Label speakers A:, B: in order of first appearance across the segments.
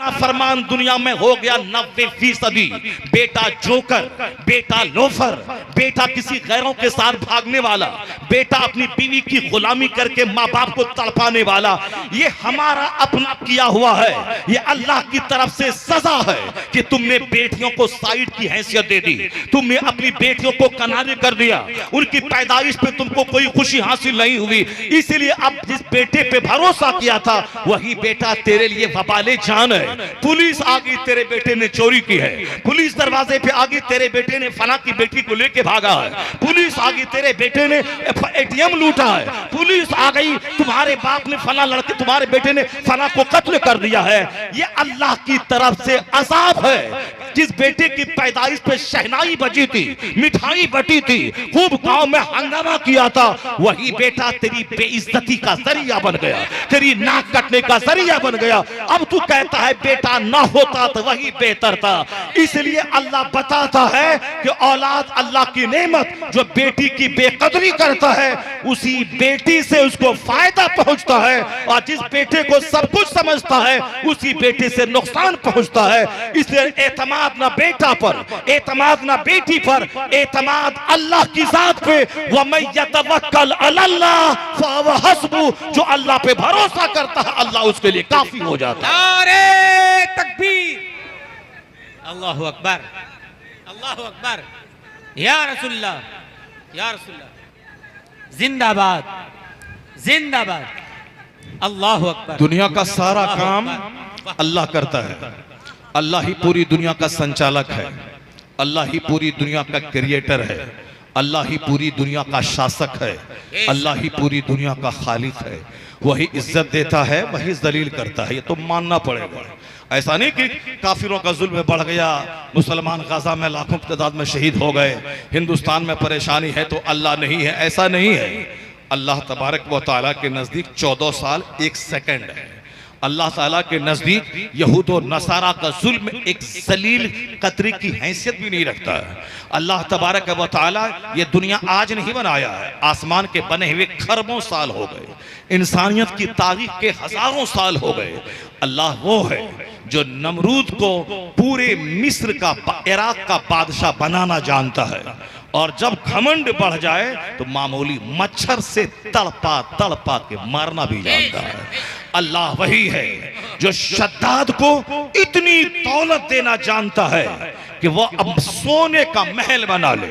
A: फरमान दुनिया में हो गया 90%। बेटा जोकर, बेटा लोफर, बेटा किसी गैरों के साथ भागने वाला, बेटा अपनी बीवी की गुलामी करके माँ बाप को तड़पाने वाला, ये हमारा अपना किया हुआ है। ये अल्लाह की तरफ से सजा है कि तुमने बेटियों को साइड की हैसियत दे दी, तुमने अपनी बेटियों को किनारे कर दिया, उनकी पैदाइश पे तुमको कोई खुशी हासिल नहीं हुई। इसीलिए अब जिस बेटे पे भरोसा किया था वही बेटा तेरे लिए वबाले जान है। पुलिस आ गई, तेरे बेटे ने चोरी की है, पुलिस दरवाजे पे आ गई, तेरे बेटे ने फला की बेटी को लेके भागा है, पुलिस आ गई, तेरे बेटे ने एटीएम लूटा है, पुलिस आ गई, तुम्हारे बाप ने फला लड़के, तुम्हारे बेटे ने फला को कत्ल कर दिया है। ये अल्लाह की तरफ से अजाब है। जिस बेटे की पैदाइश पे शहनाई बजी थी, मिठाई बटी थी, खूब गांव में हंगामा किया था, वही बेटा तेरी बेइज्जती का जरिया बन गया, तेरी नाक कटने का जरिया बन गया। अब तू कहता है बेटा ना होता तो वही बेहतर था। इसलिए अल्लाह बताता है कि औलाद अल्लाह की नेमत, जो बेटी की बेकदरी करता है उसी बेटी से उसको फायदा पहुंचता है, और जिस बेटे को सब कुछ समझता है उसी बेटे से नुकसान पहुंचता है। इसलिए एतमाद ना बेटा पर, एतमाद ना बेटी पर, एतमाद अल्लाह की जात पे। वमन यतवक्कल अलल्लाह फहुव हस्बुह, जो अल्लाह पे भरोसा करता है अल्लाह उसके लिए काफी हो जाता है।
B: नारे तकबीर, अल्लाहु अकबर, अल्लाहु अकबर, या रसूलल्लाह, या रसूलल्लाह, जिंदाबाद, जिंदाबाद, अल्लाहु अकबर।
A: दुनिया का सारा काम अल्लाह करता है, अल्लाह ही पूरी दुनिया का संचालक है, अल्लाह ही पूरी दुनिया का क्रिएटर है, अल्लाह ही पूरी दुनिया का शासक है, अल्लाह ही पूरी दुनिया का खालिक है। वही इज्जत देता है, वही जलील करता है, ये तो मानना पड़ेगा। ऐसा नहीं कि काफिरों का जुल्म बढ़ गया, मुसलमान गाजा में लाखों की तादाद में शहीद हो गए, हिंदुस्तान में परेशानी है तो अल्लाह नहीं है, ऐसा नहीं है। अल्लाह तबारक व तआला के नजदीक 14 साल 1 सेकंड है। अल्लाह ताला के नजदीक यहूद और नसारा का जुल्म एक जलील कतरी की हैसियत भी नहीं रखता है। अल्लाह तबारक व तआला ये दुनिया आज नहीं बनाया है, आसमान के बने हुए खरबों साल हो गए, इंसानियत की तारीख के हजारों साल हो गए। अल्लाह वो है जो नमरूद को पूरे मिस्र का, इराक का बादशाह बनाना जानता है, और जब घमंड बढ़ जाए तो मामूली मच्छर से तड़पा तड़पा के मारना भी जानता है। अल्लाह वही है जो शद्दाद को इतनी दौलत देना जानता है कि वो अब सोने का महल बना ले,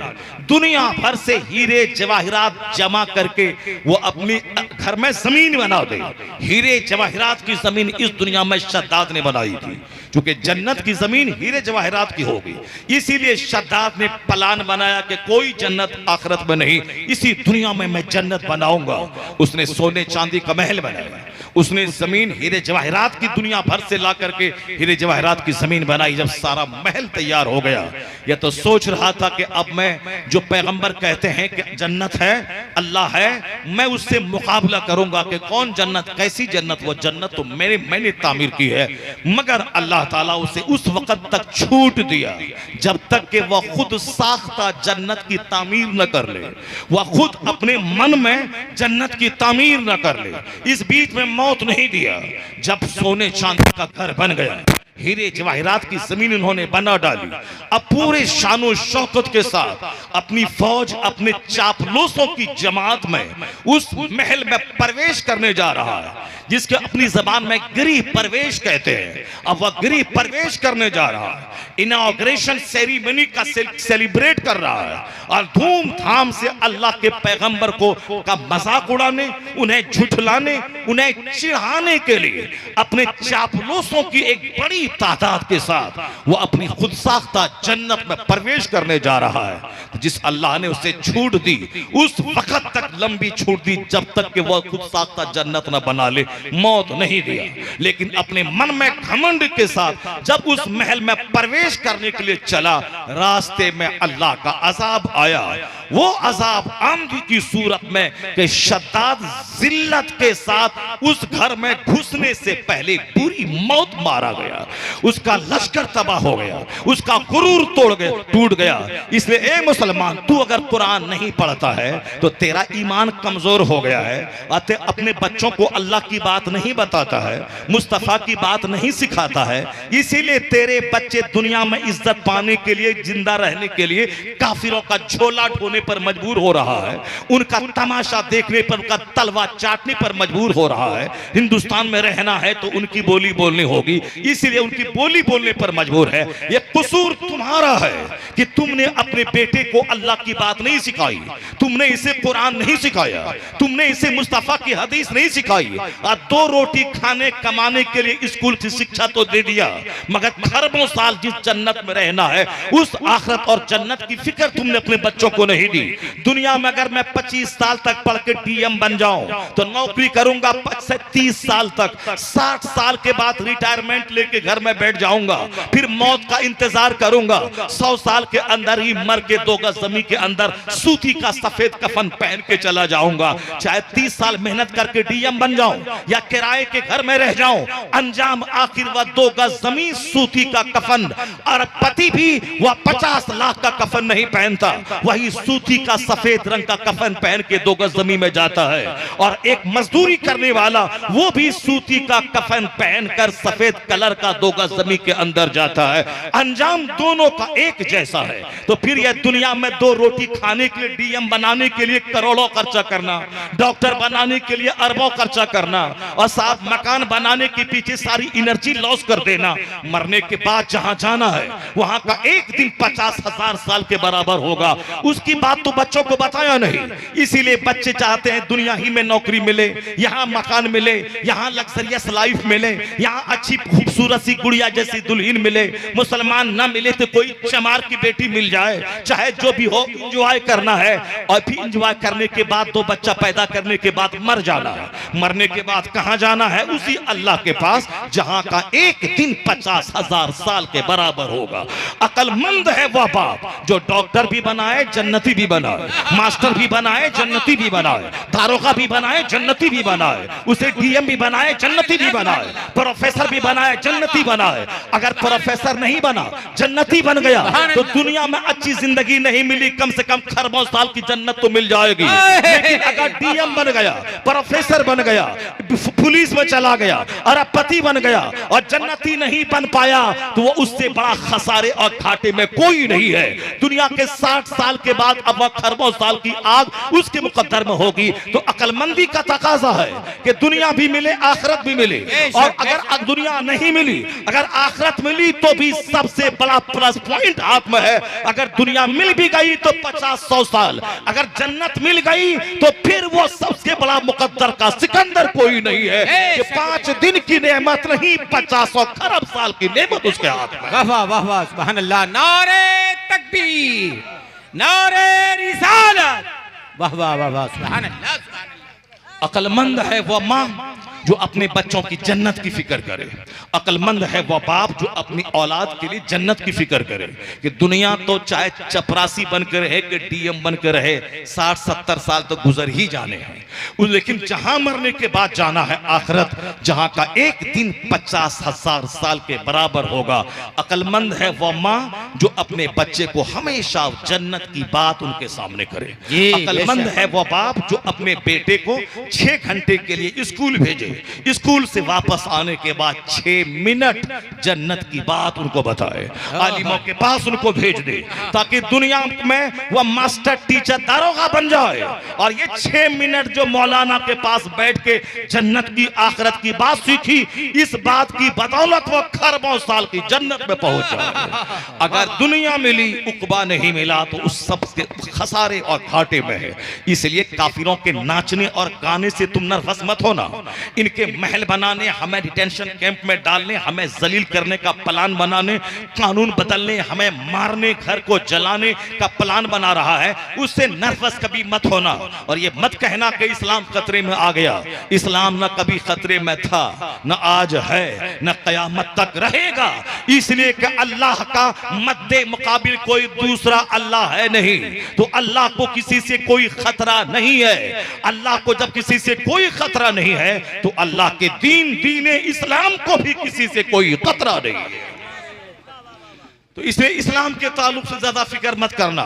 A: दुनिया भर से हीरे जवाहिरात जमा करके वो अपनी घर में जमीन बना दे। हीरे जवाहिरात की जमीन इस दुनिया में शद्दाद ने बनाई थी, क्योंकि जन्नत की जमीन हीरे जवाहिरात की होगी, इसीलिए शद्दाद ने प्लान बनाया कि कोई जन्नत आखिरत में नहीं, इसी दुनिया में मैं जन्नत बनाऊंगा। उसने सोने चांदी का महल बनाया, उसने जमीन हीरे जवाहिरात की दुनिया भर से ला करके हीरे जवाहिरात की जमीन बनाई। जब सारा महल तैयार हो गया, यह तो सोच रहा था कि अब मैं, जो पैगंबर कहते हैं कि जन्नत है, अल्लाह है, मैं उससे मुकाबला करूंगा कि कौन जन्नत, कैसी जन्नत। वो जन्नत तो मैंने तामीर की है। मगर अल्लाह ताला उसे उस वक्त तक छूट दिया जब तक कि वह खुद साख्ता जन्नत की तामीर न कर ले, वह खुद अपने मन में जन्नत की तामीर न कर ले। इस बीच में मौत नहीं दिया। जब सोने चांदी का घर बन गया, हीरे जवाहिरात की जमीन उन्होंने बना डाली, अब पूरे शानो शौकत के साथ अपनी फौज, अपने चापलूसों की जमात में उस महल में प्रवेश करने जा रहा है, जिसके अपनी जबान में गृह प्रवेश कहते हैं। अब वह गृह प्रवेश करने जा रहा है, इनॉग्रेशन सेरेमनी का सेलिब्रेट कर रहा है, और धूमधाम से अल्लाह के पैगंबर को का मजाक उड़ाने, उन्हें झुठलाने, उन्हें चिढ़ाने के लिए अपने चापलूसों की एक बड़ी तादाद के साथ वो अपनी खुद साख्ता जन्नत में प्रवेश करने जा रहा है। जिस अल्लाह ने उसे छूट दी, उस वक्त तक लंबी छूट दी जब तक कि वह खुद साख्ता जन्नत न बना ले, मौत नहीं दिया। लेकिन अपने मन में घमंड के साथ जब उस महल में प्रवेश करने के लिए चला, रास्ते में अल्लाह का अजाब आया वो अजाब आमदी की सूरत में कि शद्दाद जिल्लत के साथ उस घर में घुसने से पहले पूरी मौत मारा गया, उसका लश्कर तबाह हो गया, उसका गुरूर टूट गया। इसलिए ए मुसलमान, तू अगर कुरान नहीं पढ़ता है तो तेरा ईमान कमजोर हो गया है, अपने बच्चों को अल्लाह की बात नहीं बताता है, मुस्तफा की बात नहीं सिखाता है, इसीलिए तेरे बच्चे दुनिया में इज्जत पाने के लिए, जिंदा रहने के लिए काफिरों का झोला ढोने पर मजबूर हो रहा है, उनका तमाशा देखने पर, उनका तलवा चाटने पर मजबूर हो रहा है। हिंदुस्तान में रहना है तो उनकी बोली बोलनी होगी, इसीलिए उनकी बोली बोलने पर मजबूर है। यह कसूर तुम्हारा है कि तुमने अपने बेटे को अल्लाह की बात नहीं सिखाई, तुमने इसे कुरान नहीं सिखाया, तुमने इसे मुस्तफा की हदीस नहीं सिखाई। और 2 रोटी खाने कमाने के लिए स्कूल की शिक्षा तो दे दिया, मगर खरबों साल जिस जन्नत में रहना है उस आखिरत और जन्नत की फिक्र तुमने अपने बच्चों को नहीं दी। दुनिया में अगर मैं 25 साल तक पढ़ के डीएम बन जाऊं तो नौकरी करूंगा 30 साल तक, 60 साल के बाद रिटायरमेंट लेके घर में बैठ जाऊंगा, फिर मौत का इंतजार करूंगा, 100 साल के अंदर ही मर के 2 गज जमीन के अंदर सूती का सफेद कफन पहन के चला जाऊंगा। चाहे 30 साल मेहनत करके डीएम बन जाऊं या किराए के घर में रह जाऊं, अंजाम आखिर वह 2 गज जमीन, सूती का कफन। और पति भी वह 50 लाख का कफन नहीं पहनता, वही सूती का सफेद रंग का कफन पहन के 2 गज जमीन में जाता है। और एक मजदूरी करने वाला वो भी सूती का कफन पहनकर सफेद कलर का 2 गज जमीन के अंदर जाता है। अंजाम दोनों का एक जैसा है। तो फिर यह दुनिया में 2 रोटी खाने के लिए, डीएम बनाने के लिए करोड़ों खर्चा करना, डॉक्टर बनाने के लिए अरबों खर्चा करना, और साथ मकान बनाने के पीछे सारी एनर्जी लॉस कर देना, मरने के बाद जहां जाना है वहां का एक दिन 50,000 साल के बराबर होगा। उसकी बात तो बच्चों को बताया नहीं, इसीलिए बच्चे चाहते हैं दुनिया ही में नौकरी मिले, यहाँ मकान मिले, यहाँ लग्जरियस लाइफ मिले, यहाँ अच्छी खूबसूरत सी गुड़िया जैसी दुल्हन मिले, मुसलमान ना मिले तो कोई चमार की बेटी मिल जाए, चाहे जो भी हो, एंजॉय करना है। और फिर एंजॉय करने के बाद 2 बच्चा पैदा करने के बाद मर जाना है। मरने के बाद कहां जाना है? उसी अल्लाह के पास जहां का एक दिन 50,000 साल के बराबर होगा। अकलमंद है वह बाप जो डॉक्टर भी बनाए, जन्नती भी बनाए, मास्टर भी बनाए, जन्नती भी बनाए, दारोगा भी बनाए, जन्नती भी बनाए, उसे डीएम भी बनाए, जन्नती भी बनाए, प्रोफेसर भी बनाए, जन्नती बनाए। अगर प्रोफेसर नहीं बना, जन्नती बन गया तो दुनिया में अच्छी जिंदगी नहीं मिली, कम से कम खरबों साल की जन्नत तो मिल जाएगी। लेकिन अगर डीएम बन गया, प्रोफेसर बन गया, पुलिस में चला गया, अरबपति बन गया और जन्नती नहीं बन पाया तो वो उससे बड़ा खसारे और घाटे में कोई नहीं है। दुनिया के 60 साल के बाद अब वह खरबों साल की आग उसके मुकद्दर में होगी। तो अकलमंदी का तकाजा है कि दुनिया भी मिले, आखिरत भी मिले। और अगर दुनिया नहीं मिली, अगर आखिरत मिली तो भी सबसे बड़ा प्लस पॉइंट हाथ में है। अगर दुनिया मिल भी गई तो 50-100 साल, अगर जन्नत मिल गई तो फिर वो सबसे बड़ा मुकद्दर का सिकंदर कोई नहीं है कि 5 दिन की नेमत नहीं, 50 खरब साल की नेमत उसके हाथ में।
B: वाह वाह वाह वाह, सुभान अल्लाह, नारे तकबीर, नारे रिसालत, वाह वाह वाह वाह, सुभान अल्लाह, सुभान अल्लाह।
A: अकलमंद है वह मां जो अपने बच्चों की जन्नत की फिक्र करे। अकलमंद है वह बाप जो अपनी औलाद के लिए जन्नत की फिक्र करे कि दुनिया तो चाहे चपरासी बनकर रहे कि डीएम बनकर रहे, 60-70 साल तो गुजर ही जाने हैं, लेकिन जहां मरने के बाद जाना है आखिरत, जहां का एक दिन 50,000 साल के बराबर होगा। अकलमंद है वह मां जो अपने बच्चे को हमेशा जन्नत की बात उनके सामने करे। अकलमंद है वह बाप जो अपने बेटे को 6 घंटे के लिए स्कूल भेजे, स्कूल से वापस आने के बाद 6 मिनट जन्नत की बात उनको बताए, आलिमों के पास उनको भेज दे ताकि दुनिया में वह मास्टर, टीचर, दारोगा बन जाए। और ये 6 मिनट जो मौलाना के पास बैठ के जन्नत की, आखिरत की बात सीखी, इस बात की बदौलत वो खरबों साल की जन्नत में पहुंच जाए। अगर दुनिया मिली, उकबा नहीं मिला तो उस सबसे खसारे और घाटे में है। इसलिए काफिरों के नाचने और गाने से तुम नर्वस मत होना। इनके महल बनाने, हमें डिटेंशन कैंप में डालने, हमें जलील करने का प्लान बनाने, कानून बदलने, हमें मारने, घर को जलाने का प्लान बना रहा है, उससे नर्वस कभी मत होना और ये मत कहना कि इस्लाम खतरे में आ गया। इस्लाम न कभी खतरे में था, न आज है, न कयामत तक रहेगा। इसलिए कि अल्लाह का मद्दे मुकाबिल कोई दूसरा अल्लाह है नहीं, तो अल्लाह को किसी से कोई खतरा नहीं है। अल्लाह को जब किसी से कोई खतरा नहीं है तो अल्लाह के दीन इस्लाम को भी किसी से कोई खतरा नहीं है। तो इसलिए इस्लाम के ताल्लुक से ज्यादा फिक्र मत करना,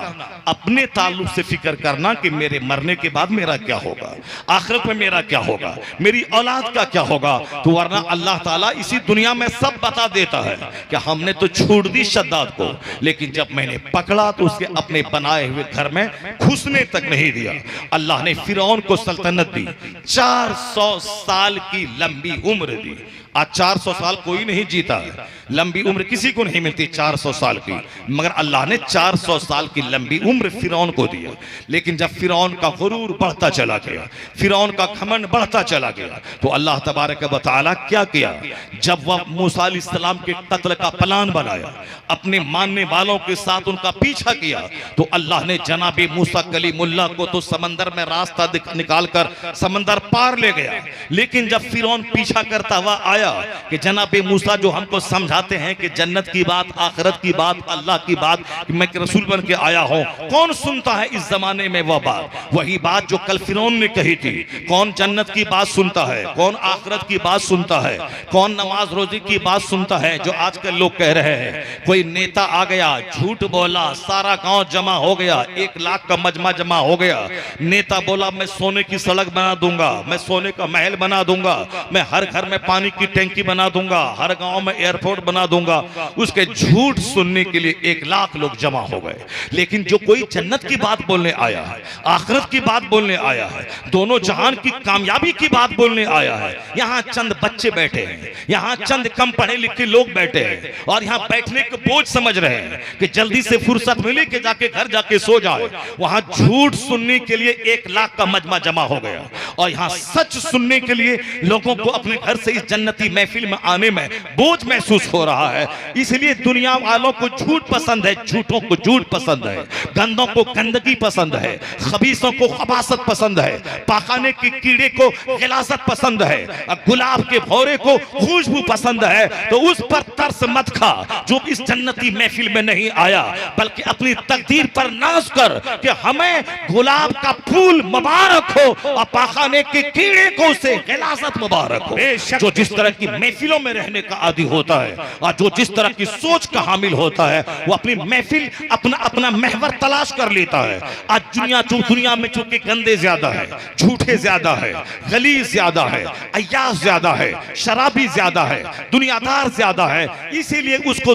A: अपने ताल्लुक से फिक्र करना कि मेरे मरने के बाद मेरा क्या होगा, आखिरत में मेरा क्या होगा, मेरी औलाद का क्या होगा। तो वरना अल्लाह ताला इसी दुनिया में सब बता देता है कि हमने तो छोड़ दी शद्दाद को, लेकिन जब मैंने पकड़ा तो उसके अपने बनाए हुए घर में घुसने तक नहीं दिया। अल्लाह ने फिरौन को सल्तनत दी, 400 साल की लंबी उम्र दी। आज 400 साल कोई नहीं जीता है, लंबी उम्र किसी को नहीं मिलती 400 साल की, मगर अल्लाह ने 400 साल की लंबी उम्र फिरौन को दिया। लेकिन जब फिरौन का गुरूर बढ़ता चला गया, फिरौन का घमंड बढ़ता चला गया, तो अल्लाह तबारक व तआला क्या किया, जब वह मूसा अलैहिस्सलाम के कत्ल का प्लान बनाया, अपने मानने वालों के साथ उनका पीछा किया, तो अल्लाह ने जनाबे मूसा कलीमुल्लाह को तो समंदर में रास्ता निकाल कर समंदर पार ले गया। लेकिन जब फिरौन पीछा करता हुआ आया कि जनाबे मूसा जो हमको समझाते हैं कि जन्नत की बात, आखिरत की बात, अल्लाह की बात, कि मैं रसूल बन के आया हूं, कौन सुनता है इस जमाने में वह बात, वही बात जो कल फिरौन ने कही थी। कौन जन्नत की बात सुनता है, कौन आखिरत की बात सुनता है, कौन नमाज रोजी की बात सुनता है जो आजकल लोग कह रहे हैं। कोई नेता आ गया, झूठ बोला, सारा गांव जमा हो गया, 1 लाख का मजमा जमा हो गया। नेता बोला मैं सोने की सड़क बना दूंगा, मैं सोने का महल बना दूंगा, मैं हर घर में पानी की टैंकी बना दूंगा, हर गांव में एयरपोर्ट बना दूंगा। उसके झूठ सुनने के लिए 1 लाख लोग जमा हो गए। लेकिन जो कोई जन्नत की बात बोलने आया है, आखिरत की बात बोलने आया है, दोनों जहान की कामयाबी की बात बोलने आया है, यहाँ चंद बच्चे बैठे हैं, यहाँ चंद कम पढ़े लिखे लोग बैठे हैं और यहाँ बैठने को बोझ समझ रहे हैं कि जल्दी से फुर्सत मिले कि जाके घर जाके सो जाए। वहां झूठ सुनने के लिए 1 लाख का मजमा जमा हो गया और यहाँ सच सुनने के लिए लोगों को अपने घर से इस जन्नती महफिल में आने में बोझ महसूस हो रहा है। इसलिए दुनिया वालों को झूठ पसंद है, झूठों को झूठ पसंद है, गंदों को गंदगी पसंद है, खबीसों को खबासत पसंद है, पाखाने के कीड़े को गिलासत पसंद है, गुलाब के भौरे को खुशबू पसंद है। तो उस पर तरस मत खा जो इस जन्नती महफिल में नहीं आया, बल्कि अपनी तकदीर पर नाज कर कि हमें गुलाब का फूल मुबारक हो और पाखाने के कीड़े को उसे गिलासत मुबारक हो। जो जिस तरह की महफिलों में रहने का आदी होता है और जो जिस तरह की सोच का हामिल होता है, वो अपनी महफिल अपना अपना महवर तलाश कर लेता है। आज दुनिया में चूंकि गंदे ज्यादा है, झूठे ज्यादा है, गलीज ज्यादा है, अय्यास ज्यादा है, शराबी ज्यादा है, दुनियादार ज्यादा है, इसीलिए उसको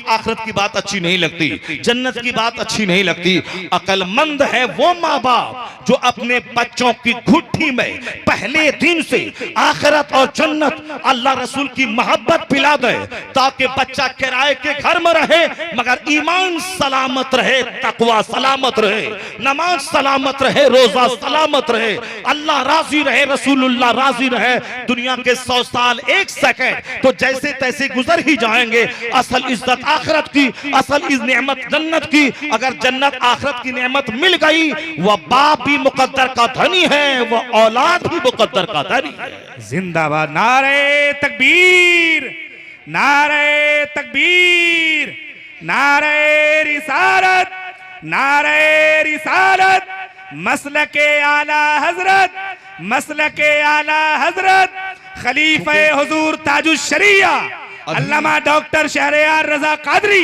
A: आखिरत की बात अच्छी नहीं लगती, जन्नत की बात अच्छी नहीं लगती। अक्लमंद है वो माँ बाप जो अपने बच्चों की घुट्टी में पहले दिन से आखिरत और जन्नत, अल्लाह रसूल की मोहब्बत पिला दे, ताकि बच्चा किराए के घर में रहे मगर ईमान सलामत रहे, तकवा सलामत रहे, नमाज सलामत रहे, रोजा सलामत रहे, अल्लाह राजी रहे, रसूलुल्लाह राजी रहे। दुनिया के 100 साल 1 सेकंड तो जैसे तैसे गुजर ही जाएंगे। असल इज्जत आखिरत की, असल इस नेमत जन्नत की। अगर जन्नत आखिरत की नेमत मिल गई, वह बाप भी मुकद्दर का धनी है, वह औलाद भी मुकद्दर का धनी है।
C: जिंदाबाद, नारे तकबीर, नारे तकबीर, नारे रिसालत, नारे रिसालत, मसलके आला हजरत, मसलके आला हजरत खलीफे हुजूर ताजुश शरिया अल्लामा डॉक्टर शहरयार रजा कादरी।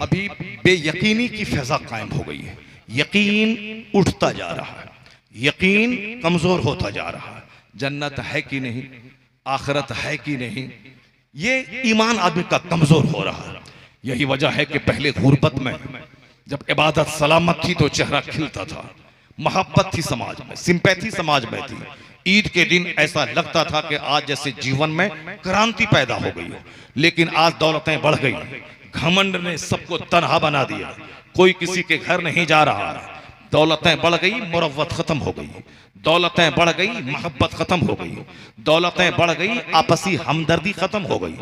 A: अभी बेयकीनी की फैजा कायम हो गई है, यकीन उठता जा रहा है, यकीन कमजोर होता जा रहा है। जन्नत है कि नहीं, आखिरत है कि नहीं, ये ईमान आदमी का कमजोर हो रहा है। यही वजह है कि पहले गुर्बत में जब इबादत सलामत थी तो चेहरा खिलता था, मोहब्बत थी समाज में, सिंपैथी समाज में थी। ईद के दिन ऐसा लगता था कि आज जैसे जीवन में क्रांति पैदा हो गई हो। लेकिन आज दौलतें बढ़ गई, घमंड ने सबको तनहा बना दिया, कोई किसी के घर नहीं जा रहा है, दौलतें बढ़ गई, मुरव्वत खत्म हो गई, दौलतें बढ़ गई, मोहब्बत खत्म हो गई। दौलतें बढ़ गई, आपसी हमदर्दी खत्म हो गई।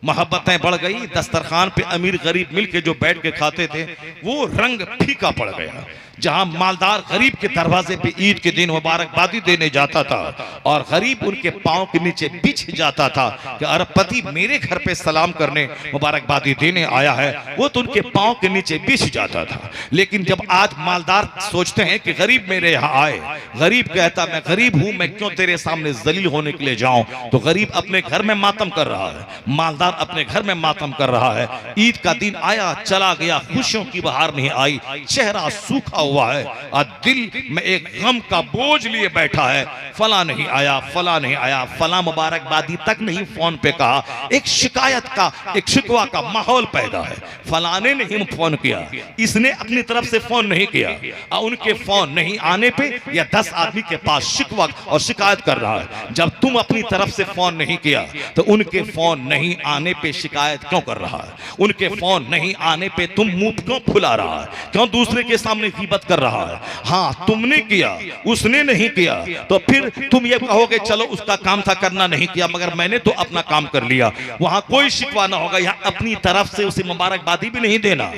A: मोहब्बतें बढ़ गई, दस्तरखान पे अमीर गरीब मिलके जो बैठ के खाते थे वो रंग फीका पड़ गया। जहां मालदार गरीब के दरवाजे पे ईद के दिन मुबारकबादी देने जाता था और गरीब उनके पांव के नीचे बिछ जाता था कि अरबपति मेरे घर पे सलाम करने मुबारकबादी देने आया है, वो तो उनके पांव के नीचे बिछ जाता था। लेकिन जब आज मालदार सोचते हैं कि गरीब मेरे यहाँ आए, गरीब कहता मैं गरीब हूं, मैं क्यों तेरे सामने जलील होने के लिए जाऊं, तो गरीब अपने घर में मातम कर रहा है, मालदार अपने घर में मातम कर रहा है। ईद का दिन आया चला गया, खुशियों की बहार नहीं आई, चेहरा सूखा हुआ है और दिल में एक गम का बोझ लिए बैठा है। फला नहीं आया, फला नहीं आया, फला मुबारकबादी तक नहीं फोन पे कहा। एक शिकायत का, एक शिकवा का माहौल पैदा है। फलाने नहीं फोन किया, इसने अपनी तरफ से फोन नहीं किया और उनके फोन नहीं आने पे या 10 आदमी के पास शिकवा और शिकायत कर रहा है। जब तुम अपनी तरफ से फोन नहीं किया तो उनके फोन नहीं आने पे शिकायत क्यों कर रहा है? उनके फोन नहीं आने पे तुम मुंह क्यों फुला रहा है? क्यों दूसरे के सामने गीबत कर रहा है? हाँ तुमने किया, उसने नहीं किया, तो फिर तुम ये कहोगे चलो उसका काम था करना नहीं किया मगर मैंने तो अपना काम कर लिया। वहां कोई शिकवा ना होगा। यहाँ अपनी तरफ से उसे मुबारकबादी भी नहीं देना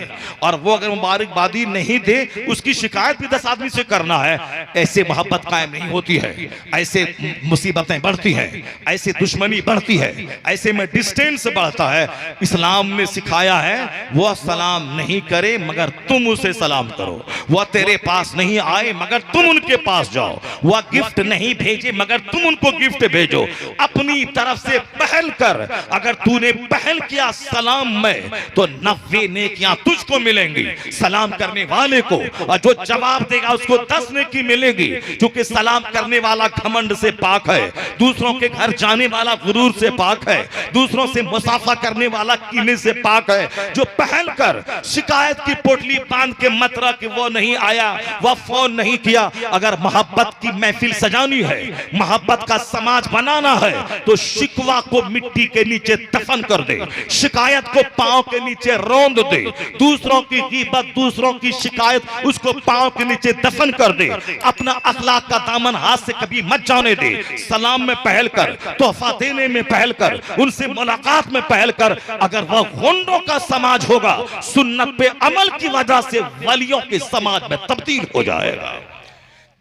A: और वो अगर मुबारकबादी नहीं दे उसकी शिकायत भी 10 आदमी से करना है। ऐसे मोहब्बत कायम नहीं होती है, ऐसे मुसीबतें बढ़ती हैं, ऐसे दुश्मनी बढ़ती है, ऐसे में डिस्टेंस बढ़ता है। इस्लाम ने सिखाया है वह सलाम नहीं करे मगर तुम उसे सलाम करो, वह तेरे पास नहीं आए मगर तुम उनके पास जाओ, वह गिफ्ट नहीं भेजे मगर तुम उनको गिफ्ट भेजो। अपनी तरफ से पहल कर। अगर तूने पहल किया सलाम में तो 90 नेकियां तुझको मिलेंगी सलाम करने वाले को, और जो जवाब देगा उसको 10 नेकी मिलेगी। क्योंकि सलाम करने वाला घमंड से पाक है, दूसरों के घर जाने वाला गुरूर से पाक है, दूसरों से मुसाफा करने वाला कीने से पाक है। जो पहल कर शिकायत की पोटली बांध के मत रख कि वो नहीं आया, वह फोन नहीं किया। अगर मोहब्बत की महफिल सजानी है, मोहब्बत का समाज बनाना है तो शिकवा को मिट्टी के नीचे दफन कर दे, शिकायत को पांव के नीचे रौंद दे, दूसरों की गीबत, दूसरों की शिकायत उसको पांव के नीचे दफन कर दे। अपना अखलाक का दामन हाथ से कभी मत जाने दे। सलाम में पहल कर, तोहफा देने में पहल कर, उनसे मुलाकात में पहल कर। अगर वह गुंडों का समाज होगा, सुन्नत पे अमल की वजह से वलियों के समाज में तब्दील हो जाएगा।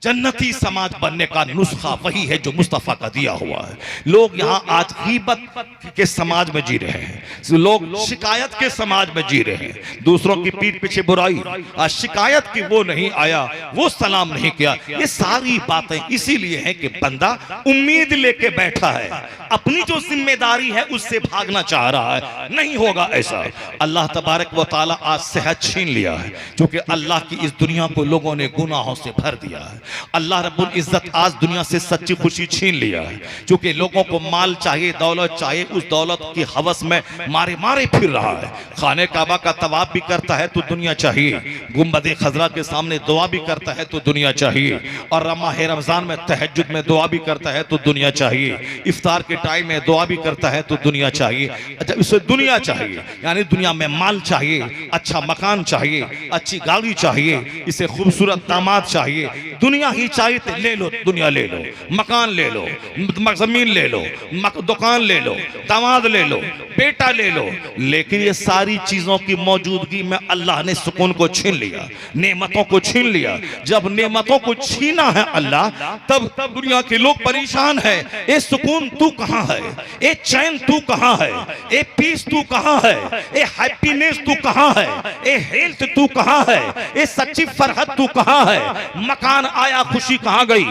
A: जन्नती समाज बनने का नुस्खा वही है जो मुस्तफा का दिया हुआ है। लोग यहाँ आज गीबत के समाज में जी रहे हैं, लोग शिकायत के समाज में जी रहे हैं, दूसरों की पीठ पीछे बुराई, आज शिकायत की वो नहीं आया, वो सलाम नहीं किया। ये सारी बातें इसीलिए हैं कि बंदा उम्मीद लेके बैठा है, अपनी जो जिम्मेदारी है उससे भागना चाह रहा है। नहीं होगा ऐसा। अल्लाह तबारक व तआला आज सेहत छीन लिया है क्योंकि अल्लाह की इस दुनिया को लोगों ने गुनाहों से भर दिया है। अल्लाह रब्बुल इज्जत आज दुनिया से सच्ची खुशी छीन लिया है क्योंकि लोगों को माल चाहिए, दौलत चाहिए, उस दौलत की हवस में मारे मारे फिर रहा है। खाने काबा का तवाफ भी करता है तो दुनिया चाहिए, गुंबद खजरा के सामने दुआ भी करता है तो दुनिया चाहिए, और माह रमजान में तहज्जुद में दुआ भी करता है तो दुनिया चाहिए, इफ्तार के टाइम में दुआ भी करता है तो दुनिया चाहिए। अच्छा, इसे दुनिया चाहिए यानी दुनिया में माल चाहिए, अच्छा मकान चाहिए, अच्छी गाड़ी चाहिए, इसे खूबसूरत दामाद चाहिए, दुनिया ही चाहिए तो ले लो, दुनिया ले लो, मकान ले लो, जमीन ले लो, दुकान ले लो, दामाद ले लो, बेटा ले लो। लेकिन ये सारी चीजों की मौजूदगी में अल्लाह ने सुकून को छीन लिया, नेमतों को छीन लिया। जब नेमतों को छीना है अल्लाह, तब दुनिया के लोग परेशान है। ए सुकून तू कहां है? ए चैन तू कहां है? ए पीस तू कहां है? ए हैप्पीनेस तू कहां है? ए हेल्थ तू कहां है? ए सच्ची फरहत तू कहां है? मकान आया खुशी कहां गई?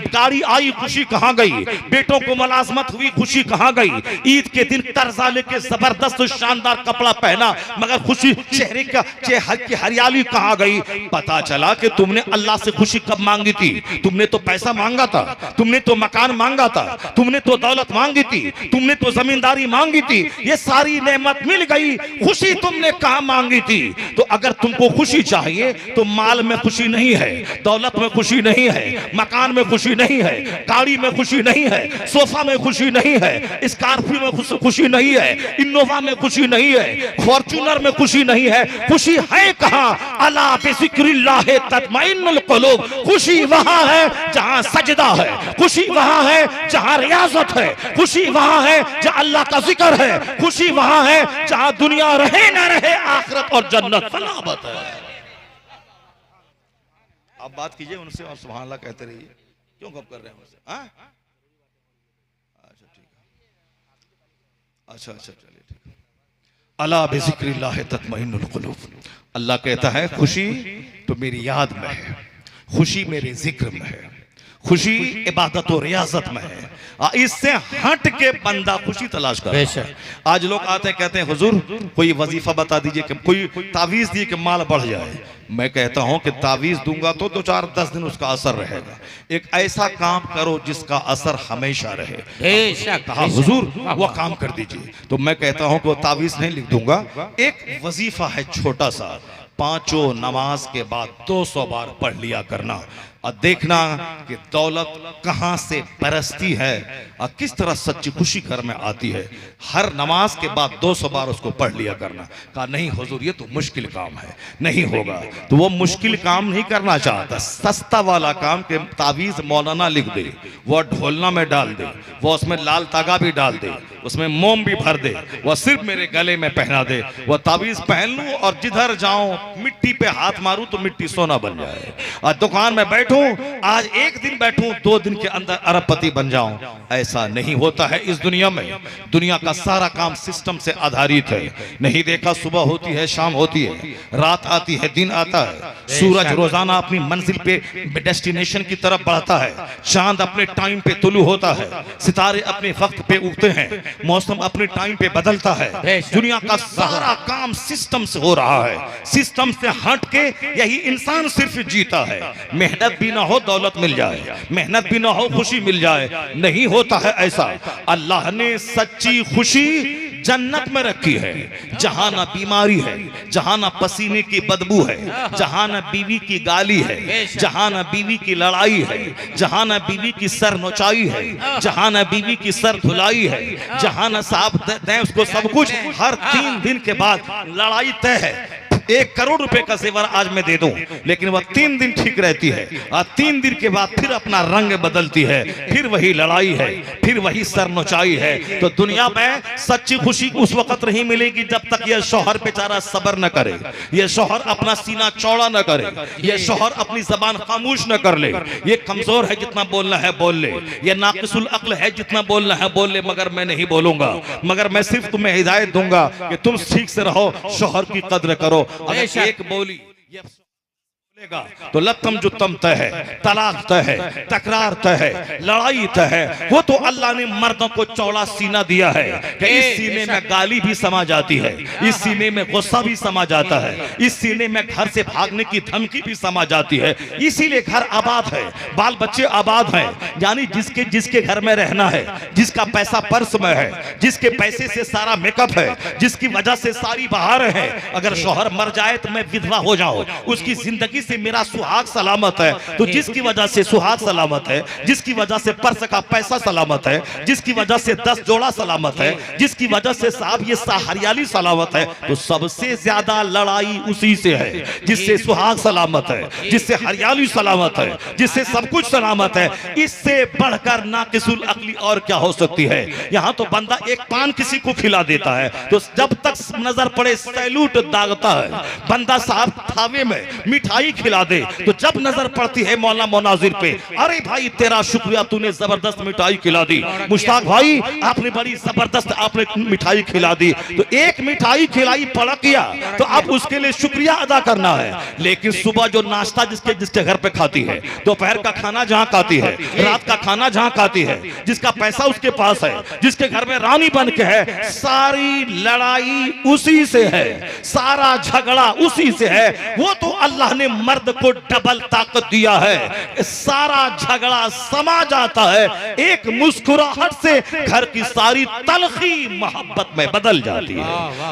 A: गाड़ी आई खुशी कहां गई? बेटों को मुलाजमत हुई खुशी कहां गई? ईद के दिन कर्जा लेके जबरदस्त शानदार कपड़ा पहना मगर खुशी चेहरे का की हरियाली कहां गई? पता चला कि तुमने अल्लाह से खुशी कब मांगी थी? तुमने तो पैसा मांगा था, तुमने तो मकान मांगा था, तुमने तो दौलत मांगी थी, तुमने तो जमींदारी मांगी थी, ये सारी नेमत मिल गई, खुशी तुमने कहां मांगी थी? तो अगर तुमको खुशी चाहिए तो माल में खुशी नहीं है, दौलत में खुशी नहीं है, मकान में खुशी नहीं है, गाड़ी में खुशी नहीं है, सोफा में खुशी नहीं है, स्कॉर्पियो में खुशी नहीं है, इनोवा में खुशी नहीं है, फॉर्च्यूनर में खुशी नहीं है। खुशी है कहां? अला बिज़िक्रिल्लाह तत्मइन्नुल कुलूब। खुशी वहां है जहां सजदा है, खुशी वहां है जहां रियाजत है, खुशी वहां है जहां अल्लाह का जिक्र है, खुशी वहां है जहां दुनिया रहे ना रहे आखिरत और जन्नत सलामत है। आप बात कीजिए उनसे और सुभान अल्लाह कहते रहिए। क्यों गप कर रहे हैं उनसे? हाँ, अच्छा ठीक है, अच्छा चलिए ठीक है। अला बिज़िक्रिल्लाह तत्मइन्नुल कुलूब। अल्लाह कहता है खुशी तो मेरी याद में है, खुशी मेरे जिक्र में है, खुशी इबादत और रियाजत में है। इससे हट के बंदा खुशी तलाश कर रहा है। आज लोग आते हैं कहते हैं हुजूर कोई वजीफा बता दीजिए कि कोई तावीज दिए कि माल बढ़ जाए। मैं कहता हूं कि तावीज दूंगा तो 2-4-10 दिन उसका असर रहेगा। एक ऐसा काम करो जिसका असर हमेशा रहे। कहा हुजूर वो काम कर दीजिए, तो मैं कहता हूं कि वो तावीज नहीं लिख दूंगा। एक वजीफा है छोटा सा, 5 नमाज के बाद 200 बार पढ़ लिया करना और देखना कि दौलत कहां से बरसती है और किस तरह सच्ची खुशी घर में आती है। हर नमाज के बाद 200 बार उसको पढ़ लिया करना। कहा नहीं हुजूर ये तो मुश्किल काम है, नहीं होगा। तो वो मुश्किल काम नहीं करना चाहता, सस्ता वाला काम के तावीज मौलाना लिख दे, वो ढोलना में डाल दे, वो उसमें लाल तागा भी डाल दे, उसमें मोम भी भर दे, वो सिर्फ मेरे गले में पहना दे, वो तावीज पहन लूं और जिधर जाऊं मिट्टी पे हाथ मारूं तो मिट्टी सोना बन जाए। और दुकान में बैठूं, आज एक दिन बैठूं 2 दिन के अंदर अरबपति बन जाऊं। ऐसा नहीं होता है इस दुनिया में। दुनिया का सारा काम सिस्टम से आधारित है। नहीं देखा सुबह होती है, शाम होती है, रात आती है, दिन आता है, सूरज रोजाना अपनी मंजिल पे डेस्टिनेशन की तरफ बढ़ता है, चांद अपने टाइम पे तुलू होता है, सितारे अपने वक्त पे उगते हैं, मौसम अपने टाइम पे बदलता है। दुनिया का सारा काम सिस्टम से हो रहा है। सिस्टम से हट के यही इंसान सिर्फ जीता है। मेहनत भी ना हो दौलत मिल जाए, मेहनत भी ना हो खुशी मिल जाए, नहीं होता है ऐसा। अल्लाह ने सच्ची खुशी जन्नत में रखी है, जहां ना बीमारी है, जहां ना पसीने की बदबू है, जहां ना बीवी की गाली है, जहां ना बीवी की लड़ाई है, जहां ना बीवी की सर नोचाई है, जहां ना बीवी की सर धुलाई है, जहां ना साहब दें उसको सब कुछ। हर 3 दिन के बाद लड़ाई तय है। 1 करोड़ रुपए का जेवर आज मैं दे दूं, लेकिन वह 3 दिन ठीक रहती है और 3 दिन के बाद फिर अपना रंग बदलती है, फिर वही लड़ाई है, फिर वही सर नोचाई है। तो दुनिया में सच्ची खुशी उस वक्त नहीं मिलेगी जब तक यह शौहर बेचारा सब्र न करे, यह शौहर अपना सीना चौड़ा न करे, यह शौहर अपनी जबान खामोश न कर ले। ये कमजोर है, जितना बोलना है बोल ले, यह नाकिसुल अक्ल है, जितना बोलना है बोल ले, मगर मैं नहीं बोलूंगा, मगर मैं सिर्फ तुम्हें हिदायत दूंगा कि तुम ठीक से रहो, शौहर की कद्र करो। अगर एक बोली तो लतम जुतम तय है, तलाक तय है, तकरार तय है, लड़ाई तय है। वो तो अल्लाह ने मर्दों को चौड़ा सीना दिया है कि इस सीने में गाली भी समा जाती है, इस सीने में गुस्सा भी समा जाता है, इस सीने में घर से भागने की धमकी भी समा जाती है। इसीलिए घर आबाद है, बाल बच्चे आबाद हैं। यानी जिसके जिसके घर में रहना है, जिसका पैसा पर्स में है, जिसके पैसे से सारा मेकअप है, जिसकी वजह से सारी बहार है, अगर शौहर मर जाए तो मैं विधवा हो जाऊं, उसकी जिंदगी से मेरा सुहाग सलामत है। तो जिसकी वजह से सुहाग सलामत है, जिसकी वजह से पर्स का पैसा सलामत है, जिसकी वजह से 10 जोड़ा सलामत है, जिसकी वजह से साहब ये हरियाली सलामत है, तो सबसे ज्यादा लड़ाई उसी से है जिससे सुहाग सलामत है, जिससे हरियाली सलामत है, जिससे सब कुछ सलामत है। इससे बढ़कर नाकिसुल अक्ली और क्या हो सकती है। यहां तो बंदा एक पान किसी को खिला देता है तो जब तक नजर पड़े सैल्यूट दागता है। बंदा साहब थावे में मिठाई खिला दे तो जब नजर पड़ती है मौला मोनाजिर पे, अरे भाई तेरा शुक्रिया, तूने जबरदस्त मिठाई खिला दी, मुश्ताक भाई आपने बड़ी जबरदस्त आपने मिठाई खिला दी। तो एक मिठाई खिलाई पड़क गया तो अब उसके लिए शुक्रिया अदा करना है। लेकिन सुबह जो नाश्ता जिसके जिसके घर पे खाती है, दोपहर का खाना जहां खाती है, रात का खाना जहां खाती है, जिसका पैसा उसके पास है, जिसके घर में रानी बन के है, सारी लड़ाई उसी से है, सारा झगड़ा उसी से है। वो तो अल्लाह ने मर्द को डबल ताकत दिया है, सारा झगड़ा समा जाता है। एक मुस्कुराहट से घर की सारी तलखी मोहब्बत में बदल जाती है,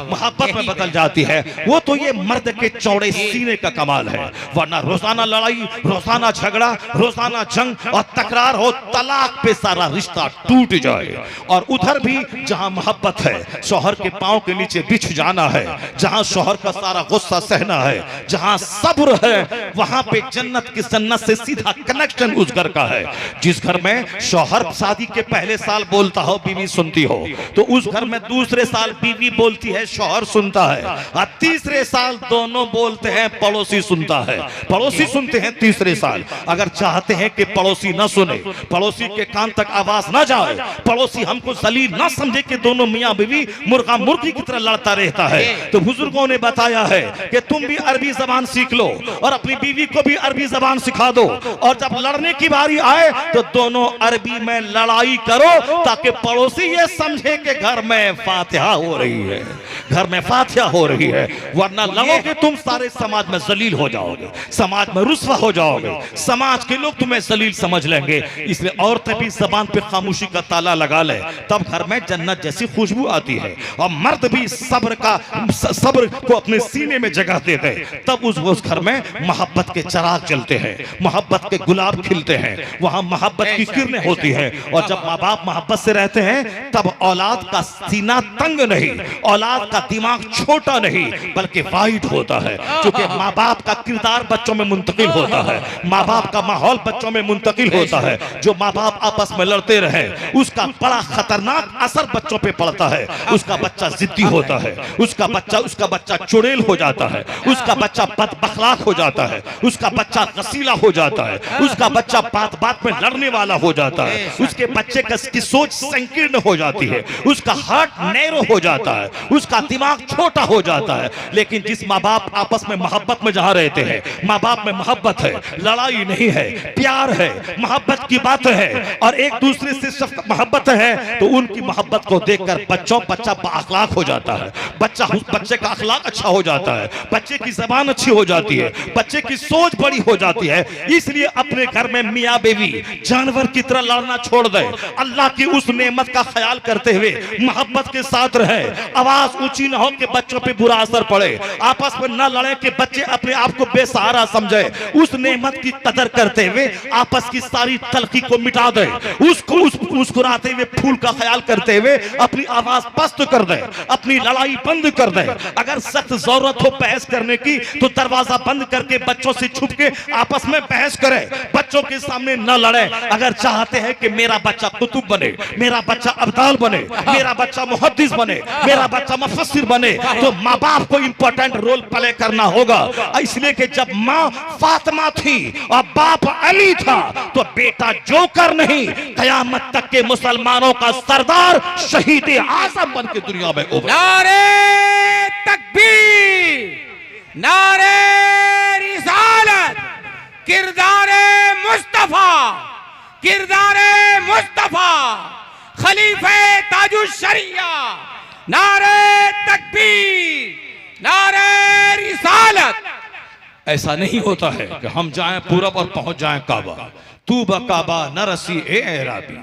A: मोहब्बत में बदल जाती है। वो तो ये मर्द के चौड़े सीने का कमाल है, वरना रोजाना लड़ाई, रोजाना झगड़ा, रोजाना जंग और तकरार हो, तलाक पे सारा रिश्ता टूट जाए। और उधर भी जहां मोहब्बत है, शौहर के पांव के नीचे बिछ जाना है, जहां शौहर का सारा गुस्सा सहना है, जहां सब्र है, वहां पे जन्नत की जन्नत से सीधा कनेक्शन उस घर का है। जिस घर में शौहर शादी के पहले साल बोलता हो, बीवी सुनती हो, तो उस घर में दूसरे साल बीवी बोलती है, शौहर सुनता है, और तीसरे साल दोनों बोलते हैं, पड़ोसी सुनता है, पड़ोसी सुनते हैं तीसरे साल। अगर चाहते हैं कि पड़ोसी न सुने, पड़ोसी के कान तक आवाज न जाए, पड़ोसी हमको जलील न समझे कि दोनों मियां बीवी मुर्गा मुर्गी की तरह लड़ता रहता है, तो बुजुर्गों ने बताया है कि तुम भी अरबी जबान सीख लो और अपनी बीवी को भी अरबी जबान सिखा दो, और जब लड़ने की बारी आए तो दोनों अरबी में लड़ाई करो, ताकि पड़ोसी ये समझे कि घर में फातिहा हो रही है, घर में फातिहा हो रही है। वरना लड़ोगे तुम, सारे समाज में जलील हो जाओगे, समाज में रुस्वा हो जाओगे, समाज के लोग तुम्हें जलील समझ लेंगे। इसलिए औरतें भी जबान पे खामोशी का ताला लगा ले, तब घर में जन्नत जैसी खुशबू आती है। और मर्द भी सब्र को अपने सीने में जगह दे दे, तब उस घर में मोहब्बत के चिराग जलते हैं, मोहब्बत के गुलाब खिलते हैं, वहां मोहब्बत की किरणें होती हैं। और जब माँ बाप मोहब्बत से रहते हैं, तब औलाद का सीना तंग नहीं, औलाद का दिमाग छोटा नहीं, बल्कि वाइड होता है, क्योंकि माँ बाप का किरदार बच्चों में मुंतकिल होता है, माँ बाप का माहौल बच्चों में मुंतकिल होता है। जो माँ बाप आपस में लड़ते रहे, उसका बड़ा खतरनाक असर बच्चों पे पड़ता है। उसका बच्चा जिद्दी होता है, उसका बच्चा चुड़ैल हो जाता है, उसका बच्चा बदअखलाक हो जाता है, उसका बच्चा गसीला हो जाता है, उसका बच्चा बात बात में लड़ने वाला हो जाता है, उसके बच्चे की सोच संकीर्ण हो जाती है, उसका हार्ट नैरो हो जाता है, उसका दिमाग छोटा हो जाता है। लेकिन जिस माँ बाप आपस में मोहब्बत में जहां रहते हैं, माँ बाप में मोहब्बत है, लड़ाई नहीं है, प्यार है, मोहब्बत की बात है, और एक दूसरे से मोहब्बत है, तो उनकी मोहब्बत को देखकर बच्चा बाअखलाक हो जाता है, बच्चे का अखलाक अच्छा हो जाता है, बच्चे की जबान अच्छी हो जाती है, बच्चे की सोच बड़ी हो जाती है। इसलिए अपने घर में मियाँ बीवी जानवर की तरह लड़ना छोड़ दे, अल्लाह की उस नेमत का ख्याल करते हुए मोहब्बत के साथ रहे, आवाज ऊंची न हो कि बच्चों पे बुरा असर पड़े, आपस में न लड़े कि बच्चे अपने आप को बेसहारा समझे, उस नेमत की कदर करते हुए आपस की सारी तलखी को मिटा दे, उसको मुस्कुराते हुए फूल का ख्याल करते हुए अपनी आवाज पस्त कर दे, अपनी लड़ाई बंद कर दे। अगर सख्त जरूरत हो बहस करने की, तो दरवाजा बंद करके बच्चों से छुप के आपस में बहस करे, बच्चों के सामने न लड़े। अगर चाहते हैं कि मेरा बच्चा कुतुब बने, मेरा बच्चा अब्दाल बने, मेरा बच्चा मुहद्दिस बने, मेरा बच्चा मुफस्सिर बने, तो माँ बाप को इंपॉर्टेंट रोल प्ले करना होगा। इसलिए कि जब माँ फातिमा थी और बाप अली था, तो बेटा जोकर नहीं, कयामत तक के मुसलमानों का सरदार शहीद आजम बन के दुनिया में उभरा।
B: नारे तकबीर, नारे रिसालत, किरदारे मुस्तफा, किरदारे मुस्तफा, खलीफे ताजुश शरिया, नारे तकबीर, नारे रिसालत।
A: ऐसा नहीं होता है कि हम जाएं पूरब और पहुंच जाएं काबा। तू बकाबा नरसी ए एराबी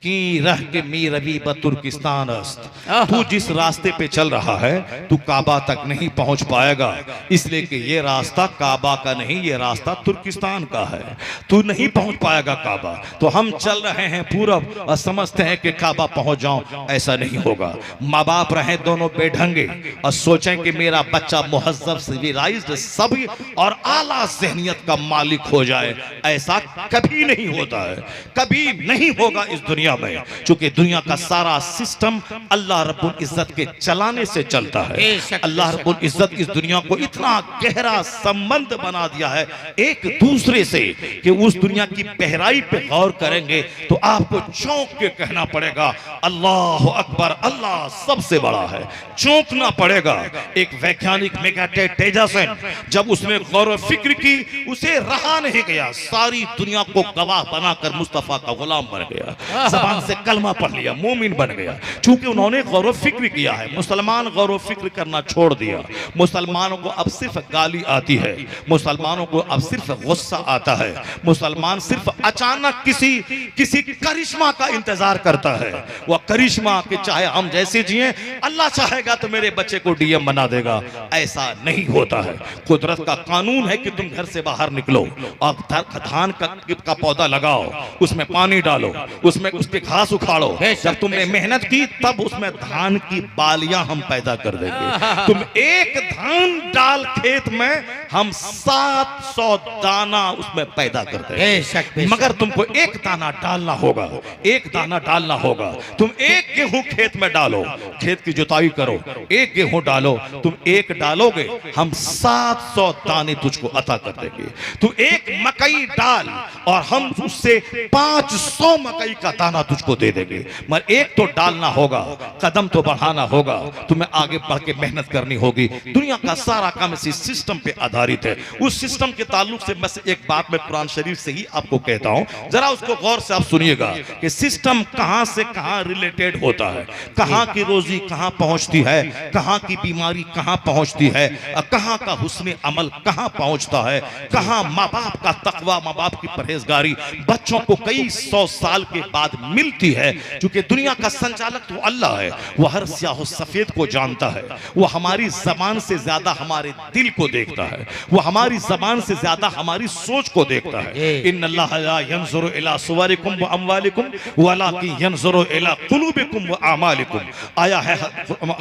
A: की रह के मी रवि तुर्किस्तान अस्त। तू जिस रास्ते पे चल रहा है, तू काबा तक नहीं पहुंच पाएगा, इसलिए कि ये रास्ता काबा का नहीं, ये रास्ता तुर्किस्तान का है, तू नहीं पहुंच पाएगा काबा। तो हम चल रहे हैं पूरब और समझते हैं कि काबा पहुंच जाऊं, ऐसा नहीं होगा। माँ बाप रहे दोनों बेढंगे और सोचें कि मेरा बच्चा मुहज्जब सिविलाइज्ड सभी और आला ज़हनियत का मालिक हो जाए, ऐसा कभी नहीं होता है, कभी नहीं होगा इस दुनिया में, क्योंकि दुनिया का सारा सिस्टम अल्लाह रब्बुल इज्जत के चलाने से चलता है। अल्लाह रब्बुल इज्जत इस दुनिया को इतना गहरा संबंध बना दिया है एक दूसरे से कि उस दुनिया की गहराई पे गौर करेंगे तो आपको चौंक के कहना पड़ेगा, अल्लाह अकबर, अल्लाह सबसे बड़ा है, चौंकना पड़ेगा। एक वैज्ञानिक मेगाटे टेजासन जब उसने गौर व फिक्र की, उसे रहा नहीं गया, सारी दुनिया को गवाह बनाकर मुस्तफा का गुलाम बन गया। जबान से कलमा पढ़ लिया, मोमिन बन गया। चूंकि उन्होंने गौर व फिक्र किया है। मुसलमान गौर व फिक्र करना छोड़ दिया। मुसलमानों को अब सिर्फ गाली आती है, मुसलमानों को अब सिर्फ गुस्सा आता है। मुसलमान सिर्फ अचानक किसी करिश्मा का इंतजार करता है। वह करिश्मा कि चाहे हम जैसे जिए, अल्लाह चाहेगा तो मेरे बच्चे को डीएम बना देगा। ऐसा नहीं होता है। कुदरत का कानून है कि तुम घर से बाहर निकलो और धान का पौधा लगाओ, उसमें पानी डालो, उसमें उसके घास उखाड़ो। जब तुमने मेहनत की तब उसमें धान की बालियां हम पैदा कर देंगे। तुम एक धान डाल खेत में हम 700 दाना उसमें पैदा कर देंगे। मगर तुमको एक दाना डालना होगा, एक दाना डालना होगा। तुम एक गेहूं खेत में डालो, खेत की जुताई करो, एक गेहूं डालो, तुम एक डालोगे हम 700 दाने तुझको अता कर देंगे। तुम एक मकई डाल और हम उससे 500 मकई का दाना तुझको दे देंगे। मगर एक तो डालना होगा, कदम तो बढ़ाना होगा, तुम्हें आगे बढ़ के मेहनत करनी होगी। दुनिया का सारा काम इसी सिस्टम पे आधारित है। उस सिस्टम के ताल्लुक से बस एक बात मैं कुरान शरीफ से ही आपको कहता हूं, जरा उसको गौर से आप सुनिएगा कि सिस्टम कहां से कहां रिलेटेड होता है, कहां की रोजी कहां पहुंचती है, कहां की बीमारी कहां पहुंचती है, कहां का हुस्न अमल कहां पहुंचता है, कहां माँ बाप का तकवा, माँ बाप की परहेजगारी बच्चों को कई 100 साल के बाद मिलती है। क्योंकि दुनिया का संचालक तो अल्लाह है, वह हर स्याह सफेद को जानता है। वह हमारी जबान से ज्यादा हमारे दिल को देखता है, वह हमारी जबान से ज्यादा हमारी सोच को देखता है। इन्नल्लाह ला यंजुरु इला सुवरिकुम व अमवालिकुम वलाकिन यंजुरु इला कुलूबिकुम व अमालिकुम। आया है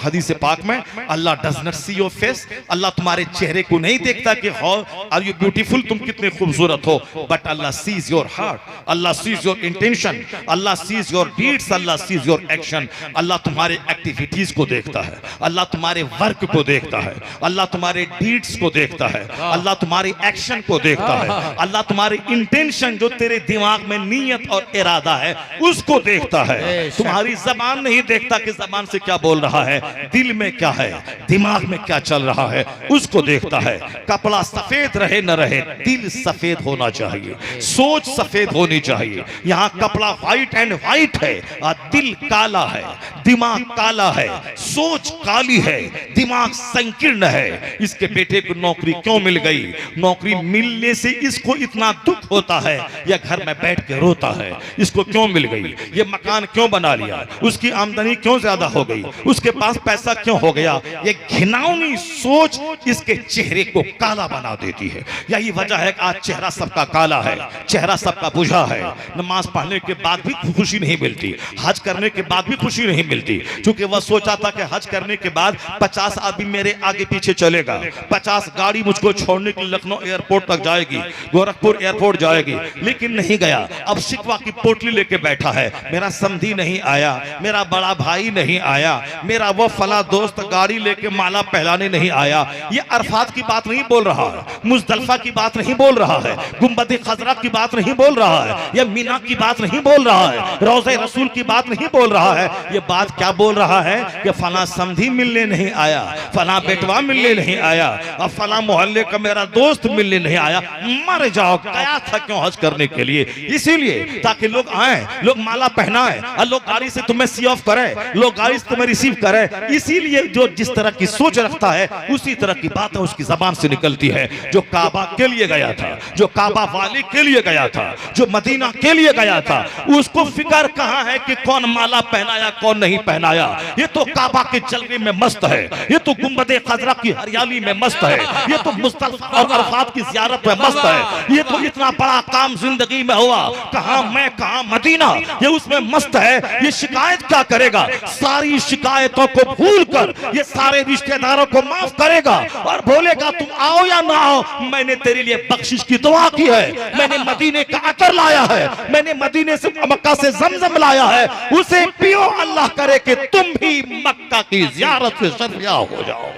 A: हदीस पाक में, Allah does not see your face. अल्लाह तुम्हारे चेहरे को नहीं देखता कि हाउ आर यू ब्यूटीफुल, तुम कितने खूबसूरत हो, but Allah sees your heart, Allah sees your intention, Allah sees your deeds, Allah sees your action. अल्लाह तुम्हारे एक्टिविटीज को देखता है, अल्लाह तुम्हारे वर्क को देखता है, अल्लाह तुम्हारे डीड्स को देखता है, अल्लाह तुम्हारे एक्शन को देखता है, अल्लाह तुम्हारे इंटेंशन जो तेरे दिमाग में नीयत और इरादा है उसको देखता है। तुम्हारी जबान नहीं देखता कि जबान से क्या बोल रहा है, दिल में क्या है, दिमाग में क्या चल रहा है, उसको देखता है। कपड़ा सफेद रहे न रहे, दिल सफेद होना चाहिए, सोच सफेद होनी चाहिए। यहाँ कपड़ा व्हाइट एंड व्हाइट है और दिल काला है, दिमाग काला है, सोच काली है, दिमाग संकीर्ण है। इसके बेटे को नौकरी क्यों मिल गई, नौकरी मिलने से इसको इतना दुख होता है या घर में बैठ के रोता है, इसको क्यों मिल गई, ये मकान क्यों बना लिया, उसकी आमदनी क्यों ज्यादा हो गई, उसके पास पैसा क्यों हो गया। ये घिनौनी सोच इसके चेहरे को काला बना देती है। यही वजह है कि आज चेहरा सबका काला है, चेहरा सबका बुझा है। नमाज पढ़ने के बाद भी खुशी नहीं मिलती, हज करने के बाद भी खुशी नहीं मिलती। क्योंकि वह सोचा था कि हज करने के बाद 50 आदमी मेरे आगे पीछे चलेगा, 50 गाड़ी मुझको छोड़ने के लिए लखनऊ एयरपोर्ट तक जाएगी, गोरखपुर एयरपोर्ट जाएगी, लेकिन नहीं गया। अब शिकवा की पोटली लेके बैठा है, मेरा समधी नहीं आया, मेरा बड़ा भाई नहीं आया, मेरा वो फला दोस्त गाड़ी लेके माला पहलाने नहीं आया। ये अरफात की बात नहीं बोल रहा है, मुजदलफा की बात नहीं बोल रहा है, गुंबद खजरा की बात नहीं बोल रहा है, या मीना की बात नहीं बोल रहा है, रोज़े रसूल की बात नहीं बोल रहा है। ये बात क्या बोल रहा है कि फला समधी मिलने नहीं आया, फला बेटवा मिलने नहीं आया, और फला मोहल्ले का मेरा दोस्त मिलने नहीं आया। मर जाओ, गया था क्यों हज करने के लिए? इसीलिए ताकि लोग आए, लोग माला पहनाए और लोग गाड़ी से तुम्हें सी ऑफ करे, लोग गाड़ी से तुम्हें रिसीव करे। इसीलिए जो जिस तरह की सोच रखता है उसी तरह की बातें उसकी जबान से निकलती है। जो काबा के लिए गया था, जो काबा वाली के लिए गया था, जो मदीना के लिए गया था, उसको फिक्र कहां है कि कौन माला पहनाया कौन नहीं पहनाया। ये तो काबा के जलवे में मस्त है, ये तो गुंबद खजरा की हरियाली में मस्त है, ये तो मुस्तल्फा और अरफात की ज़ियारत में मस्त है। ये तो इतना बड़ा काम जिंदगी में हुआ, कहां मैं कहां मदीना, ये उसमें मस्त है। ये शिकायत क्या करेगा? सारी शिकायतों को भूल कर ये सारे रिश्तेदारों को माफ करेगा और बोलेगा तुम आओ या ना आओ, मैंने तेरे लिए बख्शिश की दुआ की है, मैंने मदीने का अतर लाया है, मैंने मदीने से मक्का से ज़मज़म लाया है, उसे पियो। अल्लाह करे कि तुम भी मक्का की ज़ियारत से शर्मिया हो जाओ।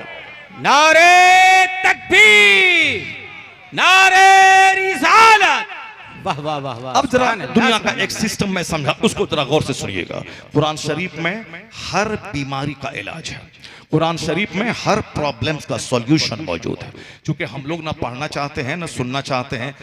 B: नारे तकबीर, नारे रिसालत। वाह वाह वाह वाह।
A: अब जरा दुनिया का एक सिस्टम में समझा, उसको जरा गौर से सुनिएगा। कुरान शरीफ में हर बीमारी का इलाज है, कुरान शरीफ में हर प्रॉब्लम्स का सॉल्यूशन मौजूद है। क्योंकि हम लोग ना पढ़ना चाहते हैं ना सुनना चाहते हैं,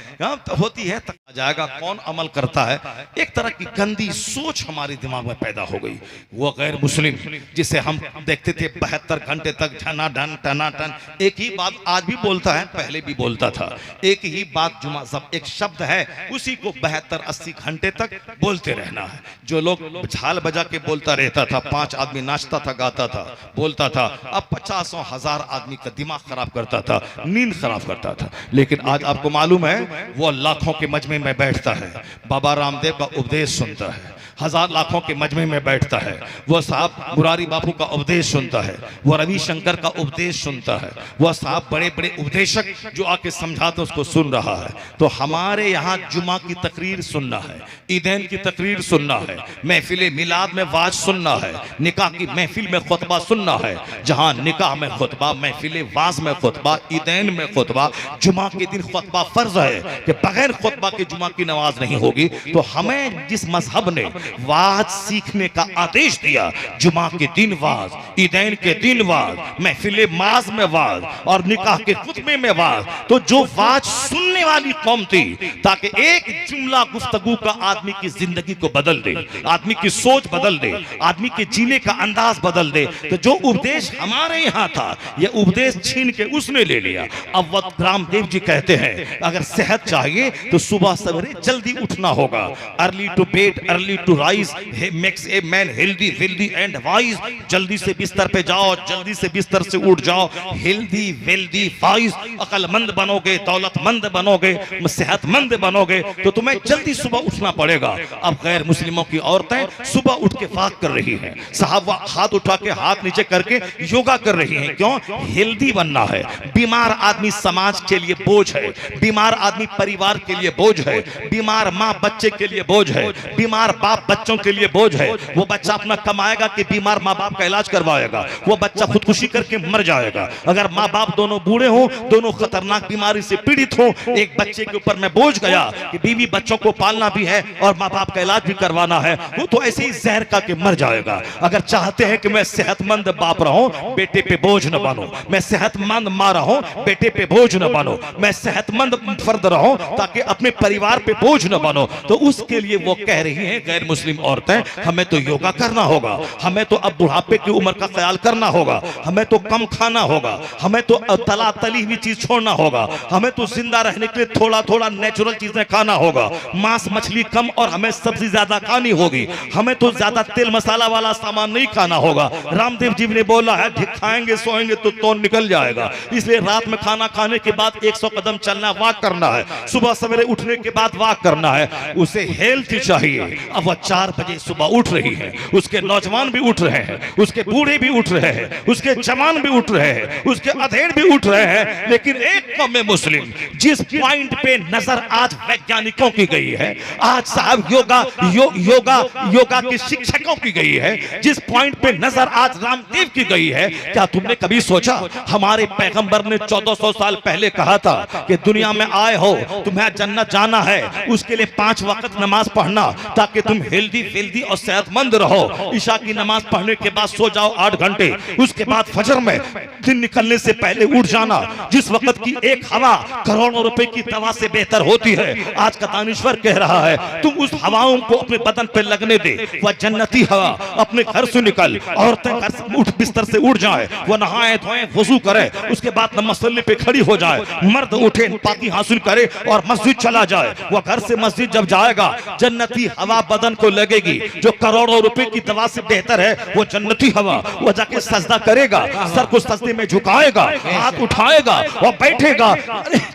A: होती है तक आ जाएगा, कौन अमल करता है। एक तरह की गंदी सोच हमारे दिमाग में पैदा हो गई। वो गैर मुस्लिम जिसे हम देखते थे 72 घंटे तक टनाटन टनाटन एक ही बात आज भी बोलता है, पहले भी बोलता था, एक ही बात जुमा सब एक शब्द है, उसी को 72-80 घंटे तक बोलते रहना है। जो लोग झाल बजा के बोलता रहता था, 5 आदमी नाचता था, गाता था, बोलता था, अब 50,000 आदमी का दिमाग खराब करता था, नींद खराब करता था। लेकिन आज आपको मालूम है वो लाखों के मजमे में बैठता है, बाबा रामदेव का उपदेश सुनता है, 1000 लाखों के मजमे में बैठता है, वो साहब मुरारी बापू का उपदेश सुनता है, वो रविशंकर का उपदेश सुनता है, वो साहब बड़े बड़े उपदेशक जो आके समझाते उसको सुन रहा है। तो हमारे यहाँ जुमा की तकरीर सुनना है, ईदैन की तकरीर सुनना है, महफिल मिलाद में वाज सुनना है, निकाह की महफिल में खुतबा सुनना है। जहाँ निकाह में खुतबा, महफिल वाज में खुतबा, ईदैन में खुतबा, जुमा के दिन खुतबा फर्ज है कि बगैर खुतबा के जुमा की नमाज नहीं होगी। तो हमें जिस मजहब ने वाज सीखने का आदेश दिया, जुमा के दिन वाज, ईदैन के दिन वाज, महफिल माज में वाज और निकाह के खुतबे में वाज, तो जो वाज सुनने वाली कौम थी, ताकि एक जुमला गुफ्तगू का आदमी की जिंदगी को बदल दे, आदमी की सोच बदल दे, आदमी के जीने का अंदाज बदल दे। तो जो उपदेश हमारे यहाँ था, यह उपदेश छीन के उसने ले लिया। अब वक्त रामदेव जी कहते हैं अगर सेहत चाहिए तो सुबह सवेरे जल्दी उठना होगा। Early to bed early to rise makes a man healthy wealthy and wise. जल्दी से बिस्तर पे जाओ, जल्दी से बिस्तर से उठ जाओ, हेल्दी वेल्दी वाइज, अकलमंद बनोगे, दौलतमंद बनोगे, सेहतमंद बनोगे, तो तुम्हें जल्दी सुबह उठना पड़ेगा। अब गैर मुस्लिमों की औरतें सुबह उठ के वाक कर रही हैं, साहब हाथ उठा के हाथ नीचे करके योगा कर रही हैं। क्यों? हेल्दी बनना है। बीमार आदमी समाज के लिए बोझ है, बीमार आदमी परिवार के लिए बोझ है, बीमार माँ बच्चे के लिए बोझ है, बीमार बाप बच्चों के लिए बोझ है। वो बच्चा अपना कमाएगा कि बीमार माँ बाप का इलाज करवाएगा? वो बच्चा खुदकुशी करके मर जाएगा। अगर माँ बाप दोनों बूढ़े हों, दोनों खतरनाक बीमारी से पीड़ित हों, एक बच्चे के ऊपर में बोझ गया कि बीवी बच्चों को पालना भी है और माँ बाप का इलाज भी करवाना है, वो तो ऐसे ही जहर खा के मर जाएगा। अगर चाहते हैं कि मैं सेहतमंद बाप रहूं, बेटे पे बोझ न बनो, मैं सेहतमंद माँ रहूं, बेटे पे बोझ न बनो, मैं सेहतमंद फर्द रहूं ताकि अपने परिवार पे बोझ न बनो, तो उसके लिए वो कह रही हैं गैर मुस्लिम औरतें, हमें तो योगा करना होगा, हमें तो अब बुढ़ापे की उम्र का ख्याल करना होगा, हमें तो कम खाना होगा, हमें तो तला तली हुई चीज छोड़ना होगा, हमें तो जिंदा रहने के लिए थोड़ा थोड़ा नेचुरल चीजें खाना होगा, मांस मछली कम और हमें सब्जी ज्यादा खानी होगी, हमें तो ज्यादा तेल मसाला वाला सामान नहीं खाना होगा। रामदेव जी ने बोला है खाएंगे सोएंगे तो तौन निकल जाएगा, इसलिए रात में खाना खाने के बाद 100 कदम चलना, वॉक करना है, सुबह सवेरे उठने के बाद वॉक करना है। उसे हेल्थ चाहिए। अब वह 4 बजे सुबह उठ रही है, उसके नौजवान भी उठ रहे हैं, उसके बूढ़े भी उठ रहे हैं, उसके जवान भी उठ रहे हैं, उसके अधेड़ भी उठ रहे हैं। लेकिन एक कौम मुस्लिम जिस पॉइंट पे नजर आज वैज्ञानिकों की गई है, आज साहब योगा के शिक्षकों की गई है, जिस पॉइंट पे नजर आज रामदेव की गई है, क्या तुमने कभी सोचा हमारे पैगंबर ने 1400 साल पहले कहा था कि दुनिया में आए हो तुम्हें जन्नत जाना है, उसके लिए 5 वक्त नमाज पढ़ना ताकि तुम हेल्दी वेल्दी और सेहतमंद रहो। ईशा की नमाज पढ़ने के बाद सो जाओ 8 घंटे, उसके बाद फजर में दिन निकलने से पहले उठ जाना। जिस वक्त की एक हवा करोड़ों रुपए की दवा से बेहतर होती है, आज का दानिश्वर कह रहा है तुम उस हवाओं को अपने बदन पे लगने दे। वह जन्नती हवा अपने घर से निकल, औरतें घर से उठ बिस्तर से उठ जाए, वह नहाए धोए वजू करे, उसके बाद मसल्ले पे खड़ी हो जाए, मर्द उठे पाकी हासिल करे और मस्जिद चला जाए। वह घर से मस्जिद जब जाएगा जन्नती हवा बदन को लगेगी, जो करोड़ों रुपए की दवा से बेहतर है वो जन्नती हवा। वो जाके सजदा करेगा, सर को सजदे में झुकाएगा, हाथ उठाएगा और बैठेगा।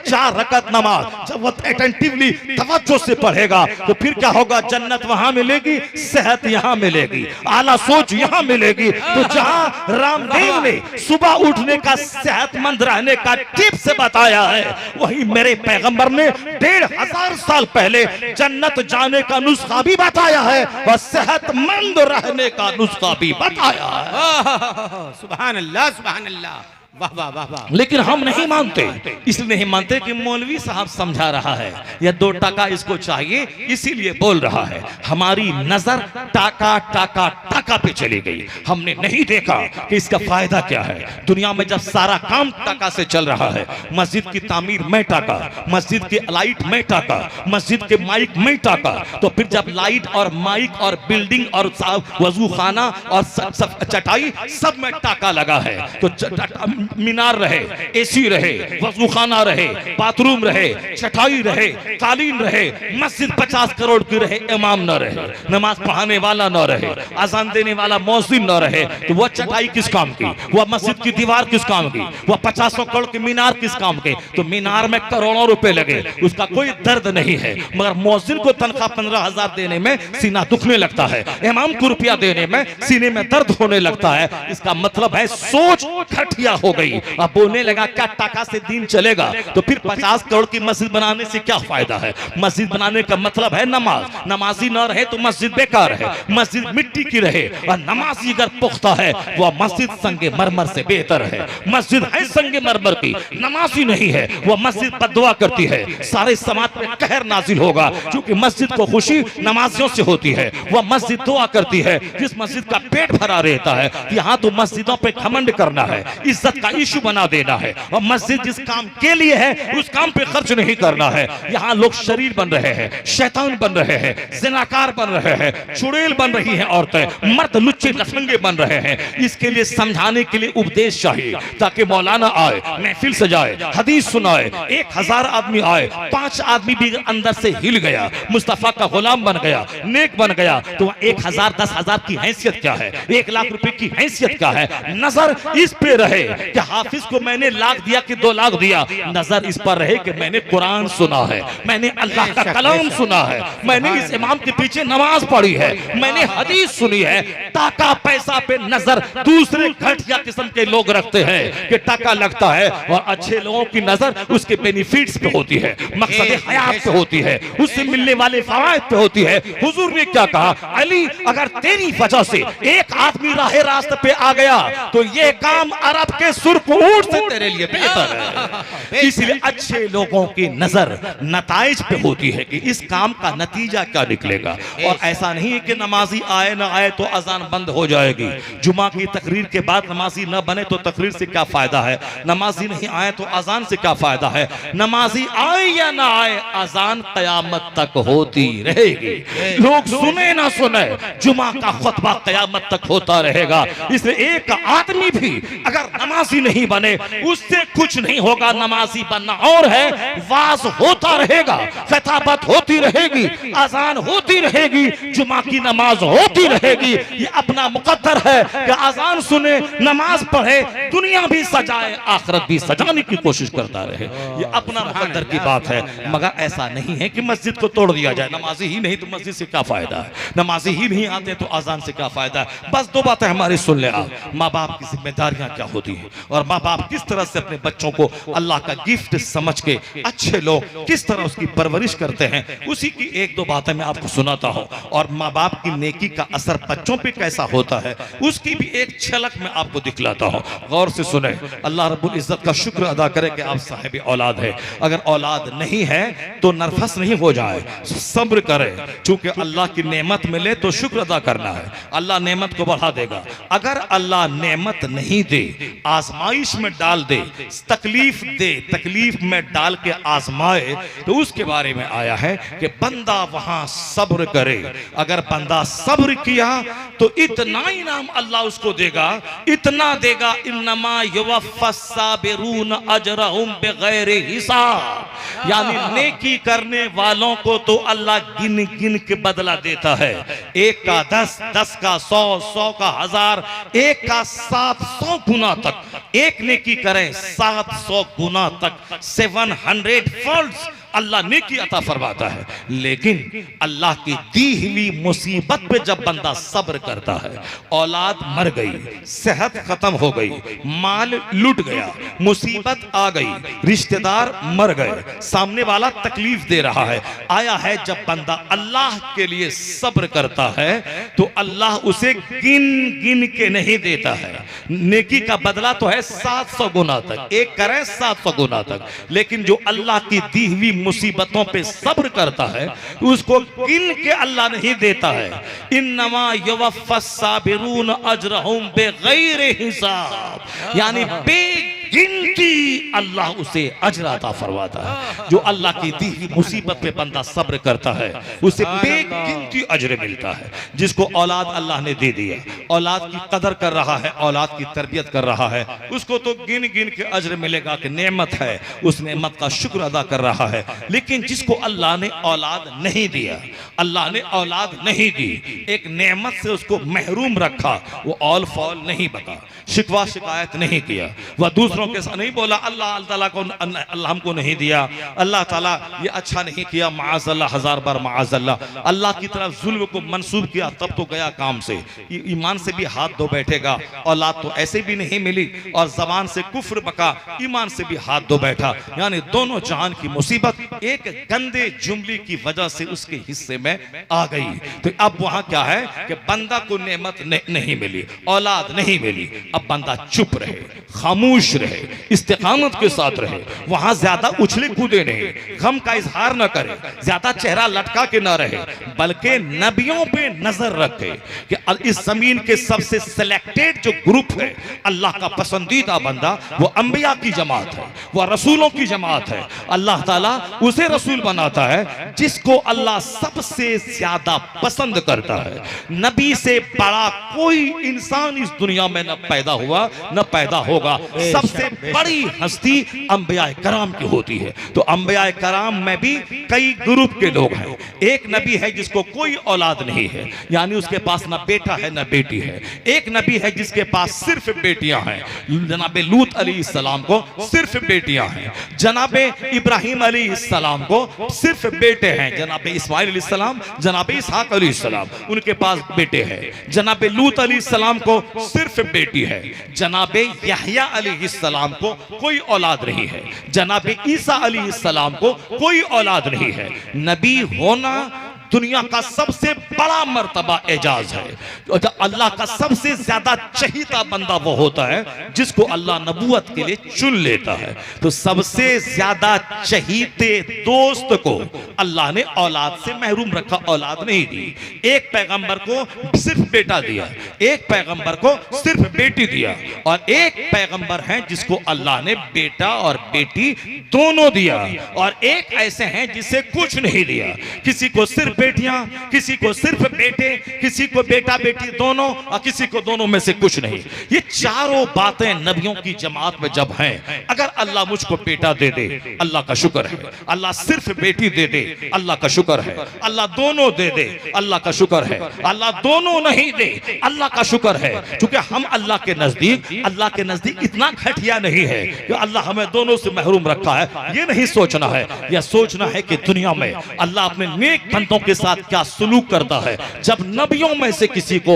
A: 4 रकात नमाज जब वो अटेंटिवली तवज्जो से पढ़ेगा तो फिर क्या होगा? जन्नत वहां मिलेगी, सेहत यहां मिलेगी, आला सोच यहां मिलेगी। तो जहां रामदेव ने सुबह उठने का, सेहतमंद रहने का टिप्स बताया है, वही मेरे पैगंबर ने 1500 साल पहले जन्नत जाने का नुस्खा भी बताया है और सेहतमंद रहने का नुस्खा भी बताया है।
B: सुभान अल्लाह, सुभान अल्लाह, वाह वाह वाह वाह।
A: लेकिन हम नहीं मानते, इसलिए नहीं मानते कि मौलवी साहब समझा रहा है या 2 टका इसको चाहिए इसीलिए बोल रहा है। हमारी नजर टाका टाका टक टाका पे चली गई। हमने नहीं देखा कि इसका फायदा क्या है। दुनिया में जब सारा काम टाका से चल रहा है, मस्जिद की तामीर में टाका, मस्जिद के लाइट में टाका, मस्जिद के माइक में टाका, तो फिर जब लाइट और माइक और बिल्डिंग और वजू खाना और सब चटाई सब में टाका लगा है, तो मीनार रहे, एसी रहे, वजू खाना रहे, बाथरूम रहे, चटाई रहे, कालीन रहे, मस्जिद 50 करोड़ की रहे, इमाम न रहे, नमाज पढ़ाने वाला न रहे, अजान देने वाला मौज़िन न रहे, तो वह चटाई किस काम की, वह मस्जिद की दीवार किस काम की, वह 50 करोड़ की मीनार किस काम के। तो मीनार में करोड़ों रुपए लगे, उसका कोई दर्द नहीं है, मगर मौज़िन को तनख्वाह 15,000 देने में सीना दुखने लगता है, इमाम को रुपया देने में सीने में दर्द होने लगता है। इसका मतलब है सोच घटिया हो गई। अब बोलने लगा क्या टाका से दिन चलेगा, तो फिर 50 करोड़ की मस्जिद बनाने से क्या फायदा है। मस्जिद बनाने का मतलब है नमाज, नमाजी न रहे तो मस्जिद बेकार है, मस्जिद मिट्टी की रहे, और नमाजी अगर पुख्ता है वह मस्जिद संगे मरमर से बेहतर है। मस्जिद है संगे मरमर की, नमाजी नहीं है, वह मस्जिद बद्दुआ करती है, सारे समाज पे कहर नाजिल होगा, क्योंकि मस्जिद को खुशी नमाजियों से होती है। वह मस्जिद दुआ करती है, जिस मस्जिद का पेट भरा रहता है। यहाँ तो मस्जिदों पे घमंड करना है, इज्जत का इशू बना देना है, और मस्जिद जिस काम के लिए है उस काम पे खर्च नहीं करना है। यहाँ लोग शरीर बन रहे हैं, शैतान बन रहे हैं, जिनाकार बन रहे हैं, चुड़ैल बन रही हैं औरतें, मर्द लुच्चे लफंगे बन रहे हैं। इसके लिए समझाने के लिए उपदेश चाहिए, ताकि मौलाना आए, महफिल सजाए, हदीस सुनाए, 1000 आदमी आए, 5 आदमी भी अंदर से हिल गया, मुस्तफा का गुलाम बन गया, नेक बन गया, तो 1000 10,000 की हैसियत क्या है, 1 लाख रुपए की हैसियत क्या है। नजर इस पे रहे कि हाफिज को मैंने लाख दिया कि 2 लाख दिया, नजर इस पर रहे कि मैंने कुरान सुना है, मैंने अल्लाह का कलाम सुना है, मैंने इस इमाम के पीछे नमाज पढ़ी है, मैंने हदीस सुनी है। टाका पैसा पे नजर दूसरे घटिया किस्म के लोग रखते हैं कि टाका लगता है, और अच्छे लोगों की नजर उसके बेनिफिट्स पे होती है, मकसद हयात पे होती है, उससे मिलने वाले फवायद पे होती है। हुजूर ने क्या कहा, अली अगर तेरी वजह से एक आदमी राह रास्ते पे आ गया तो ये काम अरब के सुर्ख ऊंट से तेरे लिए बेहतर है। इसलिए अच्छे लोगों की नजर नताइज पे होती है कि इस काम का नतीजा क्या निकलेगा। और ऐसा नहीं है कि नमाजी आए ना आए तो अजान बंद हो जाएगी। जुमा की तकरीर के बाद नमाजी न बने तो तकरीर से क्या फायदा है, नमाजी नहीं आए तो अजान से क्या फायदा है। नमाजी आए या ना आए अजान कयामत तक होती रहेगी, लोग सुने ना सुने जुमा का खुतबा कयामत तक होता रहेगा। इसलिए एक आदमी भी अगर नमाजी नहीं बने उससे कुछ नहीं होगा। नमाजी बनना और है, वाज होता रहेगा, खिताबत होती रहेगी, अजान होती रहेगी, जुमा की नमाज होती रहेगी। ये अपना मुकद्दर है कि अजान सुने, नमाज पढ़े, दुनिया भी सजाए, आखिरत भी सजाने की कोशिश करता रहे। ये अपना मुकद्दर की बात है, मगर ऐसा नहीं है कि मस्जिद को तोड़ दिया जाए। नमाजी ही नहीं तो मस्जिद से क्या फायदा है, नमाजी ही नहीं आते तो अजान से क्या फायदा है। बस 2 बातें हमारी सुन ले आप, माँ बाप की जिम्मेदारियां क्या होती है और माँ बाप किस तरह से अपने बच्चों को अल्लाह का गिफ्ट समझ के अच्छे लोग किस तरह उसकी परवरिश करते हैं, उसी की 1-2 बातें मैं आपको सुनाता हूँ। और माँ बाप की नेकी का असर बच्चों पे कैसा होता है उसकी भी एक झलक मैं आपको दिखलाता हूँ। गौर से सुने, अल्लाह रब्बुल इज्जत का शुक्र अदा करें कि आप साहिब औलाद है। अगर औलाद नहीं है तो नर्वस नहीं हो जाए, सब्र करें, चूंकि अल्लाह की नेमत मिले तो शुक्र अदा करना है, अल्लाह नेमत को बढ़ा देगा। अगर अल्लाह नेमत नहीं दे, आजमाइश में डाल दे, तकलीफ दे, तकलीफ में डाल के आजमाए, तो उसके बारे में आया है कि बंदा वहां सब्र करे। अगर बंदा सब्र किया तो इतना इनाम अल्लाह उसको देगा, इतना देगा, इन्नमा युवफ़्फ़स साबिरून अजरहुम बिगैरि हिसाब। यानी नेकी करने वालों को तो अल्लाह गिन गिन के बदला देता है। 1 का 10, 10 का 100, 100 का 1000, 1 का 700 गुना तक। एक नेकी करें 700 गुना तक, 700 फोल्ड्स अल्लाह नेकी अता फरमाता है। लेकिन अल्लाह की दी हुई मुसीबत पे जब बंदा सब्र करता है, औलाद मर गई, सेहत खत्म हो गई, माल लुट गया, मुसीबत आ गई, रिश्तेदार मर गए, सामने वाला तकलीफ दे रहा है, आया है जब बंदा अल्लाह के लिए सब्र करता है तो अल्लाह उसे गिन गिन के नहीं देता है। नेकी का बदला तो है 700 गुना तक, एक करें 700 गुना तक, लेकिन जो अल्लाह की दी हुई मुसीबतों पे सब्र करता है उसको गिन के अल्लाह नहीं देता है। इन्नमा युवफ़्फ़स साबिरून अजरहुम बिग़ैरि हिसाब, यानी बेगिनती अल्लाह उसे अजर अता फरमाता है। जो अल्लाह की दी हुई मुसीबत पे बंदा सब्र करता है उसे बेगिनती अजर मिलता है। जिसको औलाद अल्लाह ने दे दिया, औलाद की कदर कर रहा है, औलाद की तरबियत कर रहा है, उसको तो गिन गिन के अजर मिलेगा कि नेमत है, उस नेमत का शुक्र अदा कर रहा है। लेकिन जिसको अल्लाह ने औलाद नहीं दिया, अल्लाह ने औलाद नहीं दी, एक नेमत से उसको महरूम रखा, वो ऑल फॉल नहीं बका, शिकवा शिकायत नहीं किया, वह दूसरों के साथ नहीं बोला अल्लाह ताला को अल्लाह हमको नहीं दिया, अल्लाह ताला ये अच्छा नहीं किया, माअज़ल्लाह, हजार बार माअज़ल्लाह। अल्लाह की तरफ जुल्म को मंसूब किया तब तो गया काम से। ईमान से भी हाथ धो बैठेगा, औलाद तो ऐसे भी नहीं मिली, और जबान से कुफ्र बका, ईमान से भी हाथ धो बैठा, यानी दोनों जहान की मुसीबत एक गंदे जुमले की वजह से उसके हिस्से में आ गई। तो अब वहां क्या है कि बंदा को नेमत नहीं मिली, औलाद नहीं मिली, अब बंदा चुप रहे, खामोश रहे, इस्तिकामत के साथ रहे, वहां ज्यादा उछले कूदे नहीं, गम का इजहार न करे, ज्यादा चेहरा लटका के न रहे, बल्कि नबियों पे नजर रखे कि इस जमीन के सबसे सिलेक्टेड जो ग्रुप है, अल्लाह का पसंदीदा बंदा, वो अंबिया की जमात है, वो रसूलों की जमात है। अल्लाह ताला उसे रसूल बनाता है जिसको अल्लाह सबसे ज्यादा पसंद करता है। नबी से बड़ा कोई इंसान इस दुनिया में न पैदा हुआ न पैदा होगा। सबसे बड़ी हस्ती अंबिया कराम की होती है। तो अंबिया कराम में भी कई ग्रुप के लोग हैं। एक नबी है जिसको कोई औलाद नहीं है, यानी उसके पास न बेटा है न बेटी है। एक नबी है जिसके पास सिर्फ बेटियां हैं, जनाबे लूत अलैहिस्सलाम को सिर्फ बेटियां हैं, जनाबे इब्राहिम अलैहिस्सलाम को सिर्फ बेटे हैं, जनाबे इस्माइल अलैहिस्सलाम, जनाबे इसहाक अलैहिस्सलाम उनके पास बेटे हैं, जनाबे लूत अलैहिस्सलाम को सिर्फ बेटी है, जनाबे यहया अलैहिस्सलाम को कोई औलाद नहीं है, जनाबे ईसा अलैहिस्सलाम को कोई औलाद नहीं है। नबी होना दुनिया का सबसे बड़ा मर्तबा एजाज है। अल्लाह का सबसे ज्यादा चहीता बंदा वो होता है जिसको अल्लाह नबूवत के लिए चुन लेता है। तो सबसे ज्यादा चहीते दोस्त को अल्लाह ने औलाद से महरूम रखा, औलाद नहीं दी। एक पैगंबर को सिर्फ बेटा दिया, एक पैगंबर को सिर्फ बेटी दिया, और एक पैगंबर है जिसको अल्लाह ने बेटा और बेटी दोनों दिया, और एक ऐसे हैं जिसे कुछ नहीं दिया, किसी को सिर्फ बेटियां, किसी को सिर्फ बेटे, किसी को बेटा बेटी दोनों, और किसी को दोनों में से कुछ नहीं। ये चारों बातें नबियों की जमात में जब हैं, अगर अल्लाह मुझको बेटा दे दे अल्लाह का शुक्र है, अल्लाह सिर्फ बेटी दे दे अल्लाह का शुक्र है, अल्लाह दोनों दे दे अल्लाह का शुक्र है, अल्लाह दोनों नहीं दे अल्लाह का शुक्र है। क्योंकि हम अल्लाह के नजदीक इतना घटिया नहीं है कि अल्लाह हमें दोनों से महरूम रखा है। ये नहीं सोचना है, यह सोचना है कि दुनिया में अल्लाह अपने नेक बंदों के साथ क्या सलूक करता है। जब नबियों में से किसी को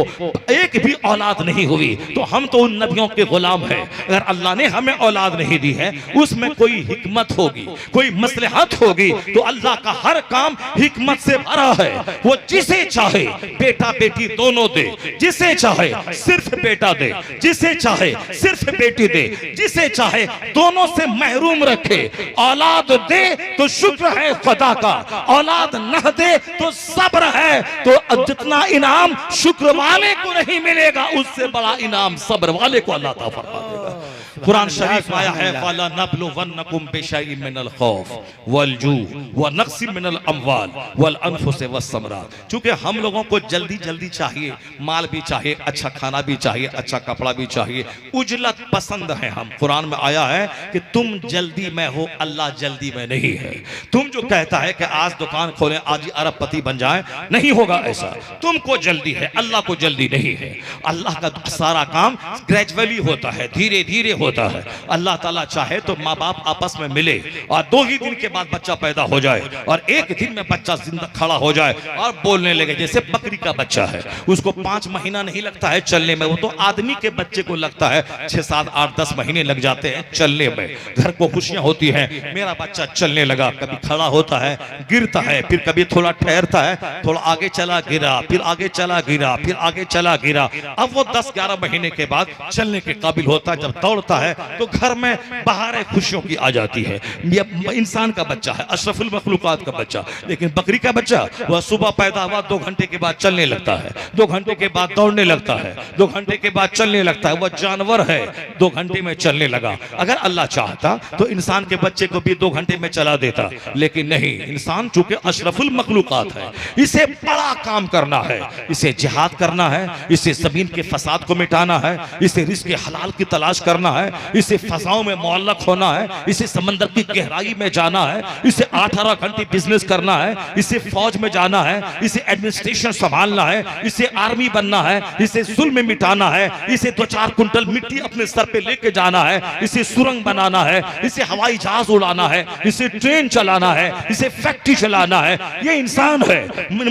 A: एक भी औलाद नहीं हुई तो हम तो उन नबियों के गुलाम हैं। अगर अल्लाह ने हमें औलाद नहीं दी है उसमें कोई हिकमत होगी, कोई मसलहत होगी, तो अल्लाह का हर काम हिकमत से भरा है। वो जिसे चाहे बेटा बेटी दोनों दे, जिसे चाहे सिर्फ बेटा दे, जिसे चाहे सिर्फ बेटी दे, जिसे चाहे दोनों से महरूम रखे। औलाद दे तो शुक्र है खुदा का, औलाद न दे तो सब्र है। तो जितना इनाम शुक्र वाले को नहीं मिलेगा उससे बड़ा इनाम सब्र वाले को अल्लाह ताला फरमा देगा। कुरान शरीफ आया है फला नबलुवन्नकुम बिशैइन मिनल खौफ वल जू व नक्सिम मिनल अमवाल वल अनफुस वस्समरात। चूंकि हम लोगों को जल्दी जल्दी चाहिए, माल भी चाहिए, अच्छा खाना भी चाहिए, अच्छा कपड़ा भी चाहिए, उजलत पसंद है हम। कुरान में आया है कि तुम जल्दी में हो, अल्लाह जल्दी में नहीं है। तुम जो कहता है कि आज दुकान खोलें, आज ही अरबपति बन जाए, नहीं होगा ऐसा। तुमको जल्दी है, अल्लाह को जल्दी नहीं है। अल्लाह का सारा काम ग्रेजुअली होता है, धीरे धीरे होता है। अल्लाह ताला चाहे तो माँ बाप आपस में मिले और 2 ही दिन के बाद बच्चा पैदा हो जाए, और 1 दिन में बच्चा जिंदा खड़ा हो जाए और बोलने लगे। जैसे बकरी का बच्चा है, उसको 5 महीना नहीं लगता है चलने में, वो तो आदमी के बच्चे को लगता है 6, 7, 8, 10 महीने लग जाते हैं चलने में। घर को खुशियां होती हैं, मेरा बच्चा चलने लगा। कभी खड़ा होता है, गिरता है, फिर कभी थोड़ा ठहरता है, थोड़ा आगे चला गिरा, फिर आगे चला गिरा, फिर आगे चला गिरा। अब वो 10-11 महीने के बाद चलने के काबिल होता है। जब दौड़ता है तो घर में बहारें खुशियों की आ जाती है। ये इंसान का बच्चा है, अशरफुल मखलूकात का बच्चा, लेकिन बकरी का बच्चा वह सुबह पैदा हुआ 2 घंटे के बाद चलने लगता है, 2 घंटे के बाद दौड़ने लगता है, 2 घंटे के बाद चलने लगता है। वह जानवर है, 2 घंटे में चलने लगा। अगर अल्लाह चाहता तो इंसान के बच्चे को भी 2 घंटे में चला देता, लेकिन नहीं, इंसान चूंकि अशरफुल मखलूकात है, इसे बड़ा काम करना है, इसे जिहाद करना है, इसे जमीन के फसाद को मिटाना है, इसे रिज़्क़ हलाल की तलाश करना है, इसे फजाओं में मुअल्लक होना है, इसे समंदर की गहराई में जाना है, इसे 18 घंटे बिजनेस करना है, इसे फौज में जाना है, इसे एडमिनिस्ट्रेशन संभालना है, इसे आर्मी बनना है, इसे जुल्म मिटाना है, इसे 2-4 कुंटल मिट्टी अपने सर पे लेके जाना है, इसे सुरंग बनाना है, इसे हवाई जहाज उड़ाना है, इसे ट्रेन चलाना है, इसे फैक्ट्री चलाना है। ये इंसान है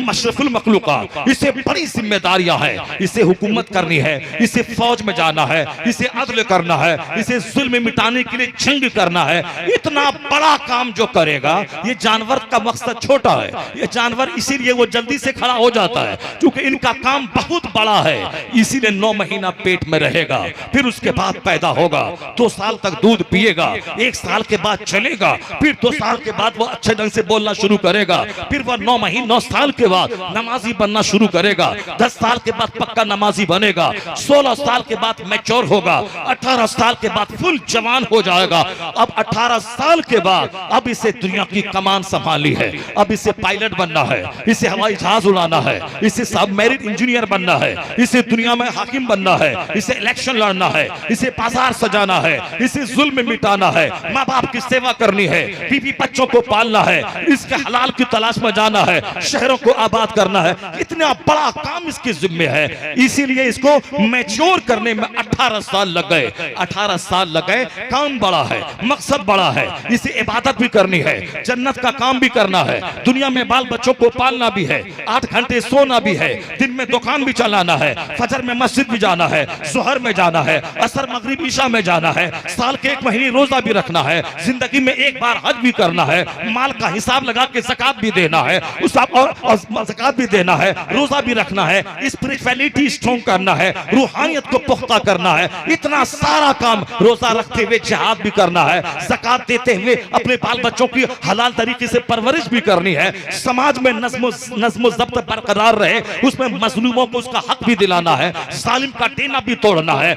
A: अशरफुल मखलूकात, इसे बड़ी जिम्मेदारियां हैं, इसे हुकूमत करनी है, इसे फौज में जाना है, इसे अदल करना है, इसे जुल्म मिटाने के लिए जंग करना है। इतना बड़ा काम जो करेगा, ये जानवर का मकसद छोटा है, ये जानवर इसीलिए वो जल्दी से खड़ा हो जाता है क्योंकि इनका काम बहुत बड़ा है, इसीलिए 9 महीना पेट में रहेगा, फिर उसके बाद पैदा होगा, 2 साल तक दूध पिएगा, 1 साल के बाद चलेगा, फिर 2 साल के बाद वो अच्छे ढंग से बोलना शुरू करेगा, फिर वह 9 साल के बाद नमाजी बनना शुरू करेगा, 10 साल के बाद पक्का नमाजी बनेगा, 16 साल के बाद मैच्योर होगा, 18 साल के बाद फुल जवान हो जाएगा। अब 18 साल के बाद अब इसे दुनिया की कमान संभालनी है, अब इसे पायलट बनना है, इसे हवाई जहाज उड़ाना है, इसे सबमरीन इंजीनियर बनना है, इसे दुनिया में हाकिम बनना है, इसे इलेक्शन लड़ना है, इसे बाजार सजाना है, इसे जुल्म मिटाना है, माँ बाप की सेवा करनी है, बीवी बच्चों को पालना है, इसके हलाल की तलाश में जाना है, शहरों को आबाद करना है। इतना बड़ा काम इसके जिम्मे है, इसीलिए इसको मैच्योर करने में 18 साल लग गए। 18 साल लग गए, काम बड़ा है, मकसद बड़ा है, इसे इबादत भी करनी है, जन्नत का काम भी करना है, दुनिया में बाल बच्चों को पालना भी है, 8 घंटे सोना भी है, दिन में दुकान भी चलाना है, फजर में मस्जिद भी जाना है, जोहर में जाना है, असर मगरिब ईशा में जाना है, साल के 1 महीने रोजा भी रखना है, जिंदगी में 1 बार हज भी करना है, माल का हिसाब लगा के ज़कात भी देना है, और ज़कात भी देना है, रोजा भी रखना है, स्पिरिचुअलिटी स्ट्रॉन्ग करना है, रूहानियत को पुख्ता करना है। इतना सारा काम, रोजा रखते हुए जिहाद भी करना है, ज़कात देते हुए अपने बाल बच्चों की हलाल तरीके से परवरिश भी करनी है, समाज में नज़्म ज़ब्त बरकरार रहे, उसमें मजलूमों को उसका हक भी दिलाना है, जालिम का टेना भी तोड़ना है,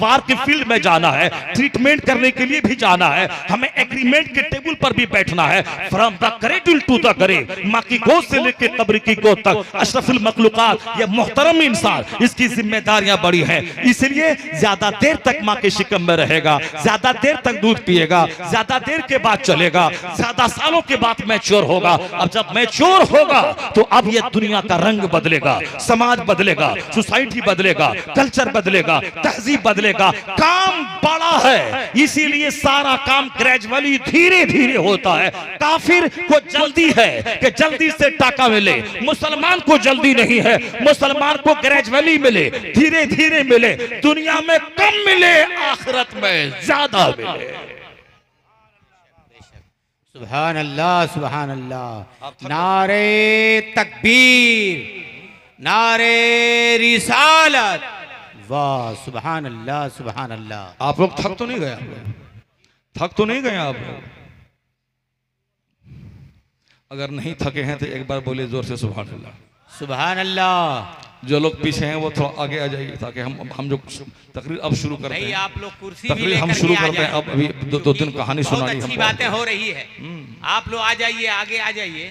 A: वार के फील्ड में जाना है, ट्रीटमेंट करने के लिए भी जाना है, हमें एग्रीमेंट के टेबल पर भी बैठना है। From the cradle to the grave, माँ की गोद से लेकर कब्र की गोद तक अशरफुल मखलूकात, ये मोहतरम इंसान, इसकी जिम्मेदारियां बड़ी हैं, इसलिए ज्यादा देर तक माँ के शिकम में रहेगा, ज्यादा देर तक दूध पिएगा, ज्यादा देर के बाद चलेगा, ज्यादा सालों के बाद मैच्योर होगा। अब जब मैच्योर होगा तो अब ये दुनिया का रंग बदलेगा, समाज बदलेगा, सोसाइटी बदलेगा, कल्चर बदलेगा, तहजीब बदलेगा। काम बड़ा है, इसीलिए सारा काम ग्रेजुअली धीरे धीरे होता है। काफिर को जल्दी है कि जल्दी से टाका मिले, मुसलमान को जल्दी नहीं है, मुसलमान को ग्रेजुअली मिले, धीरे धीरे मिले, दुनिया में कम मिले, आखिरत में ज्यादा मिले।
B: सुभान अल्लाह, सुभान अल्लाह। नारे तकबीर, नारे रिसालत, वाह, सुभान अल्लाह, सुभान अल्लाह।
A: आप लोग थक तो नहीं गए? थक तो नहीं गए आप लोग? अगर नहीं थके हैं तो एक बार बोले जोर से सुभान अल्लाह,
B: सुभान अल्लाह।
A: जो लोग पीछे हैं वो थोड़ा आगे आ जाइए ताकि हम जो तकरीर अब शुरू करते हैं,
B: आप लोग कुर्सी
A: तकरीर हम शुरू करते हैं। अब अभी 2-3 कहानी सुनानी,
B: अच्छी बातें हो रही है, आप लोग आ जाइए, आगे आ जाइए,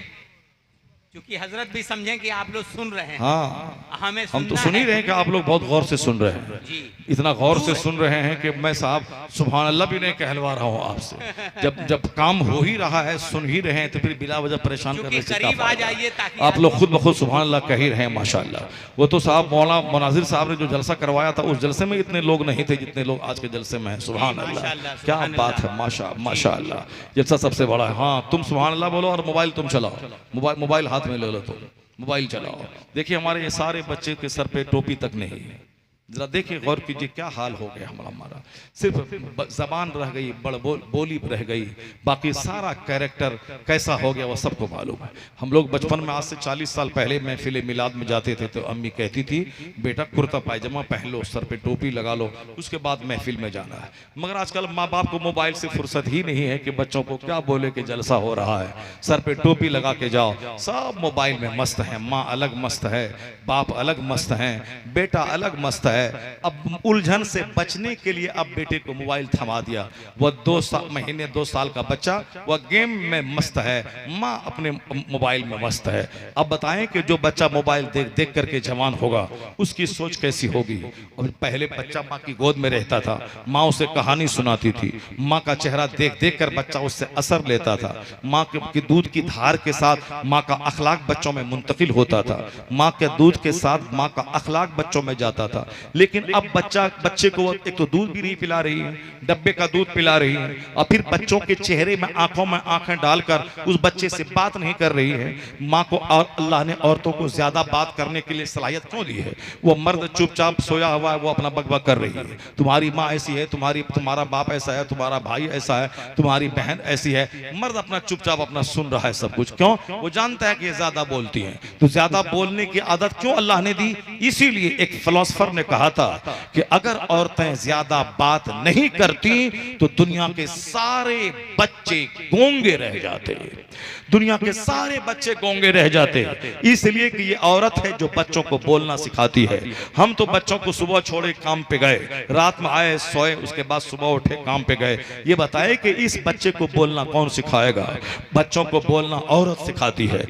B: क्योंकि हजरत भी समझें कि आप लोग सुन रहे हैं।
A: हाँ,
B: हमें
A: हम तो सुन ही रहे हैं कि आप लोग बहुत गौर से सुन रहे हैं, इतना गौर से सुन रहे हैं कि मैं साहब सुभान अल्लाह भी नहीं कहलवा रहा हूँ आपसे। जब काम हो ही रहा है, सुन ही रहे हैं, तो फिर बिला वजह परेशान करने से क्या फायदा? आप लोग खुद ब खुद सुभान अल्लाह कह ही रहे हैं, माशाअल्लाह। वो तो साहब मौलाना मुनाजिर साहब ने जो जलसा करवाया था, उस जलसे में इतने लोग नहीं थे जितने लोग आज के जलसे में हैं। सुभान अल्लाह, क्या बात है, माशाअल्लाह, जलसा सबसे बड़ा है। हाँ, तुम सुभान अल्लाह बोलो और मोबाइल तुम चलाओ, मोबाइल हाथ में ले लो, तो मोबाइल चलाओ। देखिए हमारे ये सारे बच्चे के सर पे टोपी तक नहीं है, जरा देखिए, गौर कीजिए क्या हाल हो गया हमारा। सिर्फ जबान रह गई, बोली रह गई, बाकी सारा कैरेक्टर कैसा हो गया वो सबको मालूम है। हम लोग बचपन में आज से 40 साल पहले महफिल मिलाद में जाते थे तो अम्मी कहती थी बेटा कुर्ता पायजामा पहन लो, सर पे टोपी लगा लो, उसके बाद महफिल में जाना है। मगर आजकल माँ बाप को मोबाइल से फुर्सत ही नहीं है कि बच्चों को क्या बोले कि जलसा हो रहा है, सर पे टोपी लगा के जाओ। सब मोबाइल में मस्त है, माँ अलग मस्त है, बाप अलग मस्त है, बेटा अलग मस्त है। अब उलझन से बचने के लिए अब बेटे को मोबाइल थमा दिया। वह 2 महीने 2 साल का बच्चा वह गेम में मस्त है, माँ अपने मोबाइल में मस्त है। अब बताएं कि जो बच्चा मोबाइल देख देख करके जवान होगा उसकी सोच कैसी होगी। और पहले बच्चा माँ की गोद में रहता था, माँ उसे कहानी सुनाती थी, माँ का चेहरा देख देख कर बच्चा उससे असर लेता था, माँ के दूध की धार के साथ माँ का अखलाक बच्चों में मुंतकिल होता था, माँ के दूध के साथ माँ का अखलाक बच्चों में जाता था। लेकिन अब बच्चे को एक तो दूध भी नहीं पिला रही है, डब्बे का दूध पिला रही है, और फिर बच्चों के चेहरे में आंखों में आंखें डालकर उस बच्चे से बात नहीं कर रही है। माँ को और अल्लाह ने औरतों को ज्यादा बात करने के लिए सलाहियत क्यों दी है? वो मर्द चुपचाप सोया हुआ है, वो अपना बकबक कर रही है, तुम्हारी माँ ऐसी है, तुम्हारा बाप ऐसा है, तुम्हारा भाई ऐसा है, तुम्हारी बहन ऐसी है। मर्द अपना चुपचाप अपना सुन रहा है सब कुछ। क्यों? वो जानता है कि ये ज्यादा बोलती हैं। तो ज्यादा बोलने की आदत क्यों अल्लाह ने दी? इसीलिए एक फिलोसोफर ने कहा था कि अगर औरतें ज्यादा बात नहीं करती तो दुनिया के सारे बच्चे गूंगे रह जाते, दुनिया के सारे बच्चे गूंगे रह जाते। इसलिए कि ये औरत है जो बच्चों को बोलना सिखाती है। हम तो बच्चों को सुबह छोड़े काम पे गए, रात में आए सोए, उसके बाद सुबह उठे काम पे गए। ये बताए कि इस बच्चे को बोलना कौन सिखाएगा? बच्चों को बोलना औरत सिखाती है।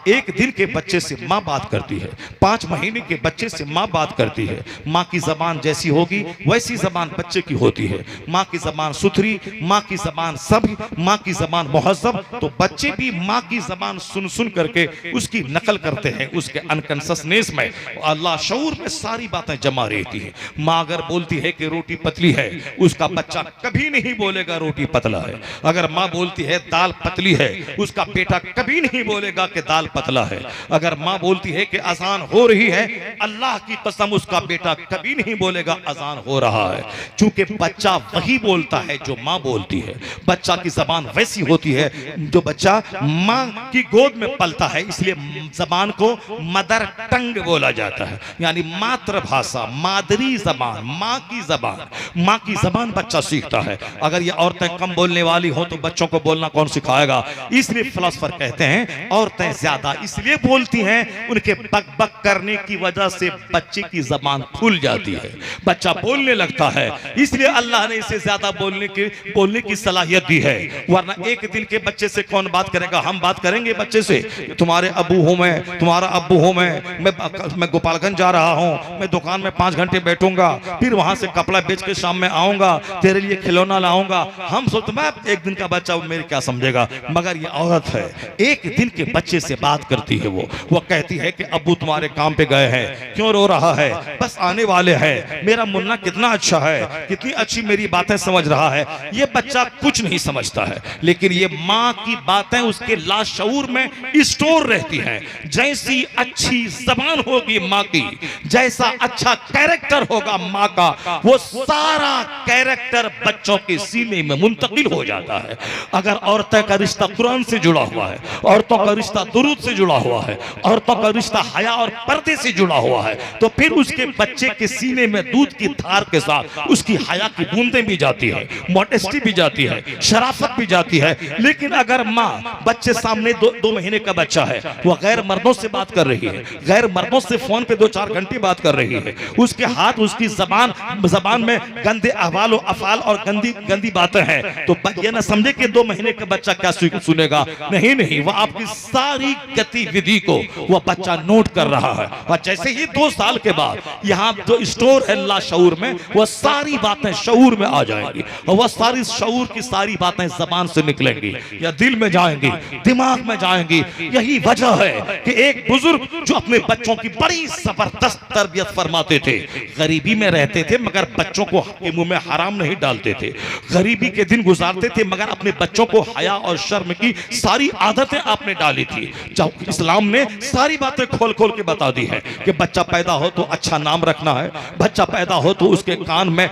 A: 1 दिन के बच्चे से माँ बात करती है, 5 महीने के बच्चे से माँ बात करती है। माँ की जबान जैसी होगी वैसी जबान बच्चे की होती है। माँ की जबान सुथरी, माँ की जबान सभी, माँ की जबान मुहज्जब, तो बच्चे भी माँ की जबान सुन सुन करके उसकी नकल करते हैं। उसके अनकंसनेस में, अल्लाह शऊर में सारी बातें जमा रहती है। माँ अगर बोलती है कि रोटी पतली है, उसका बच्चा कभी नहीं बोलेगा रोटी पतला है। अगर माँ बोलती है दाल पतली है, उसका बेटा कभी नहीं बोलेगा कि दाल पतला है। अगर माँ बोलती है कि अजान हो रही है, अल्लाह की कसम उसका बेटा कभी नहीं बोलेगा अजान हो रहा है। चूंकि बच्चा वही बोलता है जो माँ बोलती है। बच्चा की जबान वैसी होती है जो बच्चा माँ की गोद में पलता है, इसलिए जबान को मदर टंग बोला जाता है, यानी मातृभाषा, मादरी जबान, माँ की जबान। माँ की जबान बच्चा सीखता है। अगर ये औरतें कम बोलने वाली हो तो बच्चों को बोलना कौन सिखाएगा? इसलिए फिलोसोफर कहते हैं औरतें ज्यादा इसलिए बोलती हैं, उनके बक बक करने की वजह से बच्चे की जबान खुल जाती है, बच्चा बोलने लगता है। इसलिए अल्लाह ने इसे ज्यादा बोलने की सलाहियत दी है। वरना 1 दिन के बच्चे से कौन बात करेगा? हम बात करेंगे बच्चे से, तुम्हारे अब्बू हूं मैं, तुम्हारा अब्बू हूं मैं गोपालगंज जा रहा हूं, मैं दुकान में 5 घंटे बैठूंगा, फिर वहां से कपड़ा बेच के शाम में आऊंगा, तेरे लिए खिलौना लाऊंगा। हम सोचते मैं 1 दिन का बच्चा मेरे क्या समझेगा? मगर ये औरत है, 1 दिन के बच्चे से बात करती है। वो कहती है कि अब्बू तुम्हारे काम पे गए हैं, क्यों रो रहा है? बस आने वाले हैं, मेरा मुन्ना कितना अच्छा है, कितनी अच्छी मेरी बातें समझ रहा है। ये बच्चा कुछ नहीं समझता है, लेकिन ये माँ की बातें उसके लाशऊर में स्टोर रहती हैं। जैसी अच्छी जबान होगी माँ की, जैसा अच्छा कैरेक्टर होगा माँ का, वो सारा कैरेक्टर बच्चों के सीने में मुंतकिल हो जाता है। अगर औरतों का रिश्ता कुरान से जुड़ा हुआ है, औरतों का रिश्ता दुरूद से जुड़ा हुआ है, औरतों का रिश्ता हया और पर्दे से जुड़ा हुआ है, तो फिर उसके बच्चे के सीने में दूध की धार के साथ उसकी हया की बूंदें भी जाती है, मॉडेस्टी भी जाती है, शराफत भी जाती है। लेकिन अगर माँ बच्चे सामने 2 महीने का बच्चा है, वो गैर मर्दों से बात कर रही है, गैर मर्दों से फोन पे 2-4 घंटे बात कर रही है, उसके हाथ उसकी जबान में गंदे अहवाल और अफाल और गंदी बातें हैं, तो ये ना समझे कि 2 महीने का बच्चा क्या सुनेगा। नहीं, वह आपकी सारी गतिविधि को वह बच्चा नोट कर रहा है। और जैसे ही 2 साल के बाद यहाँ जो स्टोर है लाशऊर में, वह सारी बातें शऊर में आ जाएंगी, और वह सारी शऊर की सारी बातें जबान से निकलेंगी या दिल में जाएंगी, दिमाग में जाएंगी। यही वजह है कि एक बुजुर्ग जो अपने बच्चों की बड़ी जबरदस्त तरबियत फरमाते थे, गरीबी में रहते थे मगर बच्चों को मुंह में हराम नहीं डालते थे, गरीबी के दिन गुजारते थे मगर अपने बच्चों को हया और शर्म की सारी आदतें आपने डाली थी। जब इस्लाम ने सारी बातें खोल खोल के बता दी है कि बच्चा पैदा हो तो अच्छा नाम रखना रखना है। बच्चा पैदा हो तो उसके कान में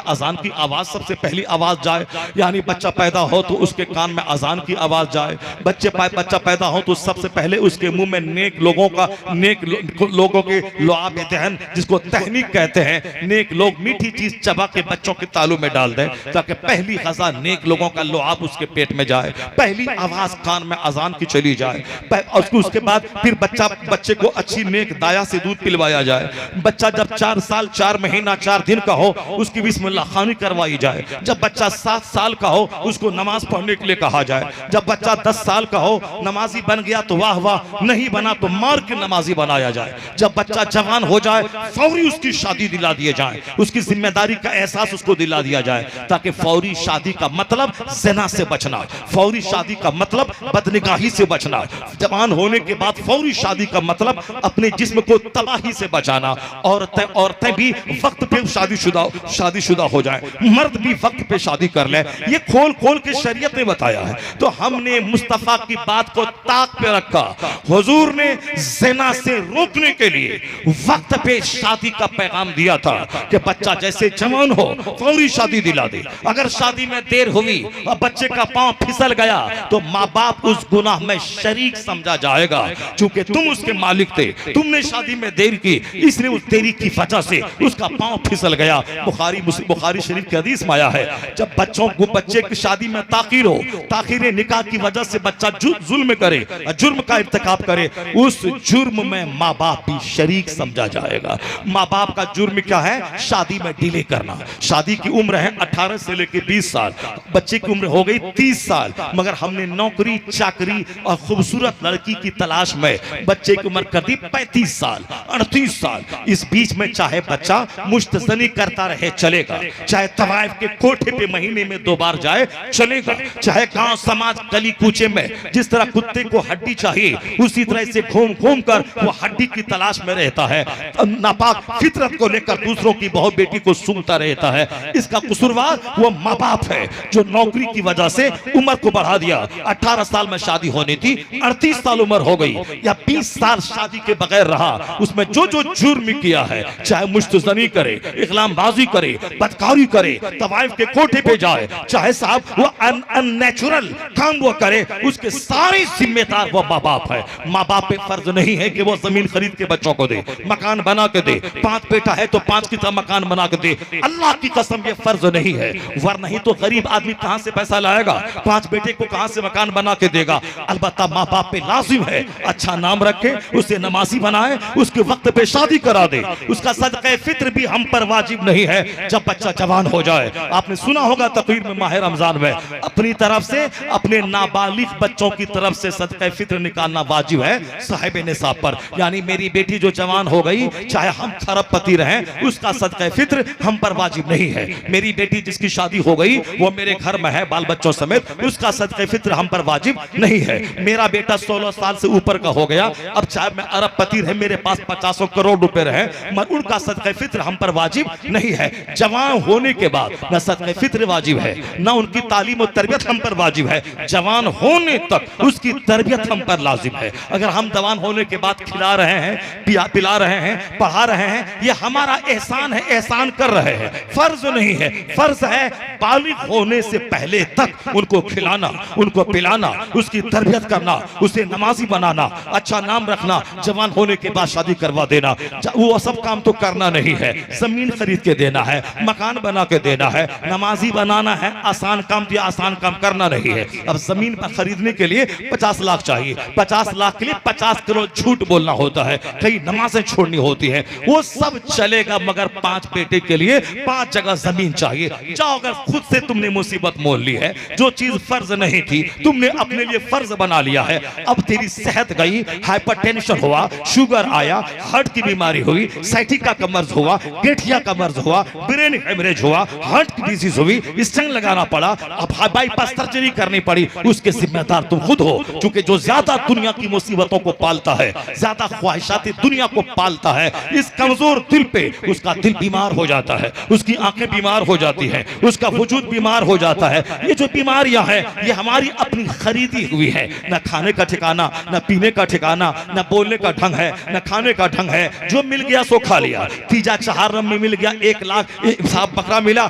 A: अजान की आवाज सबसे पहली आवाज जाए, यानी बच्चा पैदा हो तो उसके कान में अजान की आवाज जाए। बच्चा पैदा हो तो सबसे पहले उसके मुंह में नेक लोगों के लुआब दहन, जिसको तहनीक कहते हैं, नेक लोग मीठी चीज चबा के बच्चों के तालू में डाल दें ताकि पहली गजा नेक लोगों का लुआब उसके पेट में जाए, पहली आवाज कान में अजान की चली जाए। और उसके बाद फिर बच्चे को अच्छी नेक दाया से दूध पिलवाया जाए। बच्चा जब 4 साल 4 महीना 4 दिन का हो उसकी बिस्मिल्लाह खानी करवाई जाए। जब बच्चा 7 साल का हो उसको नमाज पढ़ने के लिए कहा जाए। जब बच्चा 10 साल का हो, नमाजी बन गया तो वाह वाह, नहीं बना तो मार के नमाजी बनाया जाए। जब बच्चा जवान हो जाए फौरी उसकी शादी दिला दिए जाए, उसकी जिम्मेदारी का एहसास उसको दिला दिया जाए, ताकि फौरी शादी का मतलब ज़िना से बचना, फौरी शादी का मतलब बदनिगाही से बचना, जवान होने के बाद फौरी शादी का मतलब अपने जिस्म को तबाही से बचाना। औरतें भी वक्त पे शादीशुदा हो जाए, मर्द भी वक्त पे शादी कर ले। ये खोल खोल के शरीयत ने बताया है। तो हमने मुस्तफा की बात को ताक पे रखा। हुजूर ने ज़िना से रोकने के लिए वक्त पे शादी का पैगाम दिया था कि बच्चा जैसे जवान हो फौरी शादी दिला दे। अगर शादी में देर हुई और बच्चे का पांव फिसल गया तो माँ बाप उस गुनाह में शरीक समझा जाएगा, चूंकि तुम उसके मालिक थे, तुमने शादी में देर की, इसलिए उस देरी की वजह से उसका पांव फिसल गया। बुखारी शरीफ की हदीस में आया है, जब बच्चे की शादी में ताखीर हो, ताखीर निकाह की वजह से बच्चा जुल्म करे, जुर्म का इर्तिकाब करे, उस जुर्म में माँ बाप भी शरीक समझा जाएगा। माँ बाप का जुर्म क्या है? शादी में डिले करना। शादी की उम्र है 18 से लेकर 20 साल, बच्चे की उम्र हो गई 30 साल, मगर हमने नौकरी चाकरी और खूबसूरत लड़की की तलाश में बच्चे की उम्र कर दी 35 साल 38 साल। इस बीच में चाहे बच्चा मुश्तजनी करता रहे चलेगा, चाहे तवाइफ के कोठे पे महीने में 2 बार जाए चलेगा, चाहे गांव समाज गली कूचे में जिस तरह कुत्ते को हड्डी चाहिए उसी तरह से घूम घूम कर वो हड्डी की तलाश में रहता है, नापाक फितरत को लेकर दूसरों की बहू बेटी को सूंघता रहता है। इसका कसूरवार वो माँ बाप है जो नौकरी की वजह से उम्र को बढ़ा दिया। 18 साल में शादी होनी थी, 38 साल उम्र हो गई, या 20 साल शादी के बगैर रहा, उसमें जो जुर्म किया है, चाहे मुश्तजनी करे, इकलामबाजी करे, बदकारी करे, तवाइफ के कोठे पे जाए, चाहे साहब वो अननेचुरल काम वो करे, उसके सारे जिम्मेदार वो माँ बाप है। माँ बाप पे फर्ज नहीं है कि वो जमीन खरीद के बच्चों को दे, मकान बना के दे, 5 बेटा है तो 5 की तरह मकान बना के दे। अल्लाह की कसम ये फर्ज नहीं है, वरना ही तो गरीब आदमी कहां से पैसा लाएगा, 5 बेटे को कहां से मकान बना के देगा। अलबत्ता माँ बाप पे लाजिम है अच्छा नाम रखे, उसे नमाजी बनाए, उसके वक्त पे शादी करा दे। उसका सदक़े फित्र भी हम पर वाजिब नहीं है जब बच्चा जवान हो जाए। आपने सुना होगा तकरीर में माह रमजान में अपनी तरफ से अपने नाबालिग बच्चों की तरफ से सदक़े फित्र निकालना वाजिब है साहिब निसाब पर। यानी मेरी बेटी जो जवान हो गई, चाहे हम खरबपति रहें, उसका सदक़े फित्र हम पर वाजिब नहीं है। मेरी बेटी जिसकी शादी हो गई वो मेरे घर में है बाल बच्चों समेत, उसका सदक़े फित्र हम पर वाजिब नहीं है। मेरा बेटा 16 साल से ऊपर का हो गया, अब चाहे मैं अरबपति रहे, मेरे पास 50 करोड़ रुपए रहे, मगर उनका सदक़े फित्र हम पर वाजिब नहीं है। जवान होने के बाद न सदक़े फित्र वाजिब है, न उनकी तालीम और तरबियत हम पर वाजिब है। जवान होने तक उसकी तरबियत हम पर लाजिम है। अगर हम जवान होने के बाद खिला रहे हैं, पिला रहे हैं, पढ़ा रहे हैं, ये हमारा एहसान है, एहसान कर रहे हैं, फर्ज नहीं है। फर्ज है बालिग होने से पहले तक उनको खिलाना, उनको पिलाना, उसकी तरबियत करना, उसे नमाजी बनाना, अच्छा नाम रखना, जवान होने के बाद शादी करवा देना। वो सब काम तो करना नहीं है, जमीन खरीद के देना है, मकान बना के देना है, नमाजी बनाना है, आसान काम तो आसान काम करना नहीं है। अब जमीन पर खरीदने के लिए 50 लाख चाहिए, 50 लाख के लिए 50 करोड़ झूठ बोलना होता है, कई नमाजें छोड़नी होती है, वो सब चलेगा, मगर 5 बेटे के लिए 5 जगह जमीन चाहिए। जाओ, अगर खुद से तुमने मुसीबत मोल ली है, जो चीज फर्ज नहीं थी तुमने अपने लिए फर्ज बना लिया है, अब तेरी सेहत गई, हाइपरटेंशन हुआ, शुगर आया, हार्ट की बीमारी हुई, साइटिका का मर्ज हुआ, गेठिया का मर्ज हुआ, ब्रेन हेमरेज हुआ, हार्ट की डिजीज हुई, स्टंट लगाना पड़ा, अब बाईपास सर्जरी करनी पड़ी, उसके जिम्मेदार तुम खुद हो। क्योंकि जो ज्यादा दुनिया की मुसीबतों को पालता है, ज्यादा ख्वाहिशाती दुनिया को पालता है, इस कमजोर दिल पे उसका दिल बीमार हो जाता है, उसकी आंखें बीमार हो जाती हैं, उसका वजूद बीमार हो जाता है। ये जो बीमारियां हैं ये हमारी अपनी खरीदी हुई है, न खाने का ठिकाना, न पीने का ठिकाना, न बोलने का ढंग है, न खाने का ढंग खत्म है, जो मिल गया सो खा लिया। तीजा चहारम में मिल गया 1 लाख साहब बकरा मिला,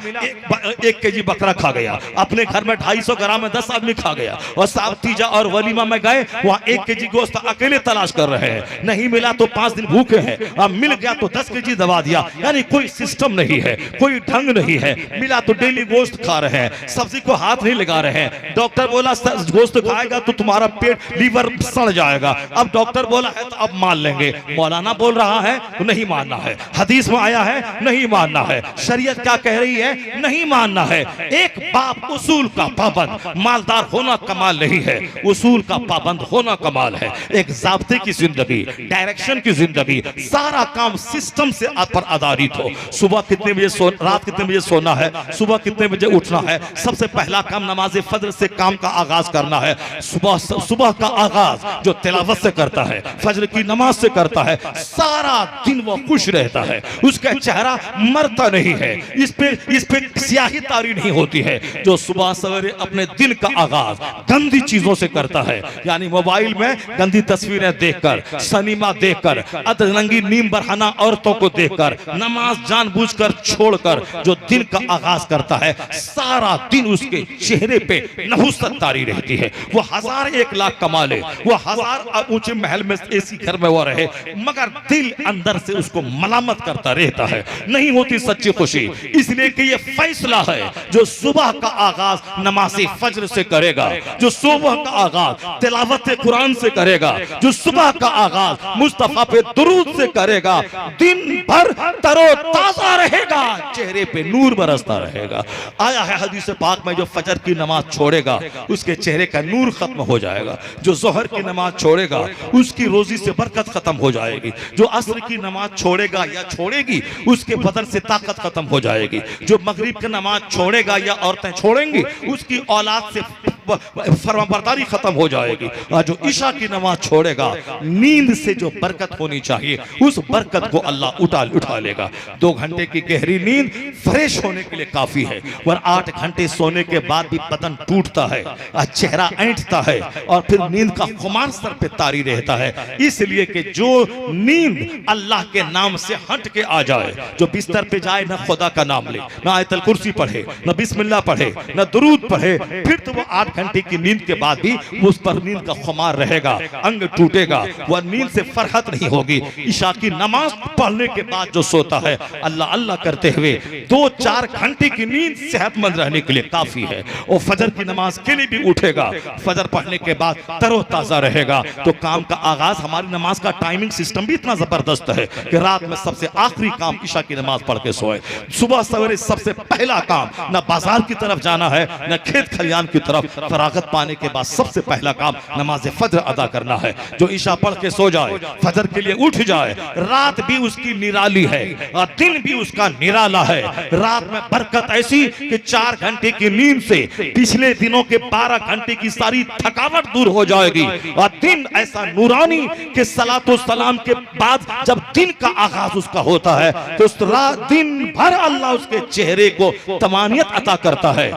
A: 1 केजी बकरा खा गया। अपने घर में 250 ग्राम में 10 आदमी खा गया। और साहब तीजा और वलीमा में गए, वहाँ 1 केजी गोश्त अकेले तलाश कर रहे हैं, नहीं मिला तो 5 दिन भूखे हैं। अब मिल गया तो 10 केजी दबा दिया। यानी कोई सिस्टम नहीं है, कोई ढंग नहीं है। मिला तो डेली गोश्त खा रहे हैं, सब्जी को हाथ नहीं लगा रहे हैं। डॉक्टर बोला गोश्त खाएगा तो तुम्हारा पेट लीवर सड़ जाएगा। अब डॉक्टर बोला है तो अब मान लेंगे। मौलाना बोल रहा है तो नहीं मानना है, हदीस में आया है नहीं मानना है, शरीयत क्या कह रही है नहीं मानना है। एक बाप उसूल का पाबंद, मालदार होना कमाल नहीं है, उसूल का पाबंद होना कमाल है। एक ज़ाब्ते की जिंदगी, डायरेक्शन की जिंदगी, सारा काम सिस्टम से पर आधारित हो। सुबह कितने बजे रात कितने बजे सोना है, सुबह कितने बजे उठना है। सबसे पहला काम नमाज फजर से काम का आगाज करना है। सुबह का आगाज जो तिलावत से करता है, फजर की नमाज से करता है, सारा दिन वो खुश रहता है, उसका चेहरा मरता नहीं है, इस पे स्याही तारी नहीं होती है। जो सुबह सवेरे अपने दिन का आगाज गंदी चीजों से करता है, यानी मोबाइल में गंदी तस्वीरें देखकर, सिनेमा देखकर, अधरंगी नीम बरहाना औरतों को देखकर, नमाज जानबूझकर छोड़कर जो दिन का आगाज करता है, सारा दिन उसके चेहरे पे नहुसत तारी रहती है। वो 1000-1 लाख कमा ले, वो 1000 ऊंचे महल में एसी घर में वो रहे, मगर दिल अंदर से उसको मलामत करता रहता है, नहीं होती सच्ची खुशी। इसलिए कि ये फैसला है, जो सुबह का आगाज नमाज फजर से करेगा, जो सुबह का आगाज तिलावत कुरान से करेगा, जो सुबह का आगाज मुस्तफा पे दुरूद से करेगा, दिन भर तरोताजा रहेगा, चेहरे पे नूर बरसता रहेगा। आया है हदीस पाक में, जो फजर की नमाज छोड़ेगा उसके चेहरे का नूर खत्म हो जाएगा, जो जोहर की नमाज छोड़ेगा उसकी रोजी से बरकत खत्म हो जाएगी, जो असर की नमाज छोड़ेगा या छोड़ेगी उसके बदन से ताकत खत्म हो जाएगी, जो मगरिब की नमाज छोड़ेगा या औरतें छोड़ेंगी उसकी औलाद से फरमाबरदारी खत्म हो जाएगी। और जो ईशा की नमाज छोड़ेगा, नींद से जो बरकत होनी चाहिए उस बरकत को अल्लाह उठा लेगा। 2 घंटे की गहरी नींद फ्रेश होने के लिए काफी है, और 8 घंटे सोने के बाद भी बदन टूटता है, चेहरा ऐंठता है, और फिर नींद का खुमार सर पे तारी रहता है। इसलिए कि जो नींद अल्लाह के नाम से हट के आ जाए, जो बिस्तर पे जाए ना खुदा का नाम ले, ना आयतल कुर्सी पढ़े, ना बिस्मिल्लाह पढ़े, ना दुरूद पढ़े, फिर तो वो 8 घंटे की नींद के बाद भी उस पर नींद का खुमार रहेगा, अंग टूटेगा, वह नींद से फरहत नहीं होगी। ईशा की नमाज पढ़ने के बाद जो सोता है, अल्लाह अल्लाह करते हुए 2-4 घंटे की नींद सेहतमंद रहने के लिए काफी है। और फजर की नमाज के लिए भी उठेगा, फजर पढ़ने के बाद तरोताजा रहेगा। तो काम का आगाज, हमारी नमाज का टाइमिंग सिस्टम भी इतना जबरदस्त है कि रात में सबसे आखिरी काम ईशा की नमाज पढ़ के सोए। सुबह सवेरे सबसे पहला काम, न बाजार की तरफ जाना है न खेत खलियान की तरफ, फरागत पाने के बाद सबसे पहला काम नमाज फजर अदा करना है। जो ईशा पढ़ के सो जाए, फजर के लिए उठ जाए, रात भी उसकी निराली है और दिन भी उसका निराला है। रात में बरकत ऐसी कि 4 घंटे की नींद से पिछले दिनों के 12 घंटे की सारी थकावट दूर हो जाएगी, और दिन ऐसा नूरानी कि सलातो सलाम के बाद जब दिन का आगाज उसका होता है तो उस रात दिन भर अल्लाह उसके चेहरे को तमानियत अता करता है,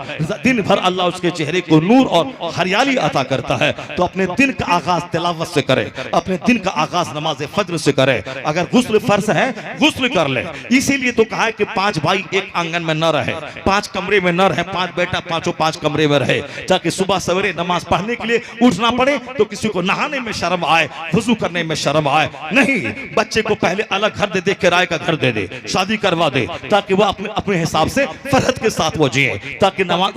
A: दिन भर अल्लाह उसके चेहरे को नूर और हरियाली अता करता है। तो अपने दिन का आगाज तिलावत से करे, अपने दिन का आगाज नमाज फजर से करे। अगर गुस्ल फर्ज है, गुस्ल कर ले। इसीलिए तो कहा है कि 5 भाई एक आंगन में न रहे, 5 कमरे में न रहे, 5 बेटा 5 कमरे में रहे, ताकि सुबह सवेरे नमाज पढ़ने के लिए उठना पड़े तो किसी को नहाने में शर्म आए, वुजू करने में शर्म आए। नहीं, बच्चे को पहले अलग घर दे दे, किराए का घर दे दे, शादी करवा दे, ताकि वह अपने हिसाब से फरहत के साथ वो जिए, ताकि नमाज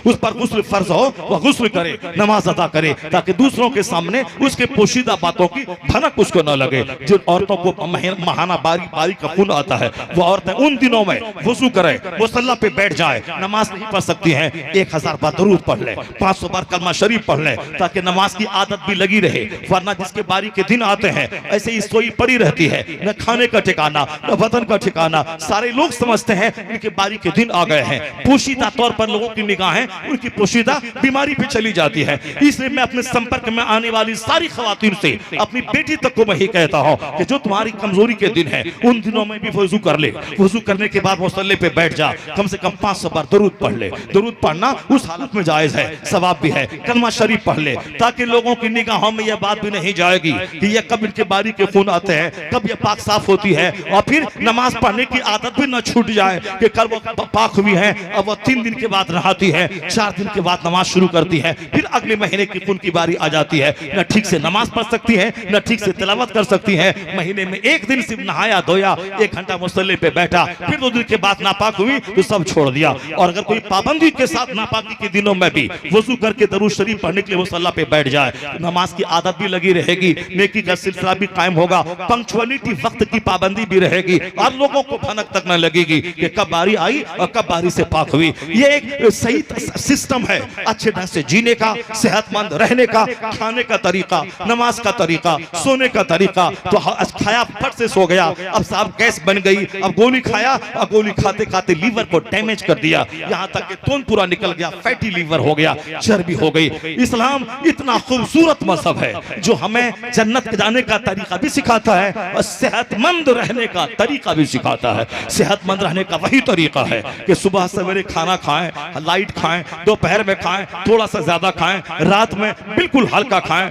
A: उस पर गुस्ल फर्ज हो, वह गुस्ल करे, नमाज अदा करे, ताकि दूसरों के सामने उसके पोशीदा बातों की भनक उसको न लगे। जिन औरतों को महाना बारी का खून आता है, वो औरतें उन दिनों में वुजू करें, मुसल्ला पे बैठ जाए, नमाज नहीं पढ़ सकती हैं, 1000 बार दरूद पढ़ ले, 500 बार कलमा शरीफ पढ़ ले, ताकि नमाज की आदत भी लगी रहे। वरना जिसके बारी के दिन आते हैं ऐसे ही सोई पड़ी रहती है, न खाने का ठिकाना न वतन का ठिकाना। सारे लोग समझते हैं उनके बारी के दिन आ गए हैं, पोशीदा तौर पर लोगों की निगाहें उनकी पोशीदा सीधा बीमारी पे चली जाती है। इसलिए मैं अपने संपर्क में आने वाली सारी खवातीन से, अपनी बेटी तक को मैं ही कहता हूँ कि जो तुम्हारी कमजोरी के दिन है उन दिनों में भी वजू कर ले। वजू करने के बाद मुसल्ले पे बैठ जा, कम से कम 500 बार दरूद पढ़ ले। दरूद पढ़ना उस हालत में जायज है, सवाब भी है। कलमा शरीफ पढ़ ले, ताकि लोगों की निगाहों में यह बात भी नहीं जाएगी कि ये कब इनके बारी के खून आते हैं, कब ये पाक साफ होती है, और फिर नमाज पढ़ने की आदत भी न छूट जाए कि कल वो पाक हुई है, अब वो 3 दिन के बाद नहाती है, 4 दिन के बाद नमाज शुरू करती है, फिर अगले महीने की खून की बारी आ जाती है, न ठीक से नमाज पढ़ सकती है, न ठीक से तिलावत कर सकती है। महीने में 1 दिन सिर्फ नहाया धोया, 1 घंटा मुसल्ले पे बैठा, फिर 2 दिन के बाद नापाक हुई तो सब छोड़ दिया। और अगर कोई पाबंदी के साथ नापाकी के दिनों में भी वजू करके दरूद शरीफ पढ़ने के लिए मुसल्ला पे बैठ जाए, नमाज की आदत भी लगी रहेगी, नेकी का सिलसिला भी कायम होगा, पंक्चुअलिटी वक्त की पाबंदी भी रहेगी, और लोगों को भनक तक न लगेगी कि कब बारी आई और कब बारी से पाक हुई। ये एक सही सिस्टम है अच्छे ढंग से जीने का, सेहतमंद रहने का, खाने का तरीका, नमाज का तरीका, सोने का तरीका। तो खाया फट से सो गया, अब साहब गैस बन गई, अब गोली खाया और गोली खाते खाते लीवर को डैमेज कर दिया, यहाँ तक कि खून पूरा निकल गया, फैटी लीवर हो गया, चर्बी हो गई। इस्लाम इतना खूबसूरत मजहब है जो हमें जन्नत जाने का तरीका भी सिखाता है और सेहतमंद रहने का तरीका भी सिखाता है। सेहतमंद रहने का वही तरीका है कि सुबह सवेरे खाना खाएं, लाइट खाएं, दोपहर में खाएं, थोड़ा सा ज्यादा खाएं, रात में बिल्कुल हल्का खाएं,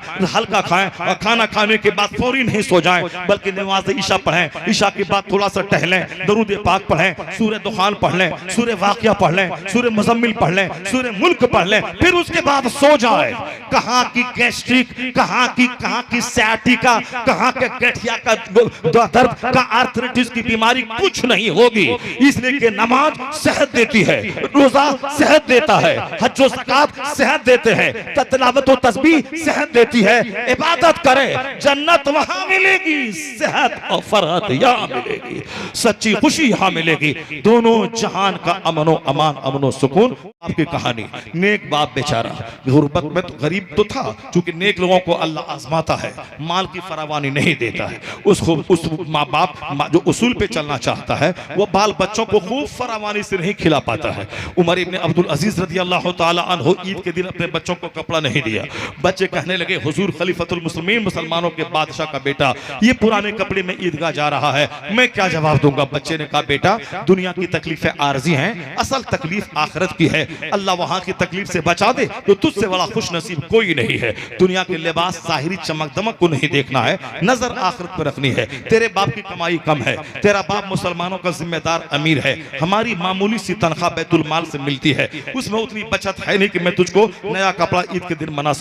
A: और खाना खाने के बाद फौरी नहीं सो जाएं, बल्कि नमाज ईशा पढ़ें, ईशा के बाद थोड़ा सा टहलें, दरूद पाक पढ़ें, सूरह दुखान पढ़ लें, सूरह वाक़िया पढ़ लें, सूरह मुज़म्मिल पढ़ लें, सूरह मुल्क पढ़ लें, फिर उसके बाद सो जाए। कहाँ की गैस्ट्रिक, कहाँ की सैटिका, कहाँ के गठिया का दर्द का, आर्थराइटिस की बीमारी कुछ नहीं होगी। इसलिए कि नमाज सेहत देती है, रोजा सेहत देता है, हज व ज़कात सेहत देते हैं, तिलावत व तस्बीह सेहत देती है। इबादत करें, जन्नत वहां मिलेगी, सेहत और फरहत यहाँ मिलेगी, सच्ची खुशी यहाँ मिलेगी, दोनों जहान का अमनो अमान, अमनो सुकून। आपकी कहानी, नेक बाप बेचारा गुर्बत में तो गरीब तो था, क्योंकि नेक लोगों को अल्लाह आजमाता है, माल की फरावानी नहीं देता है। उस माँ बाप जो उसूल पे चलना चाहता है, वो बाल बच्चों को खूब फरावानी से नहीं खिला पाता है। उमर इब्न अब्दुल अजीज रज़ी अल्लाह ताला अन्हु ईद के दिन अपने बच्चों को कपड़ा नहीं दिया। बच्चे कहने लगे, हुजूर खलीफतुल मुस्लिमीन, मुसलमानों के बादशाह का बेटा ये पुराने कपड़े में ईदगाह जा रहा है, मैं क्या जवाब दूंगा। बच्चे ने कहा, बेटा दुनिया की तकलीफें आरजी हैं, असल तकलीफ आखिरत की है। अल्लाह वहां की तकलीफ से बचा दे तो तुझसे बड़ा खुश नसीब कोई नहीं है। दुनिया के लिबास जाहिरी चमक दमक को नहीं देखना है, नजर आखिरत पर रखनी है। तेरे बाप की कमाई कम है, तेरा बाप मुसलमानों का जिम्मेदार अमीर है, हमारी मामूली सी तनख्वाह बैतुल माल से मिलती है, उसमें उतनी बचत है नहीं कि मैं तुझको नया कपड़ा ईद के दिन बना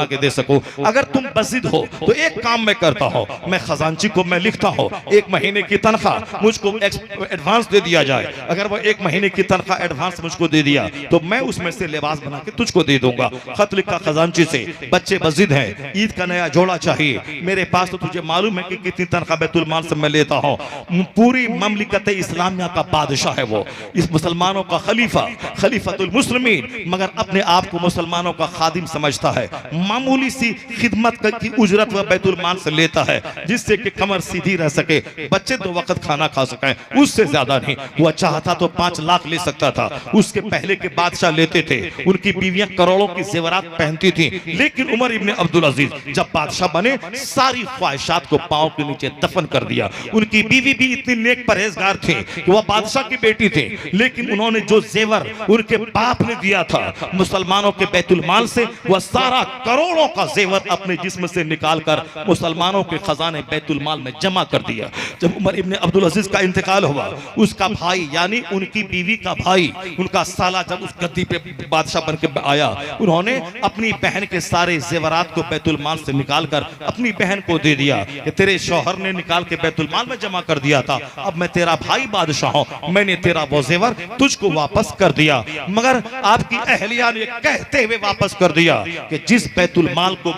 A: के दे सकूं। अगर तुम बज़िद हो तो एक काम मैं करता हूं, मैं खजांची को मैं लिखता हूं 1 महीने की तनख्वाह मुझको एडवांस दे दिया जाए। अगर वो 1 महीने की तनख्वाह एडवांस मुझको दे दिया तो मैं उसमें से लिबास बना के तुझको दे दूंगा। खत लिखा खजांची से, बच्चे बज़िद हैं, ईद का नया जोड़ा चाहिए मेरे पास, तो तुझे मालूम है कि कितनी तनख्वाह बैतुल माल से मैं लेता हूं। पूरी ममलिकत इस्लामिया का बादशाह है वो, इस मुसलमानों का खलीफा, खलीफतुल मुस्लिमीन, मगर अपने आप को मुसलमानों का खादिम समझता है। मामूली सी खिदमत की उजरत वह बैतुल माल से लेता है, जिससे कि कमर सीधी रह सके, बच्चे 2 वक्त खाना खा सकें, उससे ज्यादा नहीं। वह चाहता तो 5 लाख ले सकता था, उसके पहले के बादशाह लेते थे, उनकी बीवियां करोड़ों की जेवरात पहनती थी, लेकिन उमर इब्न अब्दुल अजीज जब बादशाह बने, सारी ख्वाहिशात को पांव के नीचे दफन कर दिया। उनकी बीवी भी इतनी नेक परहेजगार थी कि वह बादशाह की बेटी थी, लेकिन उन्होंने जो जेवर उनके बाप ने दिया था मुसलमानों के बैतुल माल से, वह सारा करोड़ों का जेवर अपने जिस्म से निकालकर मुसलमानों के खजाने बैतुल माल में जमा कर दिया। जब उमर इब्न अब्दुल अजीज का इंतकाल हुआ, उसका भाई यानी उनकी बीवी का भाई, उनका साला जब उस गद्दी पे बादशाह बन के आया, उन्होंने अपनी बहन के सारे जेवरात को बैतुल माल से निकालकर अपनी बहन को दे दिया कि तेरे शौहर ने निकाल के बैतुल माल में जमा कर दिया था, अब मैं तेरा भाई बादशाह हूं, मैंने तेरा वो जेवर तुझको वापस कर दिया। मगर आपकी अहलिया ने कहते हुए वापस कर दिया कि जिस बैतुल माल को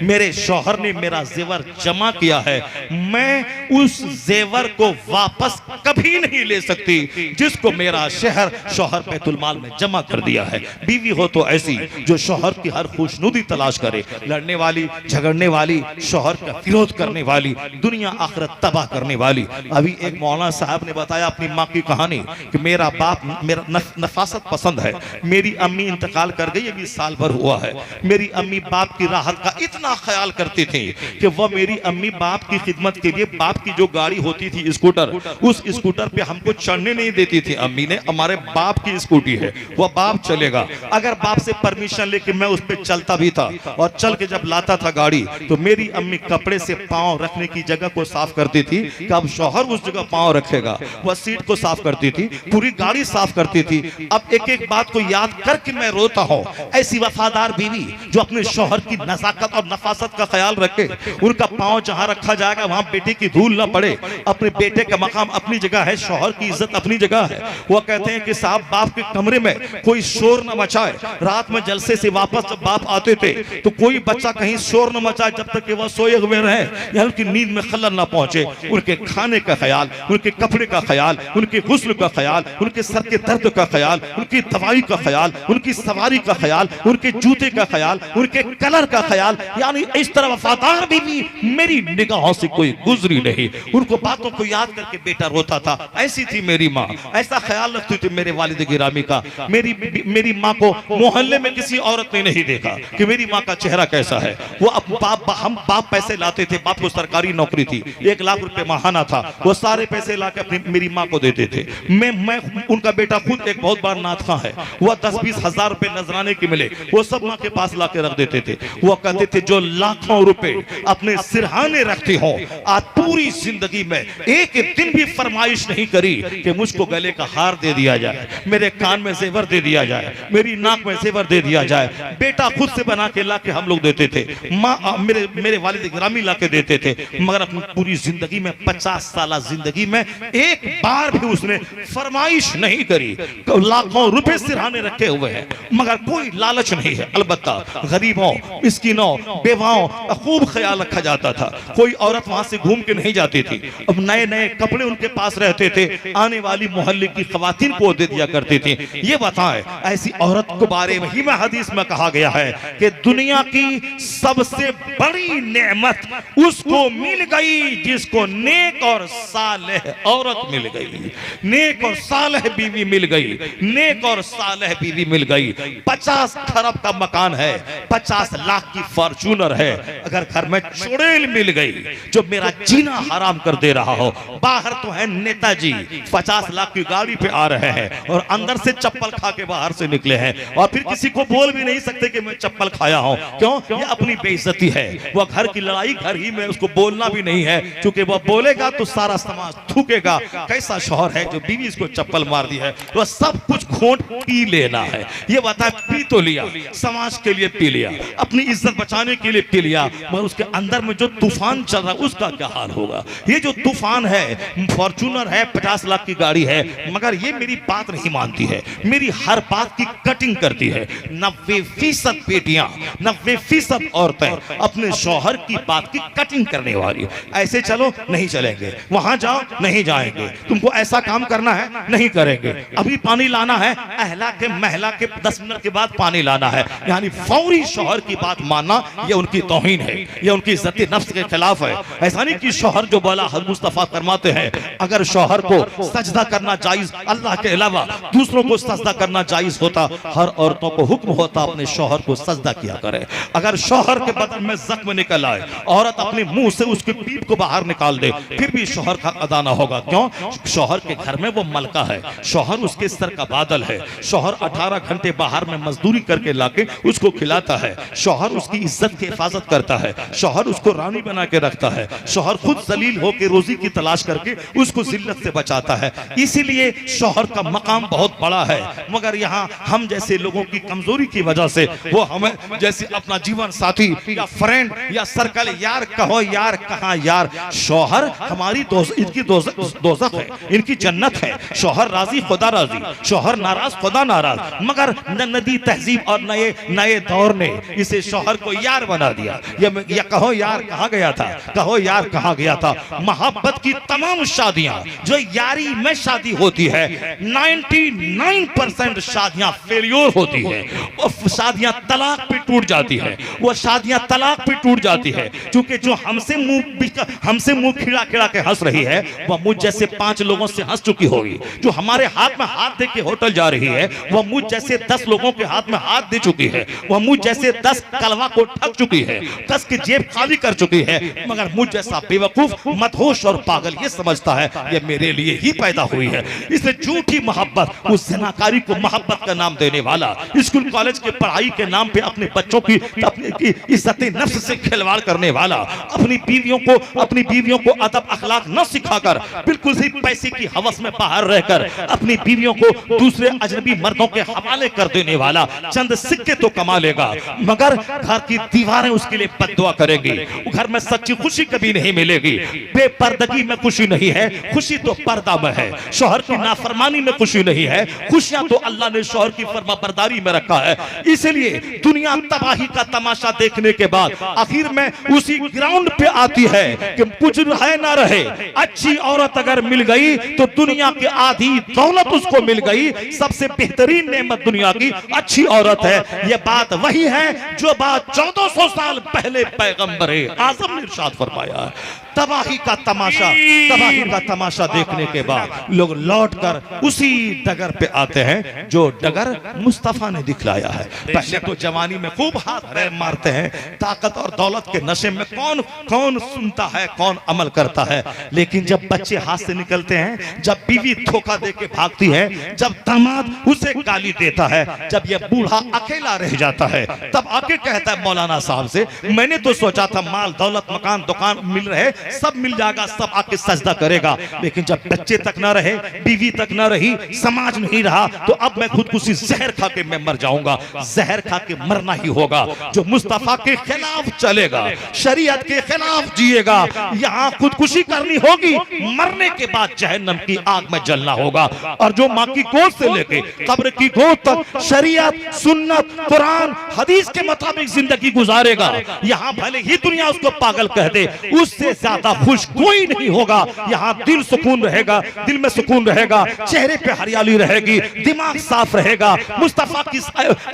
A: मेरे शौहर ने मेरा जेवर जमा किया है, मैं उस जेवर को वापस कभी नहीं ले सकती जिसको मेरा शौहर बैतुल माल में जमा कर दिया है। बीवी हो तो ऐसी जो जो शौहर की हर खुशनुदी तलाश करे, लड़ने वाली, झगड़ने वाली, शौहर का विरोध करने वाली, दुनिया आखिरत तबाह करने वाली। अभी एक मौलाना साहब ने बताया अपनी माँ की कहानी कि मेरा बाप मेरा नफासत पसंद है, मेरी अम्मी इंतकाल कर गई, अभी साल भर हुआ है। मेरी अम्मी बाप की राहत का इतना ख्याल करती थी कि वह मेरी अम्मी बाप की खिदमत के लिए बाप की जो गाड़ी होती थी स्कूटर, उस स्कूटर पे हमको चढ़ने नहीं देती थी। अम्मी ने, हमारे बाप की स्कूटी है, वह बाप चलेगा। अगर बाप से परमिशन लेके मैं उस पर चलता भी था और चल के जब लाता था गाड़ी, तो मेरी अम्मी कपड़े से पांव रखने की जगह को साफ करती थी कि अब शौहर उस जगह पांव रखेगा। वह सीट को साफ करती थी, पूरी गाड़ी साफ करती थी। अब एक एक बात को याद करके मैं रोता हूँ। ऐसी वफादार बीवी जो अपने शौहर की नजाकत और नफासत का ख्याल रखे, उनका पांव जहां रखा जाएगा वहां बेटे की धूल न पड़े। अपने बेटे का मकाम अपनी जगह है, शौहर की इज्जत अपनी जगह है। वो कहते हैं कि साहब बाप के कमरे में कोई शोर न मचाए। रात में जलसे से वापस जब बाप आते थे तो कोई बच्चा कहीं शोर न मचाए जब तक कि वह सोए हुए रहे, या उनकी नींद में खलल न पहुंचे। उनके खाने का ख्याल, उनके कपड़े का ख्याल, उनके गुस्ल का ख्याल, उनके सर के दर्द का ख्याल, उनकी दवाई का ख्याल, उनकी सवारी का ख्याल, उनके जूते का ख्याल, उनके कलर का ख्याल। यानी इस तरह वफादार बीवी मेरी निगाहों से कोई गुजरी नहीं। उनको बातों को याद करके बेटा रोता था। ऐसी थी मेरी माँ, ऐसा ख्याल रखती थी मेरे वालिद गिरामी का। मेरी माँ को मोहल्ले में किसी औरत ने नहीं देखा कि मेरी माँ का चेहरा कैसा है। वो हम बाप पैसे लाते थे, बाप को सरकारी नौकरी थी, 1 लाख रुपए माहाना था, वो सारे पैसे लाके अपनी मेरी माँ को देते थे। मैं उनका बेटा खुद एक बहुत बड़ा नाथखा है, वह 10-20 हजार रुपए नजराने के मिले वो सब माँ के पास लाके रख देते थे। वो कहते थे जो लाखों रुपए अपने सिरहाने रखते हो, आज पूरी जिंदगी में एक दिन भी फरमाइश नहीं करी कि मुझको गले का हार दे दिया जाए, मेरे कान में जेवर दे दिया जाए, मेरी नाक में जेवर दे दिया जाए। बेटा खुद से बना के लाके हम लोग देते थे, माँ मेरे वालिद गिरामी लाके देते थे। मगर अपनी पूरी जिंदगी में 50 साल जिंदगी में एक बार भी उसने फरमाइश नहीं करी। लाखों रुपए सिरहाने रखे हुए हैं मगर कोई लालच नहीं है। अलबत्ता गरीबों, मिस्कीनों, बेवाओं का खूब ख्याल रखा जाता था। कोई औरत वहां से घूम के नहीं जाती थी। अब नए नए कपड़े उनके पास रहते थे, आने वाली मोहल्ले की खवातीन को दे दिया करती थी। ये बताएं, ऐसी औरत के बारे में ही में हदीस में कहा गया है कि दुनिया की सबसे बड़ी नेमत उसको मिल गई जिसको नेक और सालेह औरत मिल गई, नेक और सालेह बीवी मिल गई, नेक और सालेह बीवी मिल गई। 50 खरब का मकान है, 50 लाख की फॉर्च्यूनर है, अगर घर में चुड़ैल मिल गई जो मेरा जीना हराम कर दे रहा हो। बाहर तो है नेताजी 50 लाख की गाड़ी पे आ रहे हैं और अंदर से चप्पल खा के बाहर से निकले हैं और फिर किसी को बोल भी नहीं सकते कि मैं चप्पल खाया हूं। क्यों? ये अपनी बेइज्जती है। वह घर की लड़ाई घर ही में, उसको बोलना भी नहीं है, क्योंकि वह बोलेगा तो सारा समाज थूकेगा। कैसा शौहर है जो बीवी इसको चप्पल मार दी है। वह सब कुछ घोंट पी लेना है। ये बता, पी तो लिया, समाज के लिए पी लिया, अपनी इज्जत बचाने के लिए पी लिया, मगर उसके अंदर में जो तूफान चल रहा है उसका क्या हाल होगा। ये जो तूफान है, फॉर्च्यूनर है, 50 लाख की गाड़ी है, मगर ये मेरी बात नहीं मानती है, मेरी हर बात की कटिंग करती है। 90% बेटियां, 90% औरतें अपने शौहर की बात की कटिंग करने वाली। ऐसे चलो, नहीं चलेंगे, वहां जाओ, नहीं जाएंगे, तुमको ऐसा काम करना है, नहीं करेंगे, अभी पानी लाना है, अहला के महला के 10 मिनट के बाद पानी लाना है। यानी फौरी शौहर की बात मानना ये उनकी तौहीन है, ये उनकी इज्जत नफ्स के खिलाफ है। ऐसा नहीं कि शौहर जो बोला हज़रत मुस्तफा फरमाते हैं, अगर शौहर को सजदा करना जायज, अल्लाह के अलावा दूसरों को सजदा करना जायज होता, हर औरतों को हुक्म होता अपने शौहर को सजदा किया करे। अगर शौहर के बदन में जख्म निकल आए, औरत अपने मुंह से उसके पीप को बाहर निकाल दे, फिर भी शौहर का अदा ना होगा। क्यों? शौहर के घर में वो मलका है, शौहर उसके सर का बादल है। शौहर 18 घंटे बाहर में मजदूरी करके लाके उसको खिलाता है। शौहर उसकी इज्जत की हिफाजत करता है। शौहर उसको रानी बना के रखता है। शौहर खुद जलील होकर रोजी की तलाश करके उसको जिल्लत से बचाता है। इसीलिए शौहर का मकाम बहुत बड़ा है। मगर यहाँ हम जैसे लोगों की कमजोरी की वजह से वो हमें जैसे अपना जीवन साथी या फ्रेंड या सर्कल, यार कहो यार, कहाँ यार। शौहर हमारी इनकी दोज़ख है, इनकी जन्नत है। शौहर राजी खुदा राजी, शौहर नाराज खुदा नाराज। मगर नदी तहजीब और नए दौर ने इसे शौहर को यार बना दिया। या कहो यार कहाँ गया था, कहो यार कहाँ गया था। मोहब्बत की तमाम शादियां जो यारी में शादी होती है, 99% शादियां फेलियर होती है। शादियां तलाक पे टूट जाती है, वो शादियां तलाक पे टूट जाती है, क्योंकि जो हमसे मुंह खिड़ा खिड़ा के हंस रही है वह मुझ जैसे 5 लोगों से हंस चुकी होगी। जो हमारे हाथ में हाथ दे के होटल जा रही है वह मुझ जैसे 10 लोगों के हाथ में हाथ दे चुकी है, वह मुझ जैसे 10 कलवा को ठग चुकी है, 10 की जेब खाली कर चुकी है, मगर मुझ जैसा बेवकूफ, मदहोश और पागल ये समझता है ये मेरे लिए ही पैदा हुई है। इसलिए झूठी मोहब्बत, उस जनाकारी को मोहब्बत का नाम देने वाला, स्कूल कॉलेज के पढ़ाई के नाम पे अपने बच्चों की इज्जत नफ्स से खिलवाड़ करने वाला, अपनी बीवियों को अदब अखलाक न सिखाकर बिल्कुल ही पैसे की हवस में बाहर रहकर अपनी बीवियों को दूसरे अजनबी मर्दों के हवाले कर देने वाला चंद सिक्के तो कमा लेगा, मगर घर की दीवारें उसके लिए बद्दुआ करेंगी। घर में सच्ची खुशी कभी नहीं मिलेगी। बेपर्दगी में खुशी नहीं है, खुशी तो पर्दा में है। शौहर की नाफरमानी में खुशी नहीं है, खुशियां तो अल्लाह ने शौहर की फरमाबरदारी में रखा है। इसलिए दुनिया तबाही का तमाशा देखने के बाद आखिर में उसी ग्राउंड पे आती है कि कुछ रहे ना रहे, अच्छी औरत अगर मिल गई तो दुनिया की आधी दौलत उसको मिल गई। सबसे बेहतरीन नेमत दुनिया की अच्छी औरत है। यह बात वही है जो बात 1400 साल पहले पैगंबर आजम ने इरशाद फरमाया है। तबाही का तमाशा देखने के बाद लोग लौटकर उसी डगर पे आते हैं जो डगर मुस्तफा ने दिखलाया है। पहले तो जवानी में खूब हाथ पैर मारते हैं, ताकत और दौलत के नशे में कौन सुनता है, कौन अमल करता है। लेकिन जब बच्चे हाथ से निकलते हैं, जब बीवी धोखा दे के भागती है, जब दामाद उसे गाली देता है, जब यह बूढ़ा अकेला रह जाता है, तब आके कहता है मौलाना साहब से, मैंने तो सोचा था माल दौलत मकान दुकान मिल रहे, सब मिल जाएगा, सब आके सजदा करेगा। लेकिन जब बच्चे तक ना रहे, बीवी तक ना रही, समाज नहीं रहा, तो अब मैं खुदकुशी जहर खा के मैं मर जाऊंगा। जहर खा के मरना ही होगा। जो मुस्तफा के खिलाफ चलेगा, शरीयत के खिलाफ जिएगा, यहाँ खुदकुशी करनी होगी, मरने के बाद जहन्नम की आग में जलना होगा। और जो माँ की गोद से लेके कब्र की गोद तक शरीयत, सुन्नत, कुरान, हदीस के मुताबिक जिंदगी गुजारेगा, यहाँ भले ही दुनिया उसको पागल कह दे, उससे ज्यादा खुश कोई नहीं होगा। यहाँ दिल सुकून रहेगा, दिल में सुकून रहेगा, चेहरे पे हरियाली रहेगी, दिमाग साफ रहेगा, मुस्तफा की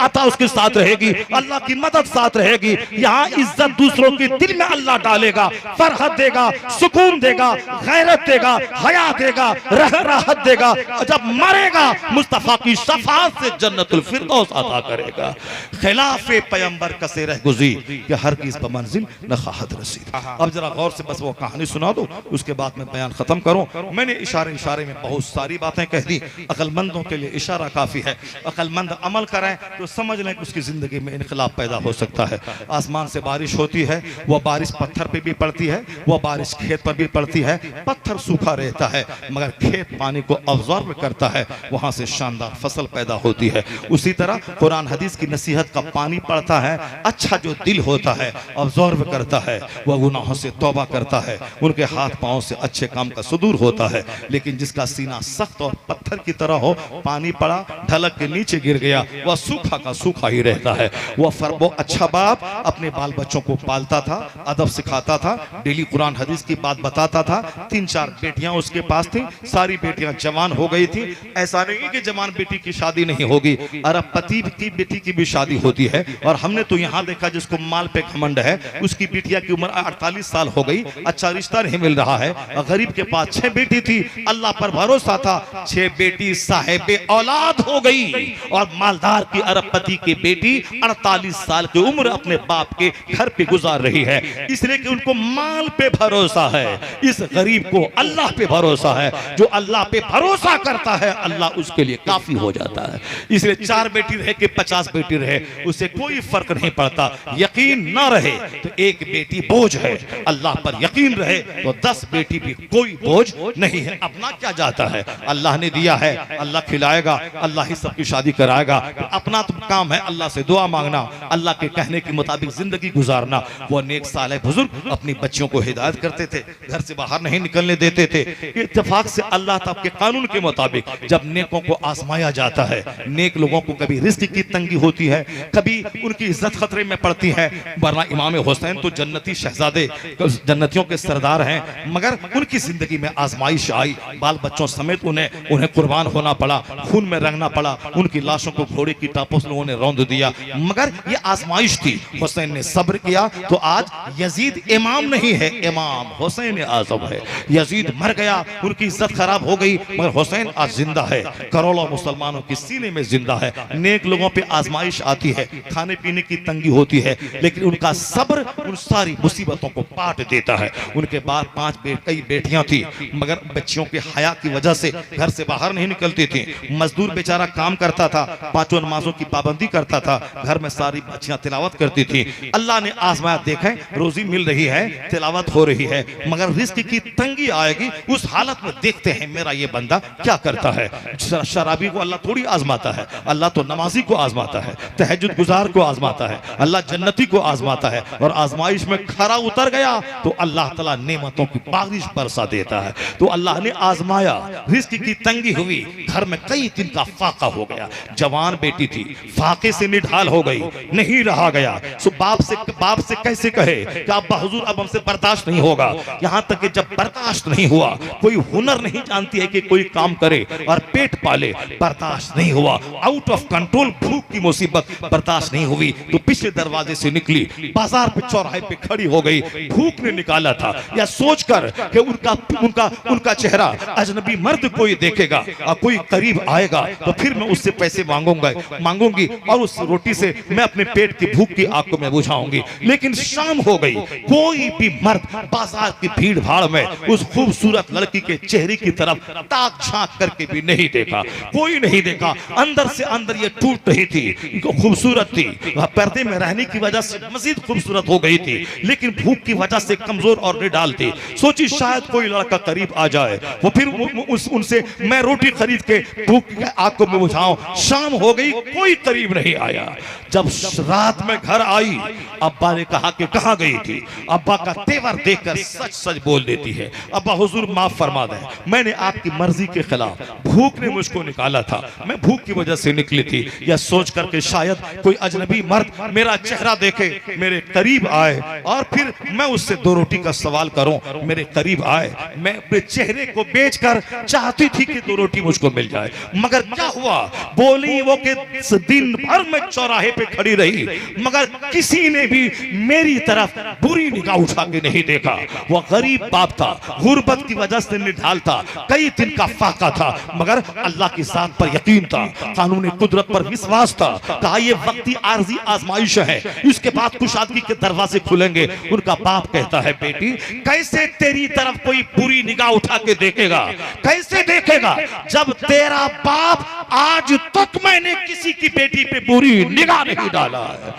A: अता उसके साथ रहेगी, अल्लाह की मदद साथ रहेगी। यहाँ इज्जत दूसरों के दिल में अल्लाह डालेगा, फरहत देगा, सुकून देगा, गैरत देगा, हया देगा, राहत देगा। और जब मरेगा मुस्तफा की शफाअत से जन्नतुल फिरदौस अता करेगा। खिलाफे पैगंबर कसे रह गुज़ी कि हर किस पर मंजिल न खाहत रसीद। अब जरा गौर से बस वो कहानी सुना दो, उसके बाद मैं बयान खत्म करूं। मैंने इशारे में बहुत सारी बातें कह दी। अक्लमंदों के लिए इशारा काफी है। अक्लमंद अमल करें तो समझ लें कि उसकी जिंदगी में इनकलाब पैदा हो सकता है। आसमान से बारिश होती है, वह बारिश पत्थर पे भी पड़ती है, वह बारिश खेत पर भी पड़ती है। पत्थर सूखा रहता है मगर खेत पानी को अब्जॉर्ब करता है, वहां से शानदार फसल पैदा होती है। उसी तरह कुरान हदीस की नसीहत का पानी पड़ता है, अच्छा जो दिल होता है अब्जॉर्ब करता है, वह गुनाहों से तौबा करता है, उनके हाथ पांव से अच्छे काम का सुदूर होता है। लेकिन जिसका सीना सख्त और पत्थर की तरह हो, पानी पड़ा ढलक के नीचे गिर गया, वह सूखा का सूखा ही रहता है। वो अच्छा बाप अपने बाल बच्चों को पालता था, अदब सिखाता था, डेली कुरान हदीस की बात बताता था। 3-4 बेटियां उसके पास थी, सारी बेटियां जवान हो गई थी। ऐसा नहीं कि जवान बेटी की शादी नहीं होगी, अरबपति की बेटी की भी शादी होती है। और हमने तो यहाँ देखा जिसको माल पे घमंड है, उसकी बिटिया की उम्र 48 साल हो गई, अच्छा रिश्ता नहीं मिल रहा है। गरीब के पास 6 बेटी थी, अल्लाह पर भरोसा था, 6 बेटी साहिबे औलाद हो गई। और मालदार की अरबपति की बेटी 48 साल की उम्र अपने बाप के घर पे गुजार रही है, इसलिए कि उनको माल पे भरोसा है। इस गरीब को अल्लाह पे भरोसा है। जो अल्लाह पे भरोसा करता है अल्लाह उसके लिए काफी हो जाता है। इसलिए 4 बेटी रहे कि 50 बेटी रहे, उससे कोई फर्क नहीं पड़ता। यकीन ना रहे तो 1 बेटी बोझ है, अल्लाह पर यकीन रहे तो 10 बेटी भी कोई बोझ नहीं है। अपना क्या जाता है, अल्लाह ने दिया है, अल्लाह खिलाएगा, अल्लाह ही सबकी शादी कराएगा। तो अपना तो काम है अल्लाह से दुआ मांगना, अल्लाह के कहने के मुताबिक जिंदगी गुजारना। वो नेक साले बुजुर्ग अपनी बच्चियों को हिदायत करते थे, घर से बाहर नहीं निकलने देते थे। इत्तेफाक से अल्लाह ताला के कानून के मुताबिक जब नेकों को आजमाया जाता है, नेक लोगों को कभी रिस्क की तंगी होती है, कभी उनकी इज्जत खतरे में पड़ती है। वरना इमाम हुसैन तो जन्नती शहजादे, जन्नतियों के सरदार हैं, मगर उनकी जिंदगी में आजमाइश आई, बाल बच्चों समेत उन्हें कुर्बान होना पड़ा, खून में रंगना पड़ा, उनकी लाशों को घोड़े की टापों उस लोगों ने रौंद दिया, मगर ये आजमाइश थी। हुसैन ने सब्र किया तो आज यजीद इमाम नहीं है, इमाम हुसैन आजम है। यजीद मर गया, उनकी इज्जत खराब हो गई, मगर हुसैन आज जिंदा है, करोड़ों मुसलमानों के सीने में जिंदा है। नेक लोगों पे आजमाइश आती है, खाने पीने की तंगी होती है, लेकिन उनका सब्र उन सारी मुसीबतों को पाट देता है। उनके बाद कई बेटियां थी, मगर बच्चियों के हया की वजह से घर से बाहर नहीं निकलती थी। मजदूर बेचारा काम करता था, 5 नमाजों की पाबंदी करता था, घर में सारी बच्चियां तिलावत करती थी। अल्लाह ने आजमाया, देखें रोजी मिल रही है, तिलावत हो रही है, मगर रिस्क की तंगी आएगी, उस हालत में देखते हैं मेरा ये बंदा क्या करता है। शराबी को अल्लाह थोड़ी आजमाता है, अल्लाह तो नमाजी को आजमाता है, तहज्जुद गुजार को आजमाता है, अल्लाह जन्नती को आजमाता है। और आजमाइश में खरा उतर गया तो अल्लाह ताला नेमतों की बारिश बरसा देता है। तो अल्लाह ने आजमाया, रिस्क की तंगी हुई, घर में कई दिन का फाका हो गया। जवान बेटी थी, फाके से निढाल हो गई, नहीं रहा गया। सो बाप से कैसे कहे कि अब्बा हुजूर अब हमसे बर्दाश्त नहीं होगा। यहां तक कि जब बर्दाश्त नहीं हुआ, कोई हुनर नहीं जानती है कि कोई काम करे और पेट पाले, बर्दाश्त नहीं हुआ, आउट ऑफ कंट्रोल भूख की मुसीबत बर्दाश्त नहीं हुई तो पिछले दरवाजे से निकली, बाजार पे चौराहे पे खड़ी हो गई। भूख ने निकाला था, या सोचकर कि उनका चेहरा अजनबी मर्द कोई देखेगा और कोई करीब आएगा तो फिर मैं उससे पैसे मांगूंगी और उस रोटी से मैं अपने पेट की भूख की आग को मैं बुझाऊंगी। लेकिन शाम हो गई, कोई भी मर्द बाजार की भीड़ भाड़ में उस खूबसूरत लड़की के चेहरे की तरफ ताक झांक करके भी नहीं देखा, कोई नहीं देखा। अंदर से अंदर ये टूट रही थी, खूबसूरत थी, पर्दे में रहने की वजह से मजीद खूबसूरत हो गई थी, लेकिन भूख की वजह से कमजोर और निडाल थी। सोची शायद कोई लड़का करीब आ जाए, वो फिर उनसे मैं रोटी खरीद के भूख की आग को मैं बुझाऊं। शाम हो गई, कोई करीब नहीं आया। जब रात में घर आई, अब्बा ने कहा कि कहां गई थी। अब्बा का तेवर देखकर सच सच बोल देती है, अब्बा हुजूर माफ फरमा दें, मैंने आपकी मर्जी के खिलाफ, भूख ने मुझको निकाला था, मैं भूख की वजह से निकली थी। यह सोच कर के शायद कोई अजनबी मर्द मेरा चेहरा देखे, मेरे करीब आए और फिर मैं उससे 2 रोटी का सवाल करूं, मेरे करीब आए। मैं अपने चेहरे को बेचकर चाहती थी कि 2 रोटी मुझको मिल जाए, मगर क्या हुआ, बोली वो कि दिन भर में चौराहे पे खड़ी रही, मगर किसी ने भी मेरी तरफ बुरी निगाह उठा के नहीं देखा। वह गरीब बाप था, गुर्बत की वजह से निढाल था, कई दिन का फाका था, मगर अल्लाह की जात पर यकीन था, कानूनी कुदरत पर विश्वास था। कहा ये वक्ती आर्जी आजमाइश है, इसके बाद कुशादगी के दरवाजे खुलेंगे। उनका बाप कहता है, बेटी कैसे तेरी तरफ कोई बुरी निगाह उठा के देखेगा, कैसे देखेगा जब तेरा बाप, आज तक मैंने किसी की बेटी पे बुरी निगाह नहीं डाला है,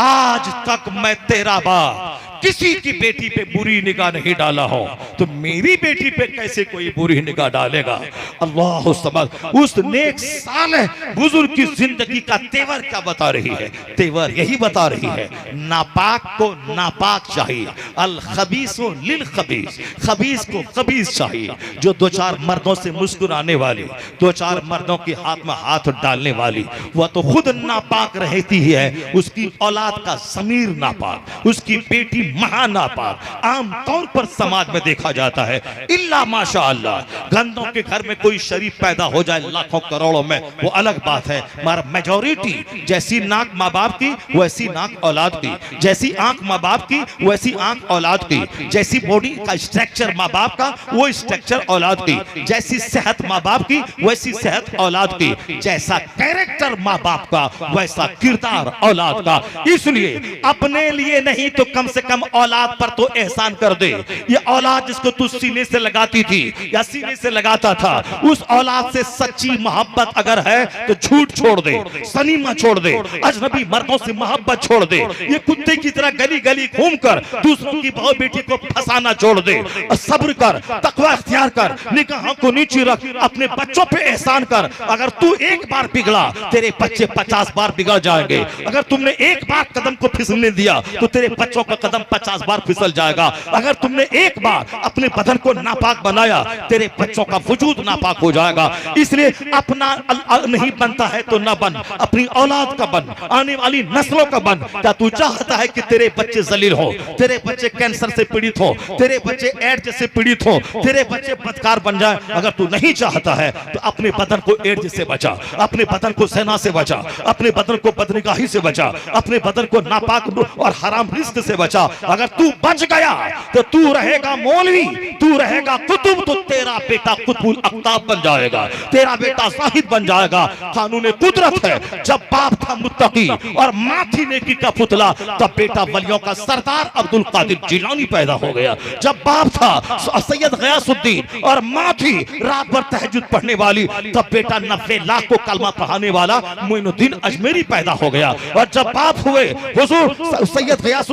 A: आज तक मैं तेरा बाप किसी की बेटी पे बुरी निगाह नहीं डाला हो, तो मेरी बेटी पे कैसे कोई बुरी निगाह डालेगा। अल्लाह समझ, उस नेक सालेह बुजुर्ग की जिंदगी का तेवर क्या बता रही है, तेवर यही बता रही है, नापाक को नापाक चाहिए, अल खबीसो लिल खबीस, खबीस को खबीस चाहिए। जो 2-4 मर्दों से मुस्कुराने वाली, 2-4 मर्दों के हाथ में हाथ डालने वाली, वह तो खुद नापाक रहती ही है, उसकी औलाद का ज़मीर नापाक, उसकी बेटी महानापाक आम तौर पर समाज में देखा जाता है। इल्ला माशाअल्लाह, गंदों के घर में कोई शरीफ पैदा हो जाए लाखों करोड़ों में, वो अलग बात है, मगर मेजॉरिटी जैसी नाक माँ बाप की वैसी नाक औलाद की, जैसी आंख माँ बाप की वैसी आंख औलाद की, जैसी बॉडी का स्ट्रक्चर माँ बाप का वो स्ट्रक्चर औलाद की, जैसी सेहत माँ बाप की वैसी सेहत औलाद की, जैसा कैरेक्टर माँ बाप का वैसा किरदार औलाद का। इसलिए अपने लिए नहीं तो कम से कम औलाद पर तो एहसान कर दे। ये औलाद जिसको तू सीने से लगाती थी या सीने से लगाता था, उस औलाद से सच्ची मोहब्बत अगर है तो झूठ छोड़ दे, सनीमा छोड़ दे, अजनबी मर्दों से मोहब्बत छोड़ दे, ये कुत्ते की तरह गली गली घूमकर दूसरों की बहू बेटी को फंसाना छोड़ दे, और सब्र कर, तकवा इख्तियार कर, निगाहों को नीचे रख, अपने बच्चों पे एहसान कर। अगर तू एक बार बिगड़ा, तेरे बच्चे 50 बार बिगड़ जाएंगे। अगर तुमने एक बार कदम को फिसलने दिया तो तेरे बच्चों का कदम 50 बार फिसल जाएगा। अगर तुमने एक बार अपने बदन को नापाक बनाया, तेरे बच्चों का वजूद नापाक हो जाएगा। इसलिए अपना नहीं बनता है तो ना बन, अपनी औलाद का बन, आने वाली नस्लों का बन। क्या तू चाहता है कि तेरे बच्चे जलील हो, तेरे बच्चे कैंसर से पीड़ित हो, तेरे बच्चे एड्स से पीड़ित हो, तेरे बच्चे बदकार बन जाए? अगर तू नहीं चाहता है तो अपने बदन को एड्स से बचा, अपने बदन को सेना से बचा, अपने बदन को बदनिगाही से बचा, अपने बदन को नापाक और हराम रिस्क से बचा। अगर तू बच गया तो तू रहेगा मौलवी, तू रहेगा कुतुब, तो तेरा बेटा कुतुबुल अख्ताब बन जाएगा, तेरा बेटा साहिद बन जाएगा। कानून कुदरत है, जब बाप था मुत्तकी और माँ थी नेकी का पुतला, तब बेटा वलियों का सरदार अब्दुल कादिर जिलानी पैदा हो गया। जब बाप था सैयद गयासुद्दीन और माँ थी रात भर तहज्जुद पढ़ने वाली, तब बेटा 90 लाख को कलमा पढ़ाने वाला मोइनुद्दीन अजमेरी पैदा हो गया। और जब बाप हुए हुजूर सैयद गयास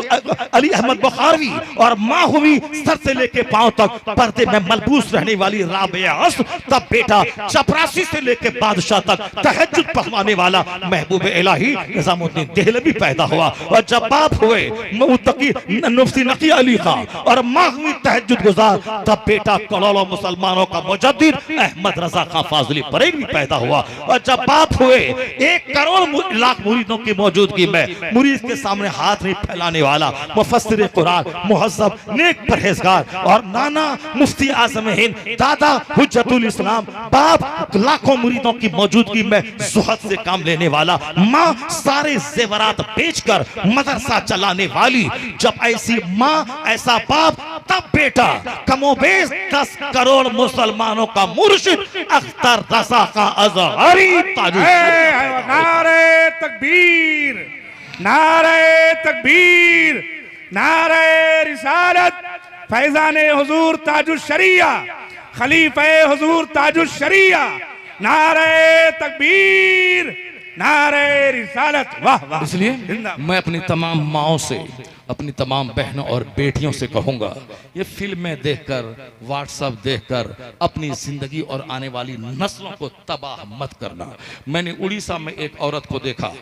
A: अली अहमद बुखारवी और माँ हुई सर से लेके पांव तक पर्दे में मलबूस रहने वाली राबिया अस्र, तब बेटा चपरासी से लेके बादशाह तक तहज्जुद पढ़वाने वाला महबूब इलाही निजामुद्दीन देहलवी पैदा हुआ। और जब बाप हुए मुत्तकी मुफ्ती नकी अली खां और माँ हुई तहज्जुद गुजार, तब बेटा करोड़ों मुसलमानों का मुजद्दिद अहमद रजा खां फाजली बरेलवी पैदा हुआ। और जब बाप हुए 1 करोड़ लाख मुरीदों की मौजूदगी में मुरीद के सामने हाथ नहीं फैलाने वाला मुफस्सिर कुरान, मुहज्जब, नेक परहेजगार और नाना मुफ्ती आज़म हिंद, दादा हुज्जतुल इस्लाम, बाप लाखों मुरीदों की मौजूदगी में ज़ुहद से काम लेने वाला, माँ सारे जेवरात बेचकर मदरसा चलाने वाली। जब ऐसी माँ ऐसा बाप, तब बेटा कमोबेश 10 करोड़ मुसलमानों का मुर्शिद अख्तर रज़ा खां अज़हरी
C: नारे तकबीर, नारे तकबीर, नारे रिसालत, फैजाने हुजूर ताजुश शरिया, खलीफे हुजूर ताजुश शरिया, नारे तकबीर, नारे रिसालत। वाह वाह।
A: इसलिए मैं अपनी तमाम माओं से, अपनी तमाम बहनों और बेटियों से कहूंगा, ये फिल्में देखकर, व्हाट्सएप देखकर अपनी जिंदगी और आने वाली नस्लों को तबाह मत करना। मैंने उड़ीसा में एक औरत को देखा,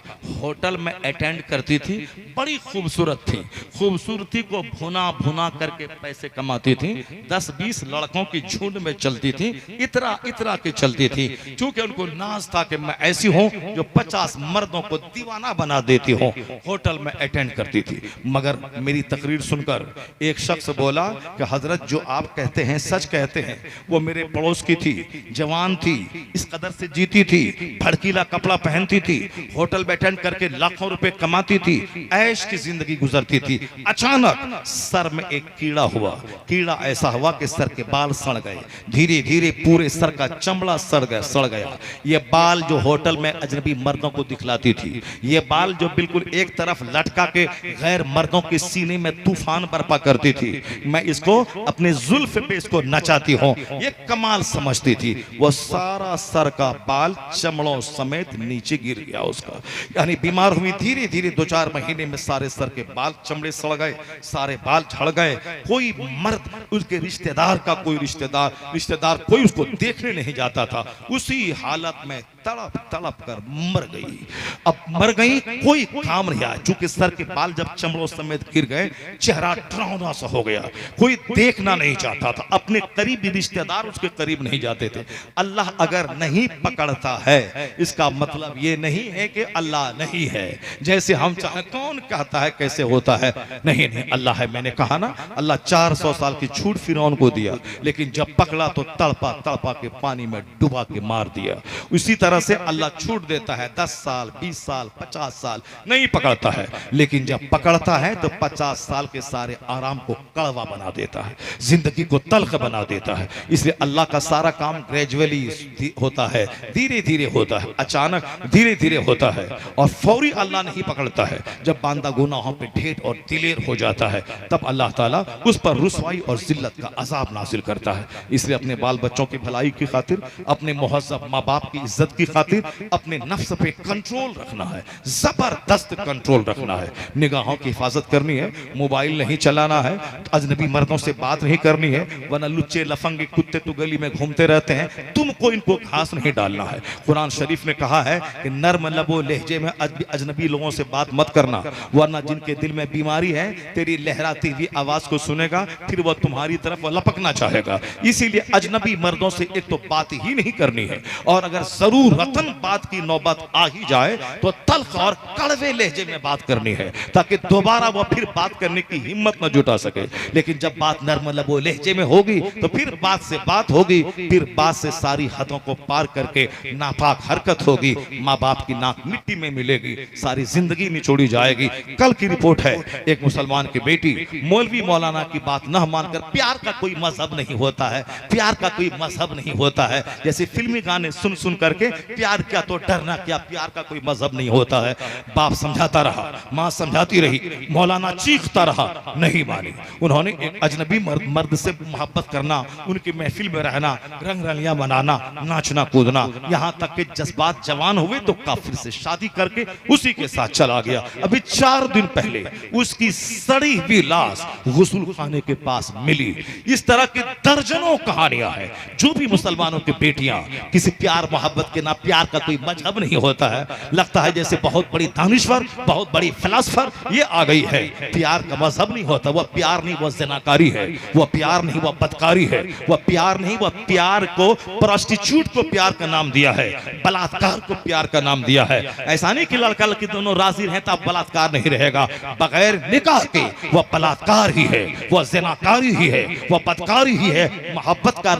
A: होटल में अटेंड करती थी, बड़ी खूबसूरत थी, खूबसूरती को भुना भुना करके पैसे कमाती थी, 10-20 लड़कों की झुंड में चलती थी, इतरा इतरा के चलती थी, क्योंकि उनको नाज था कि मैं ऐसी हूं जो 50 मर्दों को दीवाना बना देती हूं। होटल में अटेंड करती थी। मगर मेरी तकरीर सुनकर एक शख्स बोला कि हजरत जो आप कहते हैं सच कहते हैं। वो मेरे पड़ोस की थी, जवान थी, इस कदर से जीती थी, भड़कीला कपड़ा पहनती थी, होटल में अटेंड करके लाखों रुपए कमाती थी, ऐश की जिंदगी गुजरती थी। अचानक सर में एक कीड़ा हुआ। कीड़ा ऐसा हुआ कि सर के बाल सड़ गए, धीरे धीरे पूरे सर का चमड़ा सड़ गया। ये बाल जो होटल में अजनबी मर्दों को दिखलाती थी, ये बाल जो बिल्कुल एक तरफ लटका के गैर मर्दों के सीने में तूफान बर्पा करती थी, मैं इसको अपने जुल्फ पे इसको नचाती हूँ, ये कमाल समझती थी। वो सारा सर का बाल चमड़ों समेत नीचे गिर गया उसका, यानी बीमार हुई। धीरे धीरे 2-4 महीने में सारे सर के बाल चमड़े सड़ गए, सारे बाल झड़ गए। कोई मर्द, उसके रिश्तेदार का कोई रिश्तेदार कोई उसको देखने नहीं जाता था। उसी हालत में तड़प तड़प कर मर गई। अब मर गई, कोई काम नहीं आया, चूंकि सर के बाल जब चमड़ों समेत गिर गए, चेहरा डरावना सा हो गया, कोई देखना नहीं चाहता था, अपने करीबी रिश्तेदार उसके करीब नहीं जाते थे। अल्लाह अगर नहीं पकड़ता है, इसका मतलब ये नहीं है कि अल्लाह नहीं है। जैसे हम चाहे, कौन कहता है कैसे होता है, नहीं नहीं अल्लाह है। मैंने कहा ना, अल्लाह 400 साल की छूट फिरौन को दिया, लेकिन जब पकड़ा तो तड़पा तड़पा के पानी में डुबा के मार दिया। उसी तरह से अल्लाह छूट देता है, 10 साल 20 साल 50 साल नहीं पकड़ता है, लेकिन जब पकड़ता है तो 50 साल के सारे आराम को कड़वा बना देता है, जिंदगी को तल्ख बना देता है। इसलिए अल्लाह का सारा काम ग्रेजुअली होता है, धीरे धीरे होता है, अचानक धीरे धीरे होता है, और फौरी अल्लाह नहीं पकड़ता है। जब बांदा गुनाहों पे ढेर और दिलेर हो जाता है, तब अल्लाह ताला उस पर रुसवाई और जिल्लत का अजाब नाजिल करता है। इसलिए अपने बाल बच्चों की भलाई की खातिर, अपने मुहज्जब माँ बाप की इज्जत की की खातिर अपने नफ्स पे कंट्रोल रखना है, जबरदस्त कंट्रोल रखना है। निगाहों की हिफाजत करनी है, मोबाइल नहीं चलाना है, अजनबी मर्दों से बात नहीं करनी है, वरना लुच्चे लफंगे कुत्ते तो गली में घूमते रहते हैं, तुमको इनको घास नहीं डालना है। कुरान शरीफ ने कहा है कि नर्म लबो लहजे में अजनबी लोगों से बात मत करना, वरना जिनके दिल में बीमारी है तेरी लहराती हुई आवाज को सुनेगा, फिर वह तुम्हारी तरफ लपकना चाहेगा। इसीलिए अजनबी मर्दों से एक तो बात ही नहीं करनी है, और अगर जरूरतन बात की नौबत आ ही जाए तो तल्ख और कड़वे लहजे में बात करनी है, ताकि दोबारा वह फिर बात करने की हिम्मत न जुटा सके। लेकिन जब बात नर्म लबो लहजे में होगी तो फिर बात से बात होगी, फिर बात से सारी हदों को पार करके नापाक हरकत होगी, माँ बाप की नाक मिट्टी में मिलेगी, सारी जिंदगी निचोड़ी जाएगी। कल की रिपोर्ट है, एक मुसलमान की बेटी मौलवी मौलाना की बात न मानकर, प्यार का कोई मजहब नहीं होता है, प्यार का कोई मजहब नहीं होता है, जैसे फिल्मी गाने सुन सुन करके प्यार क्या तो डरना क्या, प्यार का कोई मजहब नहीं होता है। बाप समझाता रहा, माँ समझाती रही, मौलाना चीखता रहा, नहीं मानी। उन्होंने एक अजनबी मर्द से मोहब्बत करना, उनकी महफिल में रहना, रंग रलियां मनाना, नाचना कूदना, यहाँ तक के जज्बात जवान हुए तो काफिर से शादी करके उसी के साथ चला गया। अभी 4 दिन पहले उसकी सड़ी हुई लाश गुस्ल खाने के पास मिली। इस तरह की दर्जनों कहानियां हैं। जो भी मुसलमानों की बेटियां किसी प्यार मोहब्बत के ना, प्यार का कोई मजहब नहीं होता है, लगता है जैसे बहुत बड़ी दानिश्वर, बहुत बड़ी फिलासफर ये आ गई है। प्यार का मजहब नहीं होता, वह प्यार नहीं, वह ज़िनाकारी है, वह प्यार नहीं, वह बदकारी है, वह प्यार नहीं, वह प्यार को प्रोस्टिट्यूट को प्यार का नाम दिया है, बलात्कार को प्यार का नाम दिया है। ऐसा नहीं कि लड़का लड़की दोनों राजी हैं तब बलात्कार नहीं रहेगा, बगैर निकाह के वह बलात्कार ही है, वह ज़िनाकारी ही है, वह बदकारी ही है। मोहब्बत का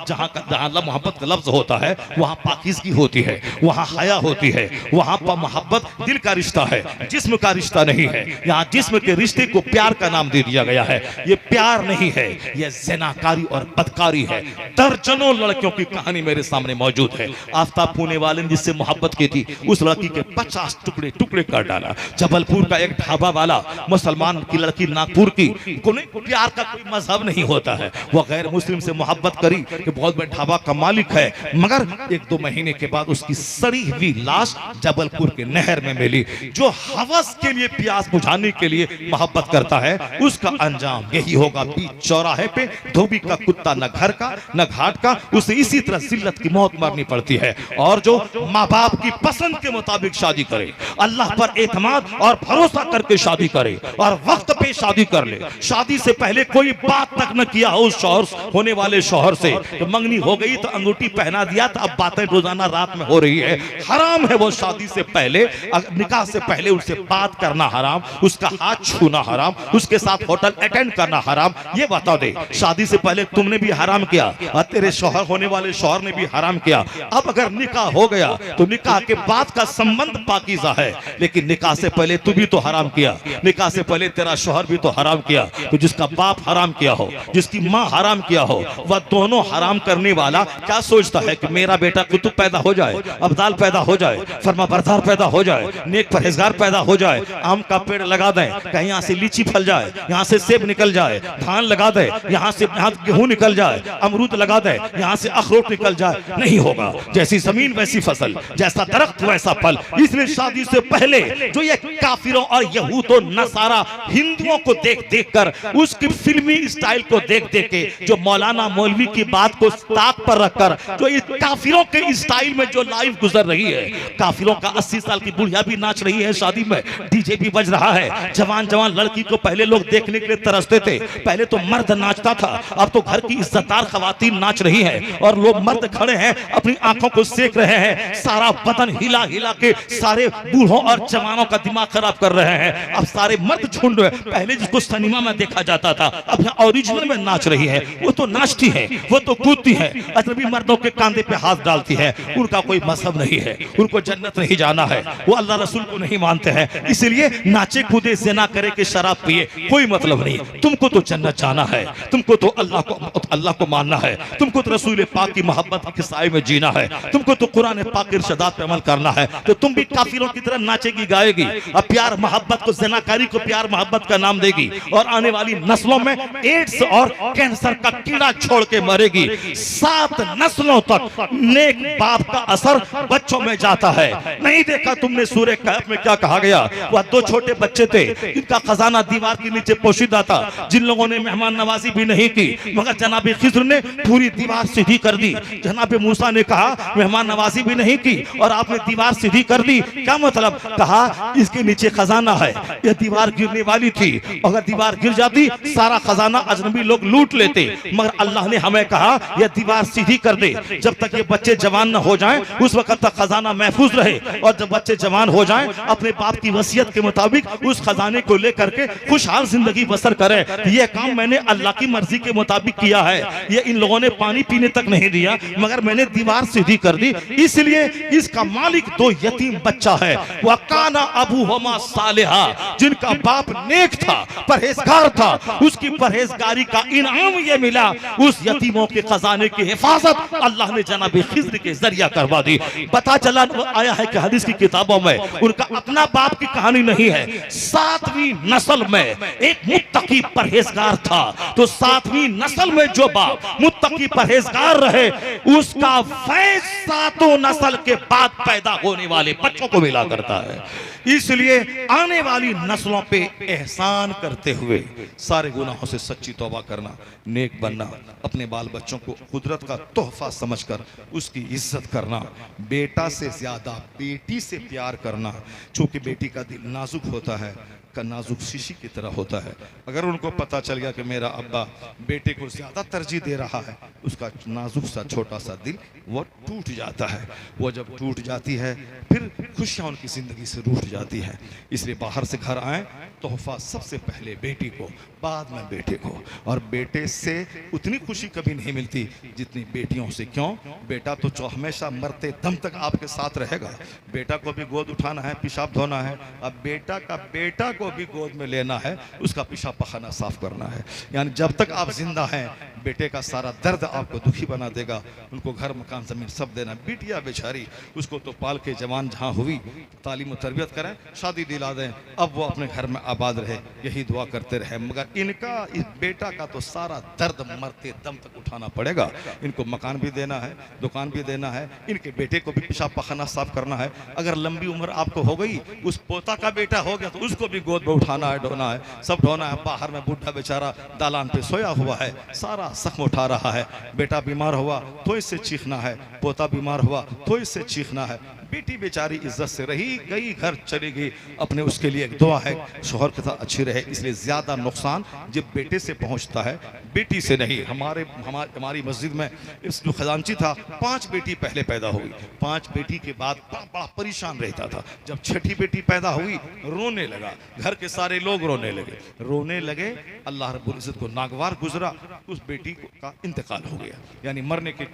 A: जहाँ मोहब्बत का लफ्ज होता है वहाँ पाकीज़गी होती है, वहाँ हया होती है, वहाँ पर मोहब्बत दिल का रिश्ता है, जिस्म का रिश्ता नहीं है। यहाँ जिस्म के रिश्ते को प्यार का नाम दे दिया गया है। ये प्यार नहीं है, यह ज़िनाकारी और बदकारी है। दर्जनों लड़कियों की कहानी मेरे सामने मौजूद है। आफ्ताब पुणे वाले ने जिससे मोहब्बत की थी, उस लड़की के 50 टुकड़े टुकड़े कर डाला। जबलपुर का एक ढाबा वाला मुसलमान की लड़की नागपुर की, प्यार का कोई मजहब नहीं होता है, वह गैर मुस्लिम से मोहब्बत करी कि बहुत बड़ा ढाबा का मालिक है, मगर 1-2 महीने के बाद उसकी सड़ी हुई लाश जबलपुर के नहर में मिली। जो हवस के लिए, प्यास बुझाने के लिए मोहब्बत करता है, उसका अंजाम यही होगा। बीच चौराहे पे धोबी का कुत्ता, न घर का न घाट का, उसे इसी तरह जिल्लत की मौत मरनी पड़ती है। और जो माँ बाप की पसंद के मुताबिक शादी करे, अल्लाह पर एतमाद और भरोसा करके शादी करे और वक्त पे शादी कर ले, शादी से पहले कोई बात तक न किया हो उस शौहर, होने वाले शौहर से, तो मंगनी हो गई तो अंगूठी पहना दिया, तो अब बातें रोजाना रात में हो रही है, हराम है वो। शादी से पहले, निकाह से पहले उससे बात करना हराम, उसका हाथ छूना हराम, उसके साथ होटल अटेंड करना हराम। ये बता दे, शादी से पहले तुमने भी हराम किया और तेरे शौहर, होने वाले शौहर ने भी हराम किया। अब अगर निकाह हो गया तो निकाह के बाद का संबंध पाकीज़ा है, लेकिन निकाह से पहले तू भी तो हराम किया, निकाह से पहले तेरा शौहर भी तो हराम किया। तो जिसका बाप हराम किया हो, जिसकी माँ हराम किया हो, वह दोनों हराम करने वाला क्या सोचता है कि मेरा बेटा कुतुब पैदा हो जाए, अब्दाल पैदा हो जाए, फरमाबरदार पैदा हो जाए, नेक परहेजगार पैदा हो जाए, आम का पेड़ लगा दें, कहीं यहाँ से लीची फल जाए, यहाँ से सेब निकल जाए, धान लगा दे, यहाँ से गेहूं निकल जाए, अमरूद लगा दे, यहाँ से अखरोट निकल जाए, नहीं होगा। जैसी जमीन वैसी फसल, जैसा दरख्त वैसा फल। इसलिए शादी से पहले जो ये काफिरों और यहूद और नसारा हिंदुओं को देख देख कर, उसकी फिल्मी स्टाइल को देख देख के, जो मौलाना मौलवी की बात को ताक पर रखकर, जो ये काफिरों के स्टाइल में जो लाइफ गुजर रही है, काफिरों का 80 साल की बुढ़िया भी नाच रही है शादी में, डीजे भी बज रहा है, जवान जवान लड़की को पहले लोग देखने के लिए तरसते थे, पहले तो मर्द नाचता था, अब तो घर की इज्जतदार खवातीन नाच रही है, और लोग मर्द खड़े हैं अपनी आंखों को सेक रहे हैं, सारा बदन हिला हिला के सारे बूढ़ों और जवानों का दिमाग खराब कर रहे हैं। अब सारे मर्द झुंड, पहले जिसको सिनेमा में देखा जाता था, अब यहाँ ओरिजिनल में नाच रही है, वो तो नाचती है, वो तो कूदती है, अजनबी मर्दों के कांधे पे हाथ डालती है। उनका कोई मजहब नहीं है, उनको जन्नत नहीं जाना है, वो अल्लाह रसूल को नहीं मानते हैं, इसलिए नाचे कूदे ज़िना करे के शराब पिए कोई मतलब नहीं। तुमको तो जन्नत जाना है, तुमको तो अल्लाह को मानना है, तुमको तो रसूल पाक की मोहब्बत के साए में जीना है, तुमको तो कुरान पाक के इरशादात पे अमल करना है। तो तुम भी काफिरों की तरह नाचेगी गाएगी, अब प्यार मोहब्बत को, ज़िनाकारी को प्यार मोहब्बत का नाम देगी और आने वाली नस्लों में एड्स और कैंसर का कीड़ा छोड़ के मरेगी। 7 नस्लों तक नेक बाप का असर बच्चों में जाता है। नहीं देखा तुमने सूरह कहफ में क्या कहा गया? वह 2 छोटे बच्चे थे, इनका खजाना दीवार के नीचे पोशीदा था, जिन लोगों ने मेहमान नवाजी भी नहीं की, मगर जनाब खिज्र ने पूरी दीवार सीधी कर दी। जनाब मूसा ने कहा मेहमान नवाजी भी नहीं की और आपने दीवार सीधी कर दी, क्या मतलब? कहा इसके नीचे खजाना है, यह दीवार गिरने वाली थी, अगर दीवार गिर जाती सारा खजाना अजनबी लोग लूट लेते, मगर अल्लाह ने हमें कहा यह दीवार सीधी कर दे। जब तक ये बच्चे जवान न हो जाएं उस वक्त तक खजाना महफूज रहे, और जब बच्चे जवान हो जाएं अपने बाप की वसीयत के मुताबिक उस खजाने को लेकर के खुशहाल जिंदगी बसर करें। यह काम मैंने अल्लाह की मर्जी के मुताबिक किया है। ये इन लोगों ने पानी पीने तक नहीं दिया, मगर मैंने दीवार सीधी कर दी। इसलिए इसका मालिक 2 यतीम बच्चा है। वह काना अबू हमा सालिहा, जिनका बाप नेक था, परहेजगार था, उसकी परहेजगारी का इनाम ये मिला, उस यतीमों के खजाने की हिफाजत अल्लाह ने जनाब खिज्र के जरिया करवा दी। पता चला आया है कि हदीस की किताबों में उनका अपना बाप की कहानी नहीं है। 7वीं नस्ल में एक मुत्तकी परहेजगार था, तो 7वीं नस्ल में जो बाप मुत्तकी परहेजगार रहे उसका फैज 7 नस्ल के बाद पैदा होने वाले बच्चों को मिला करता है। इसलिए आने वाली नस्लों पे एहसान करते हुए सारे गुनाहों से सच्ची तौबा करना, नेक बनना, अपने बाल बच्चों को कुदरत का तोहफा समझकर उसकी इज्जत करना, बेटा से ज्यादा बेटी से प्यार करना, चूंकि बेटी का दिल नाजुक होता है, का नाजुक शीशी की तरह होता है। अगर उनको पता चल गया कि मेरा अब्बा बेटे को ज्यादा तरजीह दे रहा है, उसका नाजुक सा छोटा सा दिल वो टूट जाता है। वो जब टूट जाती है फिर खुशियां उनकी जिंदगी से रूठ जाती है। इसलिए बाहर से घर आए तोहफा सबसे पहले बेटी को, बाद में बेटे को, और बेटे से उतनी खुशी कभी नहीं मिलती जितनी बेटियों से। क्यों? बेटा तो हमेशा मरते दम तक आपके साथ रहेगा। बेटा को भी गोद उठाना है, पेशाब धोना है, अब बेटा को भी गोद में लेना है, उसका पेशाब पखाना साफ करना है। यानी जब तक आप जिंदा हैं बेटे का सारा दर्द आपको दुखी बना देगा। उनको घर मकान जमीन सब देना। बिटिया बेचारी उसको तो पाल के जवान जहाँ हुई तालीम और तरबियत करें, शादी दिला दें, अब वो अपने घर में आबाद रहे, यही दुआ करते रहे। मगर इनका इस बेटा का तो सारा दर्द मरते दम तक उठाना पड़ेगा। इनको मकान भी देना है, दुकान भी देना है, इनके बेटे को भी पेशाब पखाना साफ करना है। अगर लंबी उम्र आपको हो गई, उस पोता का बेटा हो गया तो उसको भी गोद में उठाना है, ढोना है, सब ढोना है। बाहर में बूढ़ा बेचारा दालान पे सोया हुआ है, सारा जख्म उठा रहा है। बेटा बीमार हुआ तो इससे चीखना है, पोता बीमार हुआ तो इससे चीखना है। बेटी बेचारी इज्जत से रही गई, घर चली गई, अपने उसके लिए एक दुआ है शोहर के साथ अच्छी रहे। इसलिए ज्यादा नुकसान जब बेटे से पहुंचता है, बेटी से नहीं। हमारी मस्जिद में इस जो खजांची था 5 बेटी पहले पैदा हुई। 5 बेटी के बाद बड़ा परेशान रहता था। जब 6ठी बेटी पैदा हुई रोने लगा, घर के सारे लोग रोने लगे। अल्लाह रब्बुल इज्जत को नागवार गुजरा, उस बेटी का इंतकाल हो गया। यानी मरने के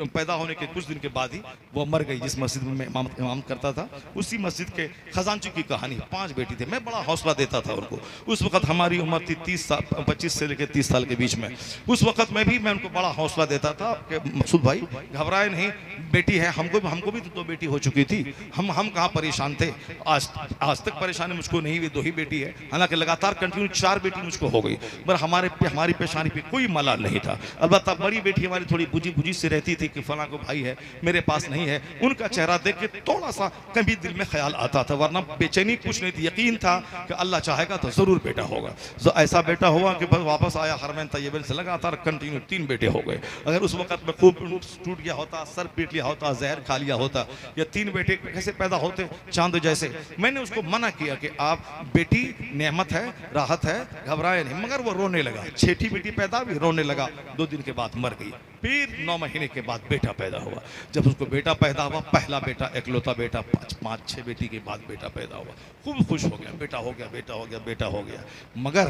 A: पैदा होने के कुछ दिन के बाद ही वो मर गई। जिस मस्जिद में इमाम करता था उसी मस्जिद के खजांची की कहानी। 5 बेटी थे, मैं बड़ा हौसला देता था उनको। उस वक्त हमारी उम्र थी 25 से लेकर 30 साल के बीच में। उस वक्त में भी मैं उनको बड़ा हौसला देता था कि मकसूद भाई घबराए नहीं, बेटी है, हमको भी तो 2 बेटी हो चुकी थी, हम कहाँ परेशान थे। आज तक परेशानी मुझको नहीं हुई, 2 ही बेटी है। हालांकि लगातार कंटिन्यू 4 बेटी मुझको हो गई, पर हमारी पेशानी पे कोई मलाल नहीं था। अलबत्ता बड़ी बेटी हमारी थोड़ी बुझी से रहती थी कि फलां को भाई है, मेरे पास नहीं है। उनका चेहरा देख के थोड़ा सा कभी दिल में ख्याल आता था, वरना बेचैनी कुछ नहीं थी। यकीन था कि अल्लाह चाहेगा तो जरूर बेटा होगा। तो ऐसा बेटा हुआ कि बस वापस आया हरमैन तैयबन से, लगातार कंटिन्यू 3 बेटे हो गए। अगर उस वक्त में खूब टूट गया होता, सर पीट लिया होता, जहर खा लिया होता, या 3 बेटे कैसे पैदा होते चांद जैसे। मैंने उसको मना किया कि आप बेटी नेमत है, राहत है, घबराए नहीं। मगर वो रोने लगा। 6ठी बेटी पैदा भी रोने लगा, 2 दिन के बाद मर गई। फिर 9 महीने के बाद बेटा पैदा हुआ। जब उसको बेटा पैदा हुआ, पहला बेटा, इकलौता बेटा, 5-6 बेटी के बाद बेटा पैदा हुआ, खूब खुश हो गया, बेटा हो गया। मगर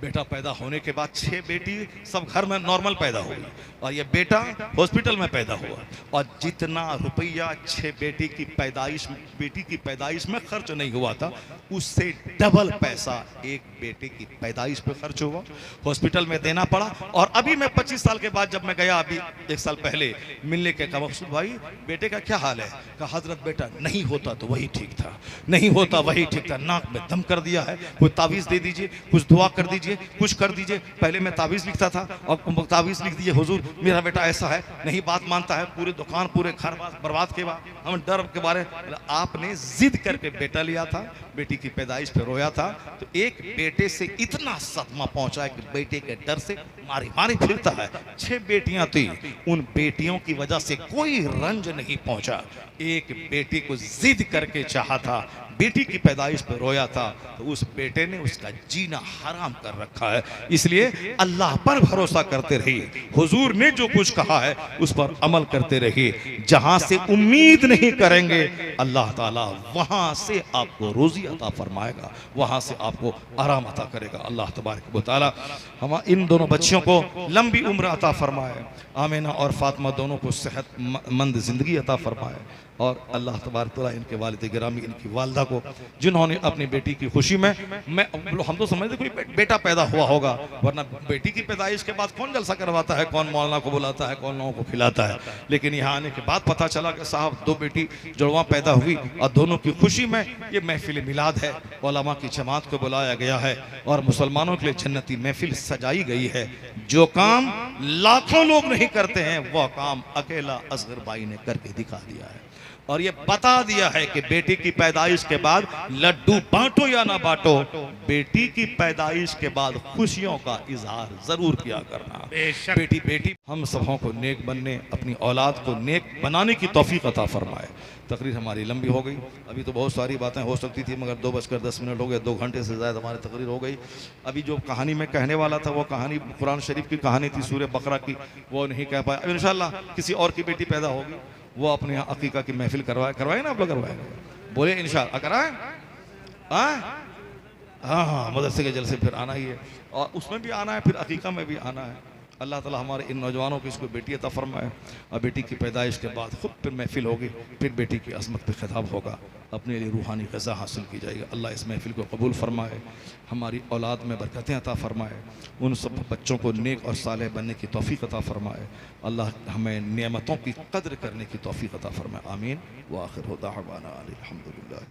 A: बेटा पैदा होने के बाद 6 बेटी सब घर में नॉर्मल पैदा हुई, और ये बेटा हॉस्पिटल में पैदा हुआ। और जितना रुपया 6 बेटी की पैदाइश में खर्च नहीं हुआ था, उससे डबल पैसा एक बेटे की पैदाइश पे खर्च हुआ, हॉस्पिटल में देना पड़ा। और अभी मैं 25 साल के बाद जब मैं गया अभी 1 साल पहले मिलने के कहा मकसूद भाई बेटे का क्या हाल है? कहा हजरत बेटा नहीं होता तो वही ठीक था, नहीं होता वही ठीक था, नाक में दम कर दिया है, कोई तावीज़ दे दीजिए, कुछ दुआ कर दीजिए, कुछ कर दीजिए। पहले मैं तावीज़ लिखता था और तावीज़ लिख दिए हुजूर मेरा बेटा ऐसा है, नहीं बात मानता है, पूरी दुकान पूरे घर बर्बाद के बाद हम डर के बारे। आपने जिद करके बेटा लिया था, बेटी की पैदाइश पे रोया था, तो एक बेटे से इतना सदमा पहुंचा है कि बेटे के डर से मारी मारी फिरता है। 6 बेटियां थी, उन बेटियों की वजह से कोई रंज नहीं पहुंचा। एक बेटी को जिद करके चाहा था, बेटी की पैदाइश पर रोया था, तो उस बेटे ने उसका जीना हराम कर रखा है। इसलिए अल्लाह पर भरोसा करते रहिए, हुजूर ने जो कुछ कहा है उस पर अमल करते रहिए। जहां से उम्मीद नहीं करेंगे अल्लाह ताला वहां से आपको रोजी अता फरमाएगा, वहां से आपको आराम अता करेगा। अल्लाह तबारक व तआला हम इन दोनों बच्चियों को लंबी उम्र अता फरमाए, आमिना और फातिमा दोनों को सेहतमंद जिंदगी अता फरमाए। और अल्लाह तबारक तआला इनके वालिद गिरामी, इनकी वालदा को जिन्होंने अपनी बेटी की खुशी में, हम तो समझते कोई बेटा पैदा हुआ होगा, वरना बेटी की पैदाइश के बाद कौन जलसा करवाता है, कौन मौलाना को बुलाता है, कौन लोगों को खिलाता है। लेकिन यहाँ आने के बाद पता चला कि साहब 2 बेटी जुड़वा पैदा हुई और दोनों की खुशी में ये महफिल मिलाद है, उलमा की जमात को बुलाया गया है और मुसलमानों के लिए जन्नती महफिल सजाई गई है। जो काम लाखों लोग नहीं करते हैं वह काम अकेला असगर भाई ने करके दिखा दिया है और ये बता दिया है कि बेटी की पैदाइश के बाद लड्डू बांटो या ना बांटो, बेटी की पैदाइश के बाद खुशियों का इजहार जरूर किया करना। बेटी बेटी हम सबों को नेक बनने, अपनी औलाद को नेक बनाने की तौफीक अता फरमाए। तकरीर हमारी लंबी हो गई, अभी तो बहुत सारी बातें हो सकती थी मगर 2:10 हो गए, 2 घंटे से ज़्यादा हमारी तकरीर हो गई। अभी जो कहानी मैं कहने वाला था वो कहानी कुरान शरीफ की कहानी थी, सूरह बकरा की, वो नहीं कह पाया। अब इंशाल्लाह किसी और की बेटी पैदा होगी, वो अपने यहाँ अकीका की महफिल करवाए ना, आप लोग करवाएंगे, बोले इंशाल्लाह कराएं। हाँ, मदरसे के जलसे फिर आना ही है और उसमें भी आना है, फिर अकीका में भी आना है। अल्लाह ताला हमारे इन नौजवानों को इसको बेटी अता फरमाए और बेटी की पैदाइश के बाद खुद फिर महफिल होगी, फिर बेटी की अज़मत पे खिताब होगा, अपने लिए रूहानी ग़िज़ा हासिल की जाएगी। अल्लाह इस महफिल को कबूल फरमाए, हमारी औलाद में बरकतें अता फरमाए, उन सब बच्चों को नेक और सालेह बनने की तौफ़ीक़ अता फरमाए। अल्लाह हमें नेमतों की कद्र करने की तौफ़ीक़ अता फरमाए। आमीन व आखिर दाअवाना अनिल हम्दुलिल्लाह।